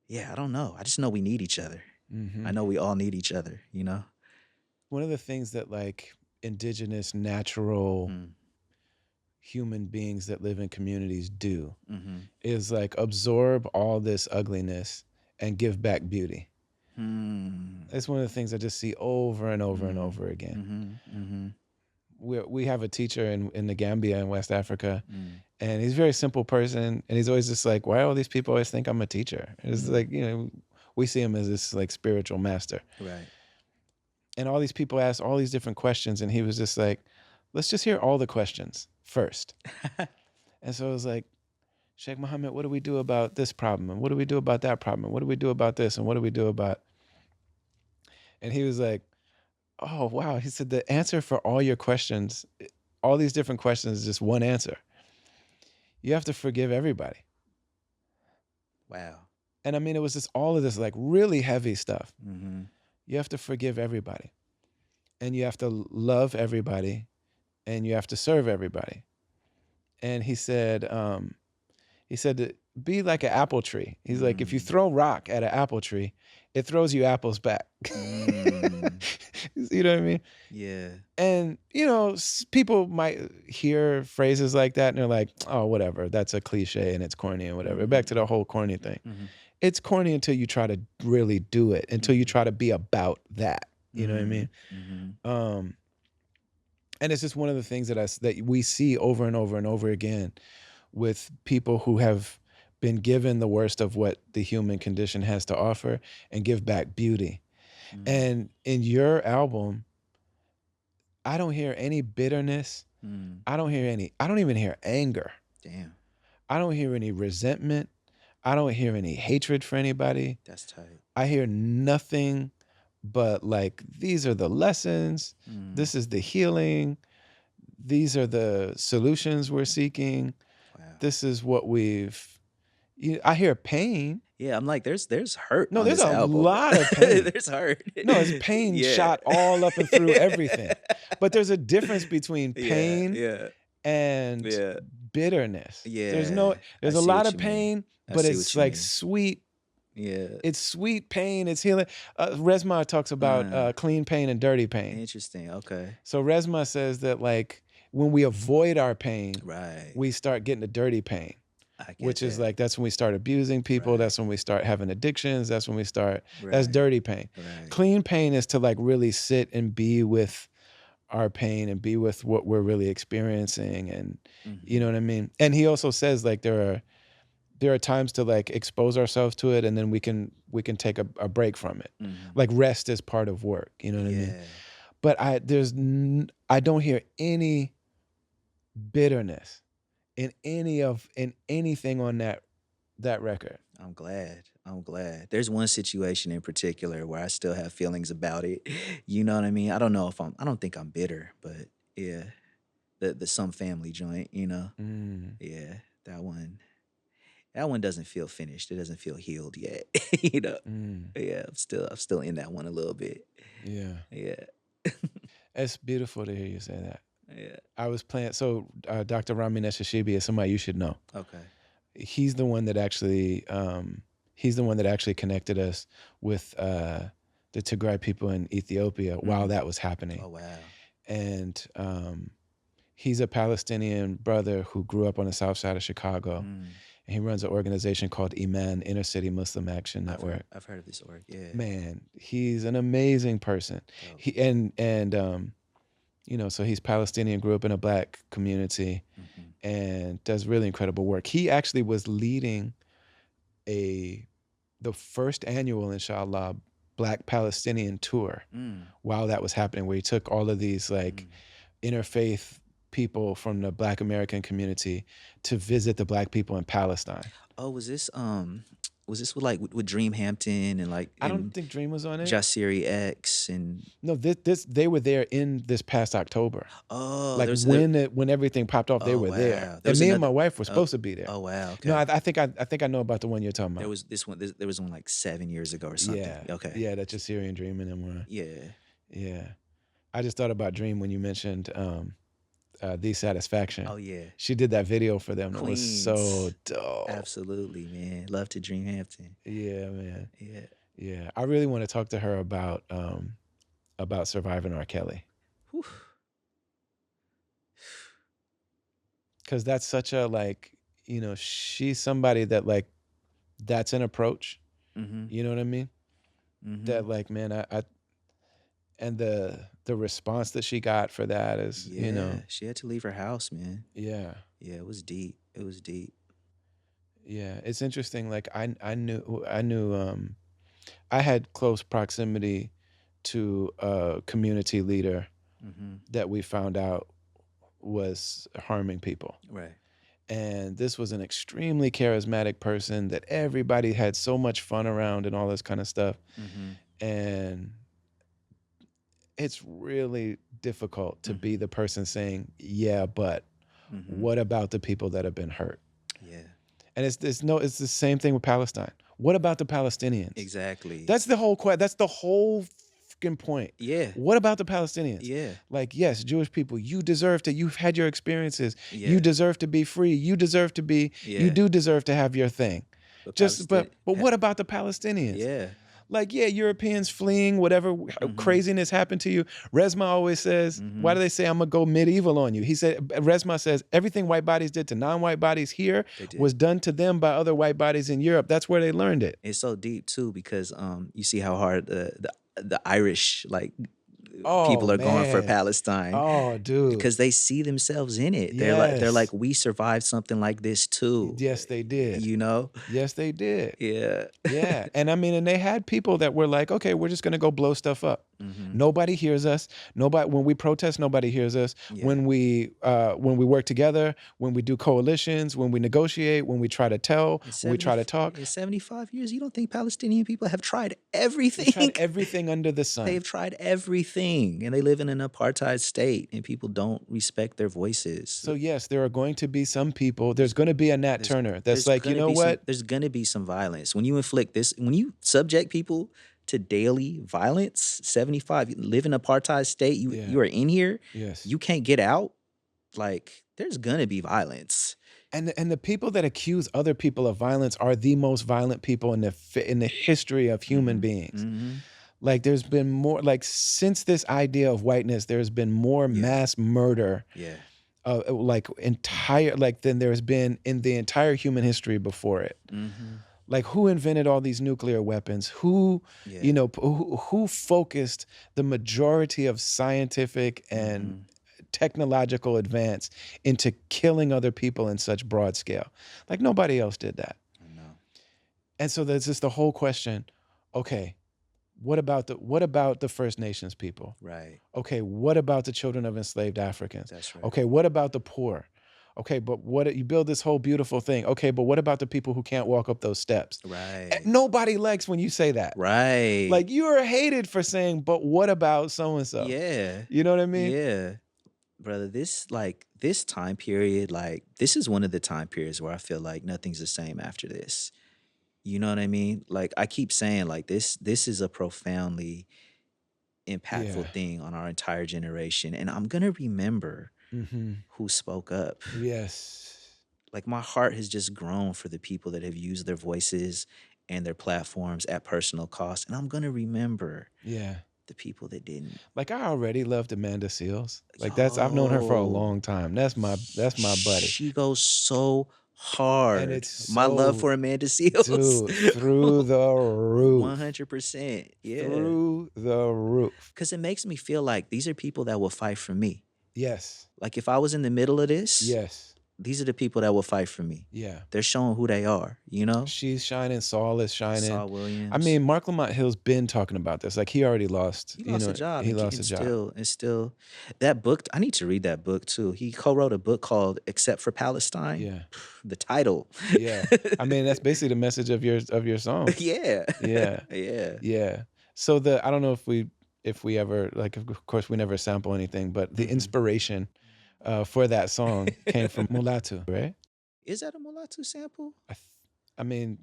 yeah. I don't know. I just know we need each other. Hmm. I know we all need each other. One of the things that like indigenous, natural Mm, human beings that live in communities do mm-hmm. is like absorb all this ugliness and give back beauty. Hmm. It's one of the things I just see over and over and Mm, over again. mhm, mhm, We have a teacher in the Gambia in West Africa, mm, and he's a very simple person, and he's always just like, why all these people always think I'm a teacher? It's mm. like, we see him as this like spiritual master. Right. And all these people ask all these different questions, and he was just like, let's just hear all the questions first. And so it was like, Sheikh Mohammed, what do we do about this problem? And what do we do about that problem? And what do we do about this? And what do we do about? And he was like, oh, wow. He said, the answer for all your questions, all these different questions, is just one answer. You have to forgive everybody. Wow. And I mean, it was just all of this like really heavy stuff. Mhm, You have to forgive everybody, and you have to love everybody, and you have to serve everybody. And he said to be like an apple tree. He's like, if you mm, throw rock at an apple tree, it throws you apples back. mm. You know what I mean? Yeah. And people might hear phrases like that and they're like, oh, whatever, that's a cliche and it's corny and whatever. Back to Mhm, the whole corny thing. mhm, It's corny until you try to really do it, until you mhm, try to be about that. You know what I mean? mhm, mhm, Um, and it's just one of the things that we see over and over and over again with people who have been given the worst of what the human condition has to offer and give back beauty. mm, And in your album, I don't hear any bitterness. mm. I don't even hear anger. Damn, I don't hear any resentment. I don't hear any hatred for anybody. that's tight. I hear nothing but like, these are the lessons. Mm, This is the healing. These are the solutions we're seeking. wow. This is what I hear pain. Yeah, I'm like, there's hurt No, on there's this a album. lot of pain. There's hurt. No, it's pain Yeah. shot all up and through everything. But there's a difference between Yeah, pain yeah, and yeah, bitterness. yeah. I There's a see lot what of you mean. pain, I but see it's what you like mean. sweet. Yeah. It's sweet pain. It's healing. Resma talks about Uh, clean pain and dirty pain. Interesting. Okay. So Resma says that like when we avoid our pain, Right. we start getting the dirty pain, I get which is that. like that's when we start abusing people. Right. That's when we start having addictions. That's Right. dirty pain. Right. Clean pain is to like really sit and be with our pain and be with what we're really experiencing, and you Mhm. know what I mean? And he also says like there are times to like expose ourselves to it, and then we can take a break from it. Mhm. Like rest is part of work, you know what I mean? Yeah. But I don't hear any bitterness in anything on that that record. I'm glad. I'm glad. There's one situation in particular where I still have feelings about it. You know what I mean? I don't know if I don't think I'm bitter, but yeah, the some family joint, you know. Mm, Yeah, that one. That one doesn't feel finished. It doesn't feel healed yet. You know. mm, Yeah, I'm still in that one a little bit. yeah. Yeah. It's beautiful to hear you say that. Yeah. I was playing. So Dr. Rami Neshashibi is somebody you should know. Okay. He's the one that actually he's the one that actually connected us with the Tigray people in Ethiopia while Mm. that was happening. Oh wow. And he's a Palestinian brother who grew up on the south side of Chicago. Mm. And he runs an organization called Iman, Inner City Muslim Action I've Network. heard I've heard of this org. Yeah. Man, he's an amazing person. Dope. He and so he's Palestinian, grew up in a black community, Mm-hmm. and does really incredible work. He actually was leading a the first annual, inshallah, Black Palestinian tour Mm. while that was happening, where he took all of these like Mm. interfaith people from the Black American community to visit the Black people in Palestine. Oh, was this with like with Dream Hampton and like I don't and think Dream was on it. Jasiri X and No, this they were there in this past October. oh Like there's there when everything popped off, they oh were there, wow. There and was me and my another wife were oh supposed to be there. oh wow, No, okay. I think I know about the one you're talking There about. was this one there was one like 7 years ago or something. Yeah, Okay. yeah, that's just Syrian Dream and them were. Yeah. Yeah, I just thought about Dream when you mentioned The Satisfaction. Oh yeah. She did that video for them. That was so Queens. dope. Absolutely, man. Love to Dream Hampton. Yeah, man. Yeah. Yeah, I really want to talk to her about surviving R. Kelly, Whew. because that's such a like she's somebody that like that's an approach. Mm-hmm. You know what I mean? Mm-hmm. That like man, I and the response that she got for that is Yeah. She had to leave her house, man. yeah. Yeah, it was deep. It was deep. Yeah, it's interesting. Like I knew I had close proximity to a community leader Mm-hmm. that we found out was harming people. Right. And this was an extremely charismatic person that everybody had so much fun around and all this kind of stuff. Mm-hmm. And it's really difficult to be Mm-hmm. the person saying, "Yeah, but Mm-hmm. what about the people that have been hurt?" Yeah. And it's the same thing with Palestine. What about the Palestinians? Exactly. That's the whole freaking point. Yeah. What about the Palestinians? Yeah. Like, yes, Jewish people, you've had your experiences. Yeah. You deserve to be free. You Yeah. do deserve to have your thing. But But Ha- what about the Palestinians? yeah. Like, yeah, Europeans fleeing, whatever craziness happened to you. Resma always says, why do they say I'm gonna go medieval on you? He said, Resma says, everything white bodies did to non-white bodies here They did. was done to them by other white bodies in Europe. That's where they learned it. It's so deep too because you see how hard the Irish like Oh people are going for man. Palestine Oh, dude. because they see themselves in it. They're like Yes. we survived something like this too. Yes, they did. You know? Yes, they did. Yeah. Yeah. And I mean, and they had people that were like, okay, we're just gonna go blow stuff up. Mm-hmm. Nobody hears us. Nobody when we protest, nobody hears us. Yeah. When we work together, when we do coalitions, when we negotiate, when we try to tell, when we try to talk. In 75 years, you don't think Palestinian people have tried We everything? tried everything under the sun. They've tried everything, and they live in an apartheid state, and people don't respect their voices. So yes, there are going to be some people. There's going to be a Nat Turner that's There's like, you gonna know be some- what? there's gonna be some violence when you inflict this. When you subject people to daily violence, 75, you live in an apartheid state. You Yeah. you are in here. Yes. You can't get out. Like there's gonna be violence. And the people that accuse other people of violence are the most violent people in the history of human beings. Mm-hmm. Like there's been more like since this idea of whiteness, there's been more mass murder, Yeah. than there's been in the entire human history before it. Mm-hmm. Like who invented all these nuclear weapons? Who Yeah. who focused the majority of scientific and technological advance into killing other people in such broad scale? Like nobody else did that. I know. And so there's just the whole question, okay, what about the First Nations people? Right. Okay, what about the children of enslaved Africans? That's right. Okay, what about the poor? Okay, but what you build this whole beautiful thing. Okay, but what about the people who can't walk up those steps? Right. Nobody likes when you say that. Right. Like, you are hated for saying, but what about so and so? Yeah. You know what I mean? Yeah. Brother, this time period, like this is one of the time periods where I feel like nothing's the same after this. You know what I mean? Like I keep saying like this is a profoundly Yeah. impactful thing on our entire generation and I'm going to remember Mhm. who spoke up. Yes. Like my heart has just grown for the people that have used their voices and their platforms at personal cost and I'm going to remember Yeah. the people that didn't. Like, I already loved Amanda Seales. Like, that's I've known her for a Yo, long time. That's my buddy. she goes so And hard. it's My love so for Amanda Seals. dude, through the roof. 100%. Yeah. Through the roof. Because it makes me feel like these are people that will fight for me. Yes. Like if I was in the middle of this, Yes. these are the people that will fight for me. Yeah. They're showing who they are, you know? She's shining, Saul is shining. Saul I Williams. mean, Mark Lamont Hill's been talking about this. Like, he already lost, He lost a job he and, lost a job. still that book. I need to read that book too. He co-wrote a book called "Except for Palestine." Yeah. The title. Yeah. I mean, that's basically the message of your song. Yeah. Yeah. Yeah. Yeah. So I don't know if we ever, like, of course we never sample anything, but the Mhm. inspiration for that song came from Mulatu, right? Is that a mulatto sample? I th- I mean,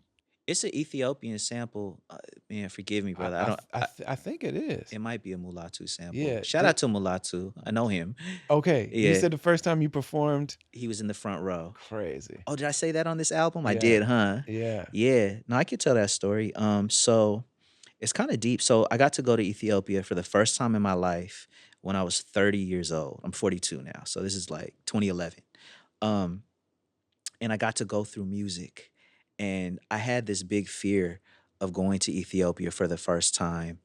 It's an Ethiopian sample. Man, forgive me, I brother. I I don't. th- I, th- I think it is. It might be a mulatto sample. Yeah. Shout out to Mulatto. I know him. Okay. You Yeah, said the first time you performed, he was in the front row. crazy. Oh, did I say that on this album? I Yeah. did, huh? Yeah. Yeah. No, I could tell that story. So it's kind of deep. So I got to go to Ethiopia for the first time in my life when I was 30 years old. I'm 42 now. So this is like 2011. Um, and I got to go through music. And I had this big fear of going to Ethiopia for the first time,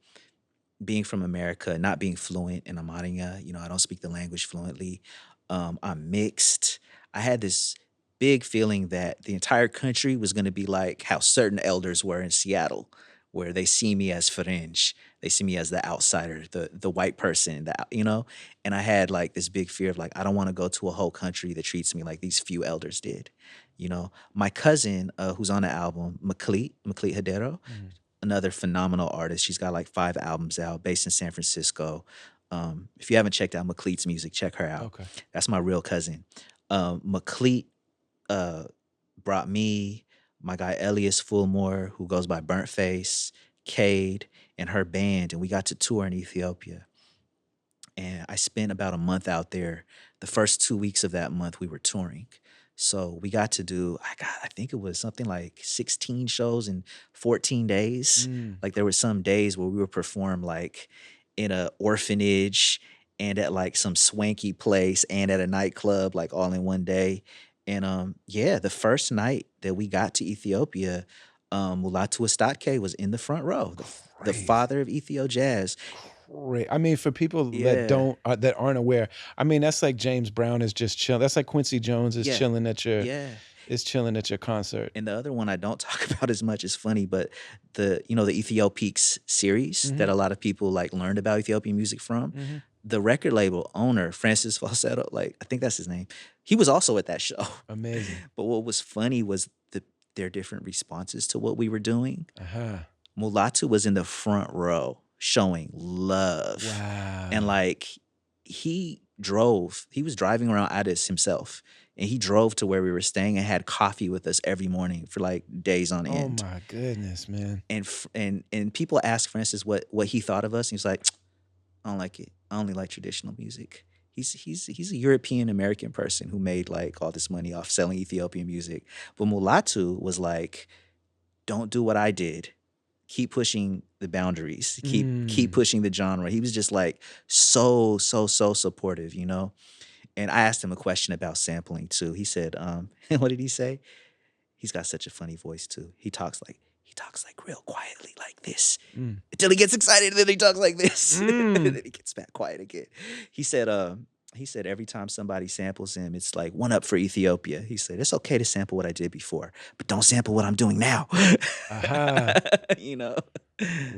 being from America, not being fluent in Amharic. I don't speak the language fluently. I'm mixed. I had this big feeling that the entire country was going to be like how certain elders were in Seattle, where they see me as fringe, they see me as the outsider, the white person, And I had like this big fear of like I don't want to go to a whole country that treats me like these few elders did. My cousin, who's on the album, Maklit Hadero, Mhm. another phenomenal artist. She's got like 5 albums out, based in San Francisco. If you haven't checked out McLeet's music, check her out. Okay. That's my real cousin. McLeet uh, brought me, my guy Elias Fulmore, who goes by Burnt Face, Cade, and her band, and we got to tour in Ethiopia. And I spent about a month out there. The first 2 weeks of that month, we were touring. So we got to do, I think it was something like 16 shows in 14 days. Mm. Like there were some days where we would perform like in a orphanage and at like some swanky place and at a nightclub, like all in one day. And yeah, the first night that we got to Ethiopia, Mulatu Estatke was in the front row, the Crazy. father of Ethio jazz. Great. I mean, for people that Yeah. that aren't aware, I mean, that's like James Brown is just chilling. That's like Quincy Jones is Yeah. chilling at your Yeah. concert. And the other one I don't talk about as much is funny, but the Ethiopics series that Mhm. a lot of people like learned about Ethiopian music from, Mhm. the record label owner, Francis Falsetto, like I think that's his name, he was also at that show. Amazing. But what was funny was their different responses to what we were doing. Uh-huh. Mulatu was in the front row showing love. Wow. And like he was driving around Addis himself. And he drove to where we were staying and had coffee with us every morning for like days on Oh end. my goodness, man. And people asked Francis what he thought of us. And he's like, I don't like it. I only like traditional music. He's a European American person who made like all this money off selling Ethiopian music. But Mulatu was like, don't do what I did. Keep pushing the boundaries. Keep pushing the genre. He was just like so supportive, And I asked him a question about sampling too. He said, what did he say? He's got such a funny voice too. He talks like real quietly like this. Mm. Until he gets excited, and then he talks like this. Mm. And then he gets back quiet again. He said every time somebody samples him, it's like one up for Ethiopia. He said, it's okay to sample what I did before, but don't sample what I'm doing now. Aha. you know?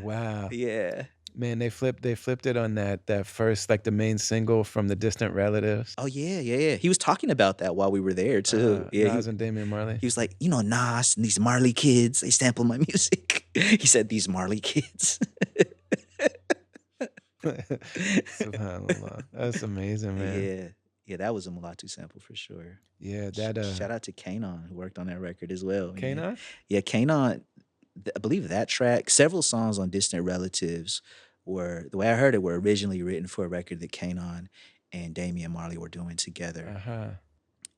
Wow. Yeah. Man, they flipped it on that first, like, the main single from the Distant Relatives. Oh yeah, yeah, yeah. He was talking about that while we were there too. Yeah, Nas and Damian Marley. he was like, you know, Nas and these Marley kids, they sample my music. He said these Marley kids. Subhanallah. That's amazing, man. Yeah. Yeah, that was a Mulatu sample for sure. Yeah, that, Shout out to Kanon who worked on that record as well, man. Kano? Yeah, Kanon, I believe that track, several songs on Distant Relatives were, the way I heard it, were originally written for a record that Kanon and Damian Marley were doing together. Uh-huh.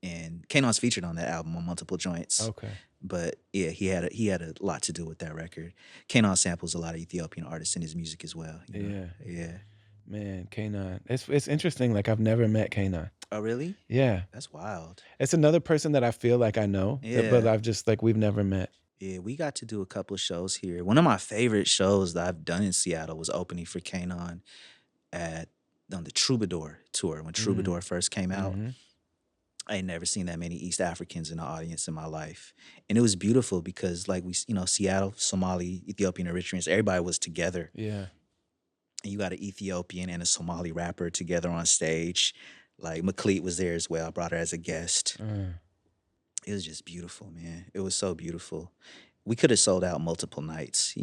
And Kanon's featured on that album on multiple joints. Okay. But yeah, he had a lot to do with that record. Kanon samples a lot of Ethiopian artists in his music as well. You know? Yeah. Yeah. Man, Kanan. It's interesting, like, I've never met Kanan. Oh really? Yeah. That's wild. It's another person that I feel like I know, but Yeah. I've just, like, we've never met. Yeah, we got to do a couple of shows here. One of my favorite shows that I've done in Seattle was opening for Kanon at on the Troubadour tour when Mm. Troubadour first came out. Mhm. I had never seen that many East Africans in the audience in my life. And it was beautiful because like Seattle, Somali, Ethiopian, Eritreans, everybody was together. Yeah. And you got an Ethiopian and a Somali rapper together on stage. Like McLeod was there as well. I brought her as a guest. Uh, It was just beautiful, man. It was so beautiful. We could have sold out multiple nights,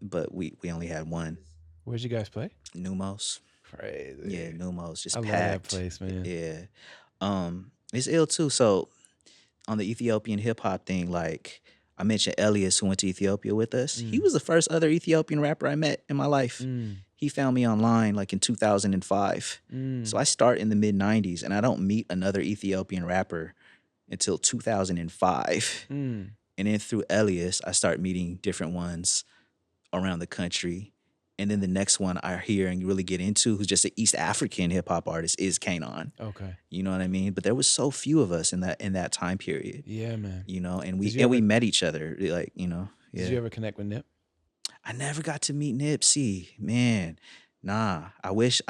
but we only had one. where'd you guys play? Numos. Yeah, Crazy. Numos, I just love that packed. place, man. Yeah. It's ill too. So on the Ethiopian hip hop thing, like I mentioned Elias who went to Ethiopia with us. He Mm. was the first other Ethiopian rapper I met in my life. Mm. He found me online like in 2005. Mm. So I start in the mid 90s and I don't meet another Ethiopian rapper until 2005. Mm. And then through Elias, I start meeting different ones around the country. And then the next one I hear and really get into, who's just an East African hip hop artist, is Kanon. Okay. You know what I mean? But there was so few of us in that time period. Yeah, man. And Did we you and we ever met each other, like, did yeah. you ever connect with Nip? I never got to meet Nipsey, man. Nah, I wish.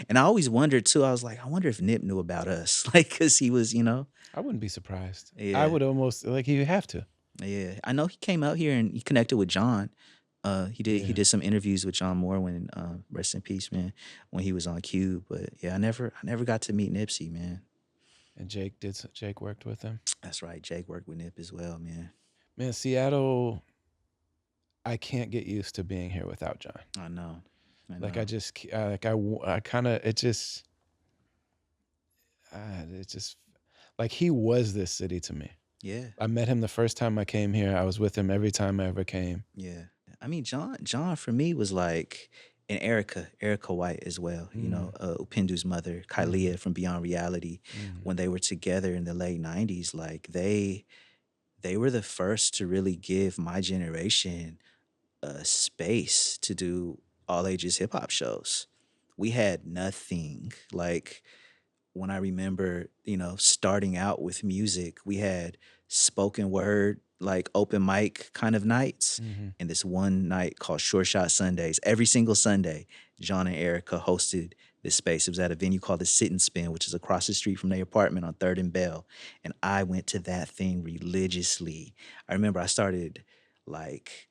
And I always wondered too. I was like, I wonder if Nip knew about us, like, cause he was, I wouldn't be surprised. I yeah, would almost like you have to. yeah. I know he came out here and he connected with John. He Yeah. did some interviews with John Moore when rest in peace, man, when he was on Cube. But yeah, I never got to meet Nipsey, man. And Jake worked with him. That's right. Jake worked with Nip as well, man. Man, Seattle, I can't get used to being here without John. I know. I Like know. I kind of it just like he was this city to me. Yeah. I met him the first time I came here. I was with him every time I ever came. Yeah. I mean, John for me was like, and Erica White as well, Mm. Upendu's mother, Kailia from Beyond Reality, Mm. when they were together in the late 90s, like they were the first to really give my generation a space to do all ages hip hop shows. We had nothing. Like when I remember, starting out with music, we had spoken word, like open mic kind of nights. Mhm. And this one night called Short Shot Sundays. Every single Sunday, John and Erica hosted this space. It was at a venue called the Sit and Spin, which is across the street from their apartment on 3rd and Bell. And I went to that thing religiously. I remember I started like,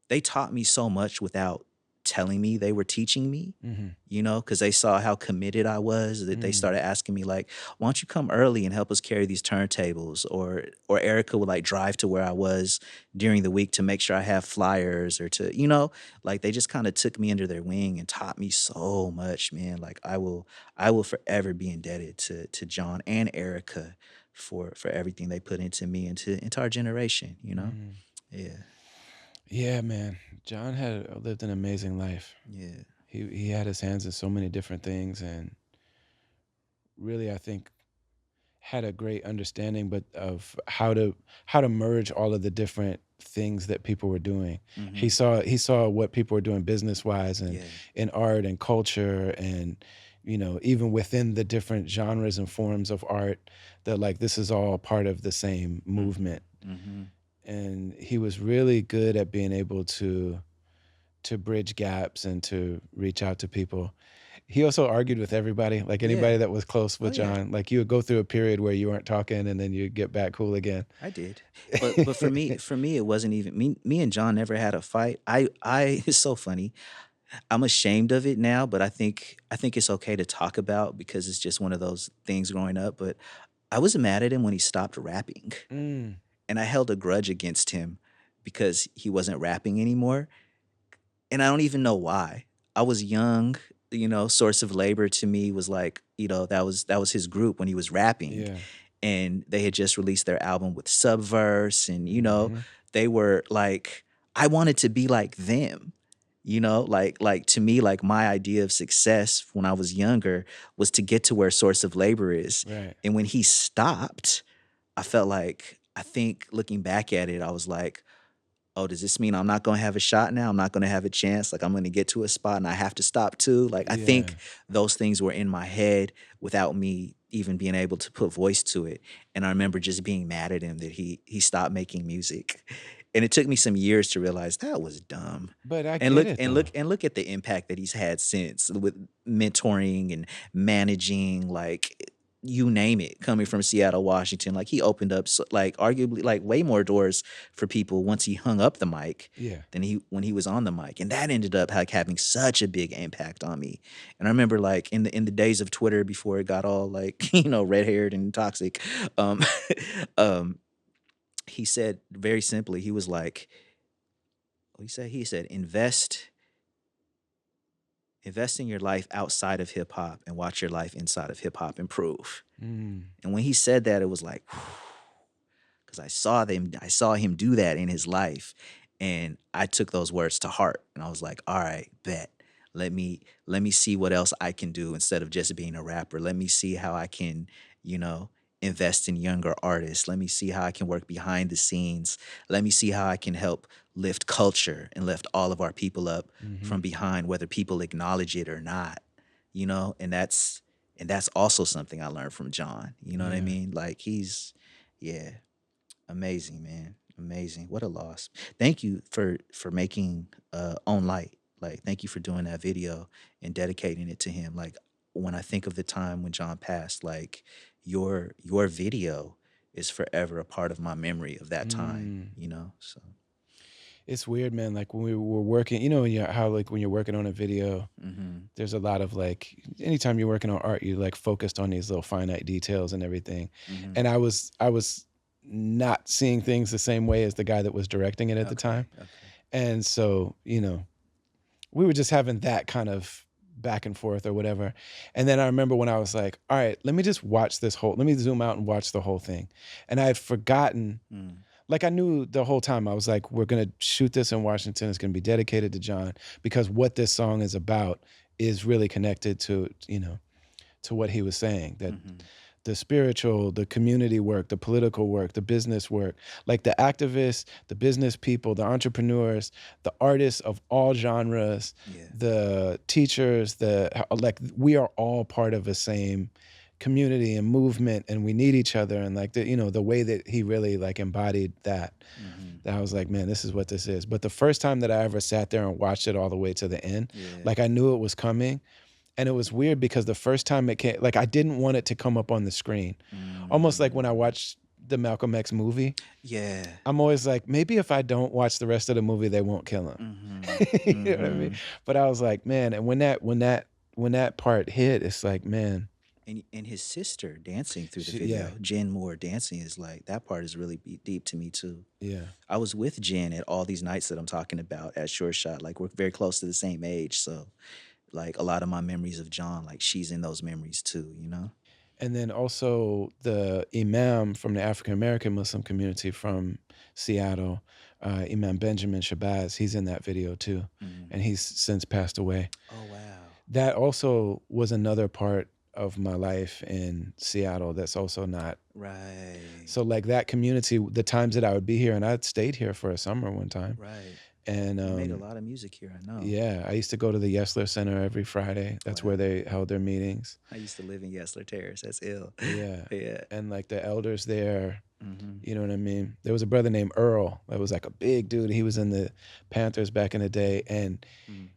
they taught me so much without telling me they were teaching me, Mhm. because they saw how committed I was, that they Mm. started asking me like, why don't you come early and help us carry these turntables? Or Erica would like drive to where I was during the week to make sure I have flyers or to, like they just kind of took me under their wing and taught me so much, man. Like I will forever be indebted to John and Erica for everything they put into me and into our generation. Mm. Yeah. Yeah, man. John had lived an amazing life. Yeah. He had his hands in so many different things, and really, I think had a great understanding, but of how to merge all of the different things that people were doing. He Hmm. saw what people were doing business wise and Yeah. in art and culture, and even within the different genres and forms of art, that like this is all part of the same movement. Hmm. And he was really good at being able to bridge gaps and to reach out to people. He also argued with everybody, like Yeah. anybody that was close Oh with yeah. John. Like you would go through a period where you weren't talking, and then you get back cool again. I did. But for me it wasn't even me and John never had a fight. I it's so funny. I'm ashamed of it now, but I think it's okay to talk about because it's just one of those things growing up. But I was mad at him when he stopped rapping, Mm, and I held a grudge against him because he wasn't rapping anymore, and I don't even know why. I was young, Source of Labor to me was like, that was his group when he was rapping, yeah. and they had just released their album with Subverse, and Mhm. they were like, I wanted to be like them. Like to me, like my idea of success when I was younger was to get to where Source of Labor is. Right. And when he stopped, I felt like, I think looking back at it, I was like, oh, does this mean I'm not going to have a shot now? I'm not going to have a chance. Like I'm going to get to a spot and I have to stop too. Like I think Yeah. those things were in my head without me even being able to put voice to it. And I remember just being mad at him that he stopped making music. And it took me some years to realize that was dumb. But I And get look it and though. look and look at the impact that he's had since with mentoring and managing, like you name it, coming from Seattle, Washington. Like he opened up like arguably like way more doors for people once he hung up the mic Yeah. than he when he was on the mic. And that ended up like having such a big impact on me. And I remember like in the days of Twitter before it got all like, red haired and toxic, um um he said very simply, he was like, he said invest in your life outside of hip hop and watch your life inside of hip hop improve. Mm, And when he said that, it was like, because I saw him do that in his life, and I took those words to heart, and I was like, all right, bet. Let me see what else I can do instead of just being a rapper. Let me see how I can, you know, invest in younger artists. Let me see how I can work behind the scenes. Let me see how I can help lift culture and lift all of our people up from mhm. behind, whether people acknowledge it or not. And that's also something I learned from John. You know what I Yeah. mean? Like yeah, amazing, man. Amazing. What a loss. Thank you for making On Light. Like thank you for doing that video and dedicating it to him. Like when I think of the time when John passed, like your video is forever a part of my memory of that Mm. time. So It's weird, man, like, when we were working when you how, like, when you're working on a video, mhm. there's a lot of, like anytime you're working on art, you're, like, focused on these little finite details and everything, Mhm. and I was not seeing things the same way as the guy that was directing it at the time, Okay. Okay. and so, we were just having that kind of back and forth or whatever, and then I remember when I was like, "Alright, let me zoom out and watch the whole thing," and I had forgotten Mm. like, I knew the whole time, I was like, "We're gonna shoot this in Washington, it's gonna be dedicated to John," because what this song is about is really connected to what he was saying, that Mhm. the spiritual, the community work, the political work, the business work, like, the activists, the business people, the entrepreneurs, the artists of all genres, Yeah. the teachers, like, we are all part of the same community and movement, and we need each other, and, like, the way that he really, like, embodied that, Mhm. that I was like, "Man, this is what this is." But the first time that I ever sat there and watched it all the way to the end, Yeah. like, I knew it was coming, and it was weird because the first time it came like, I didn't want it to come up on the screen. Almost like when I Mm. watched the Malcolm X movie, Yeah. I'm always like, "Maybe if I don't watch the rest of the movie, they won't kill him." Mhm. You know what I mean? Mhm. But I was like, "Man," and when that part hit, it's like, man, And his sister dancing through the yeah, video, Jen Moore dancing, is like that part is really deep to me too. yeah. I was with Jen at all these nights that I'm talking about at Sure Shot. Like we're very close to the same age, so like a lot of my memories of John, like she's in those memories too. And then also the imam from the African American Muslim community from Seattle, Imam Benjamin Shabazz, he's in that video too, Mhm. and he's since passed away. Oh wow. That also was another part of my life in Seattle that's also not Right. so, like, that community, the times that I would be here and I'd stayed here for a summer one time, Right. and, You made a lot of music here, I know. yeah, I used to go to the Yesler Center every Friday. That's where Wow. they held their meetings. I used to live in Yesler Terrace. That's ill. Yeah, Yeah. and, like, the elders there, Mhm. you know what I mean? There was a brother named Earl that was, like, a big dude. He was in the Panthers back in the day, and Mm.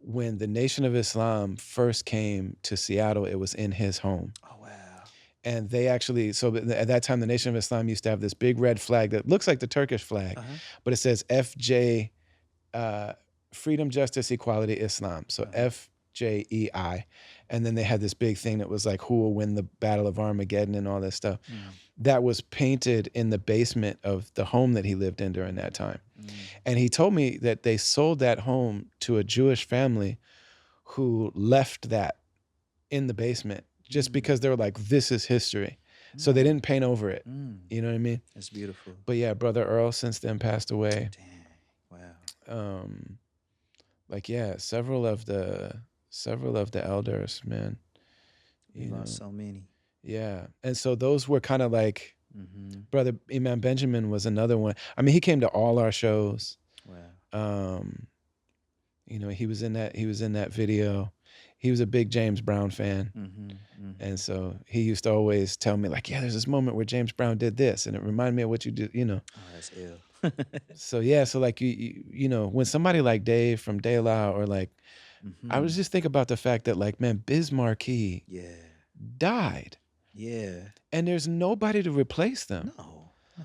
when the Nation of Islam first came to Seattle, it was in his home. Oh wow. And they actually at that time, the Nation of Islam used to have this big red flag that looks like the Turkish flag, Uh-huh. but it says FJ, uh, Freedom, Justice, Equality, Islam. So Uh-huh. FJEI. And then they had this big thing that was like, who will win the Battle of Armageddon and all this stuff. Mm, That was painted in the basement of the home that he lived in during that time. mm, And he told me that they sold that home to a Jewish family who left that in the basement just mm, because they were like, this is history. So they mm, didn't paint over it. mm. You know what I mean? That's beautiful. But yeah, Brother Earl since then passed away. Dang. Wow. Um, like yeah, several of the elders, man. We You lost know, so many. yeah. And so those were kind of like Mm-hmm. Brother Imam Benjamin was another one. I mean, he came to all our shows. Wow. Um, he was in that video. He was a big James Brown fan. Mm-hmm. Mm-hmm. And so he used to always tell me like, yeah, there's this moment where James. Did this and it reminded me of what you did. Oh, that's ill. So yeah, so like when somebody like Dave from De La or like I Mm-hmm. was just thinking about the fact that like man, Biz Markie Yeah. died Yeah. and there's nobody to replace them. No.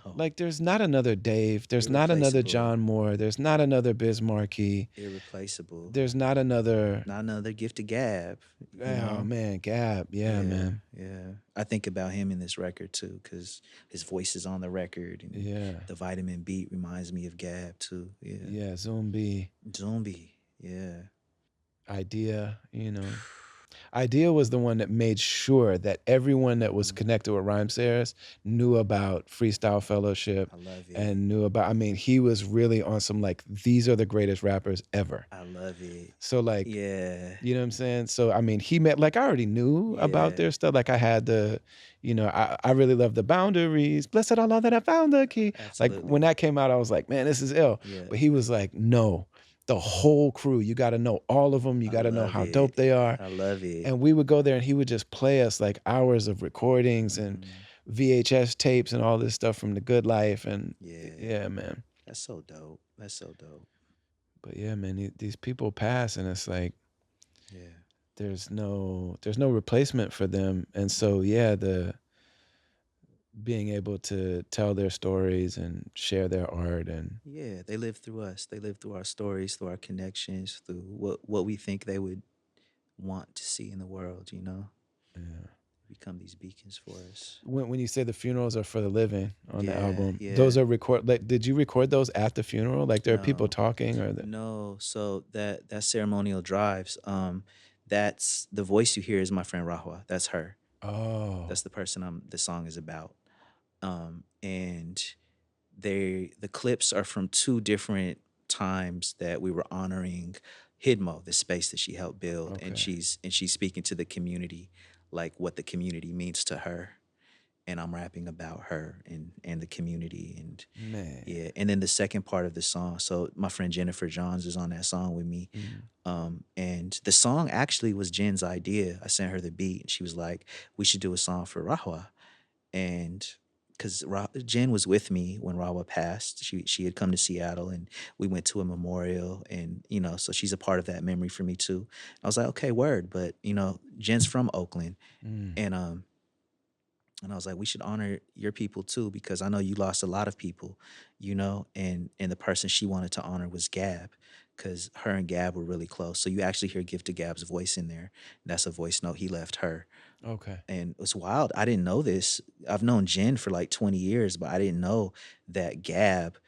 No. Like there's not another Dave, there's not another Irreplaceable. John Moore, there's not another Biz Markie, Irreplaceable. there's not another Not another gift to Gab, you oh know? man, Gab, yeah, Yeah. man. Yeah. I think about him in this record too, because his voice is on the record and Yeah. the vitamin beat reminds me of Gab too. Yeah. Yeah, Zombie, Zombie. Yeah. Idea. Idea was the one that made sure that everyone that was Mm, connected with Rhymesayers knew about Freestyle Fellowship I love it. and knew about, I mean, he was really on some like, these are the greatest rappers ever. I love it. So like, Yeah. you know what I'm saying? So I mean, he met like I already knew about Yeah. their stuff. Like I had I really love the boundaries. Blessed Allah that I found the key. Like when Absolutely. that came out, I was like, man, this is ill. Yeah. But he was like, no, the whole crew, you got to know all of them. You I got to know love how it. dope they are. I love it. And we would go there and he would just play us like hours of recordings and Mhm. VHS tapes and all this stuff from The Good Life. And Yeah. yeah, man. That's so dope. That's so dope. But yeah, man, these people pass and it's like, Yeah. there's no replacement for them. And so yeah, the being able to tell their stories and share their art and Yeah, they live through us. They live through our stories, through our connections, through what we think they would want to see in the world, you know? yeah. Become these beacons for us. When you say the funerals are for the living on the Yeah, album, those yeah. are like did you record those at the funeral? Like there are people No. talking or the No. So that ceremonial drives, that's the voice you hear is my friend Rahwa. That's her. oh, That's the person the song is about. And the clips are from two different times that we were honoring Hidmo, the space that she helped build, and okay. she's speaking to the community, like what the community means to her, and I'm rapping about her and the community, and Man. yeah, and then the second part of the song. So my friend Jennifer Johns is on that song with me, Mm, and the song actually was Jen's idea. I sent her the beat, and she was like, "We should do a song for Rahwa." And because Jen was with me when Rawa passed, she had come to Seattle and we went to a memorial, and so she's a part of that memory for me too. I was like, okay, word, but Jen's from Oakland, mm, and and I was like, we should honor your people too because I know you lost a lot of people, and the person she wanted to honor was Gab. Because her and Gab were really close. So you actually hear Gift to Gab's voice in there. That's a voice note he left her, okay. and it was wild. I didn't know this. I've known Jen for like 20 years, but I didn't know that Gab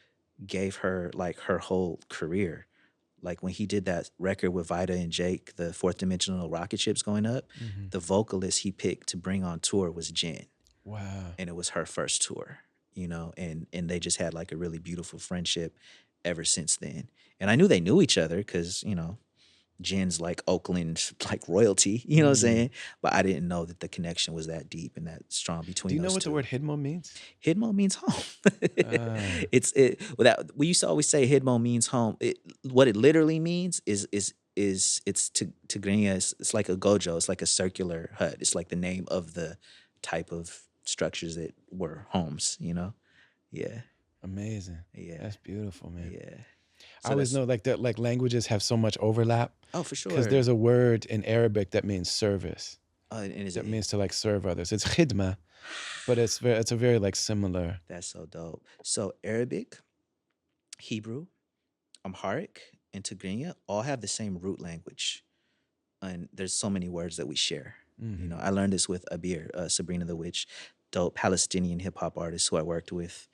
gave her like her whole career. Like when he did that record with Vida and Jake, the fourth dimensional rocket ships going up, Hmm. the vocalist he picked to bring on tour was Jen. Wow. And it was her first tour, and they just had like a really beautiful friendship ever since then. And I knew they knew each other because, Jen's like Oakland, like royalty, you know what I'm Mm. saying? But I didn't know that the connection was that deep and that strong Do between you know those what the two. word Hidmo means? Hidmo means home. Ah, Without we used to always say Hidmo means home. What it literally means is it's to Tigrinya. It's like a gojo. It's like a circular hut. It's like the name of the type of structures that were homes. Yeah, amazing. yeah, That's beautiful, man. yeah. I So always that's know like that like languages have so much overlap oh for because sure. there's a word in Arabic that means service. And is That it? means to like serve others. It's khidma, but it's a very like similar. That's so dope. So Arabic, Hebrew, Amharic, and Tigrinya all have the same root language, and there's so many words that we share. You know, Mhm. I learned this with Abir, Sabrina the Witch, dope Palestinian hip hop artist who I worked with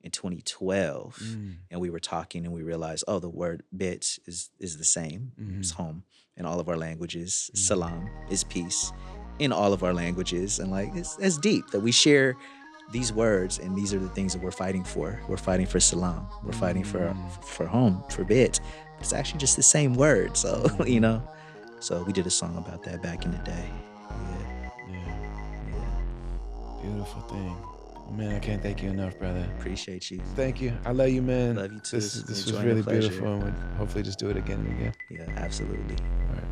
in 2012, Mm. and we were talking and we realized, oh, the word bit is the same. It's Mhm. home in all of our languages. Mhm. Salam is peace in all of our languages, and like it's deep that we share these words, and these are the things that we're fighting for. We're fighting for salam. We're fighting Mm. for home, for bit. But it's actually just the same word. So you Mhm. know, so we did a song about that back in the day. Yeah, Yeah. yeah. Beautiful thing. Well, man, I can't thank you enough, brother. Appreciate you. Thank you. I love you, man. Love you too. This It's is an this was enjoying a really pleasure. beautiful, and we'll hopefully just do it again and again. Yeah, absolutely. All right.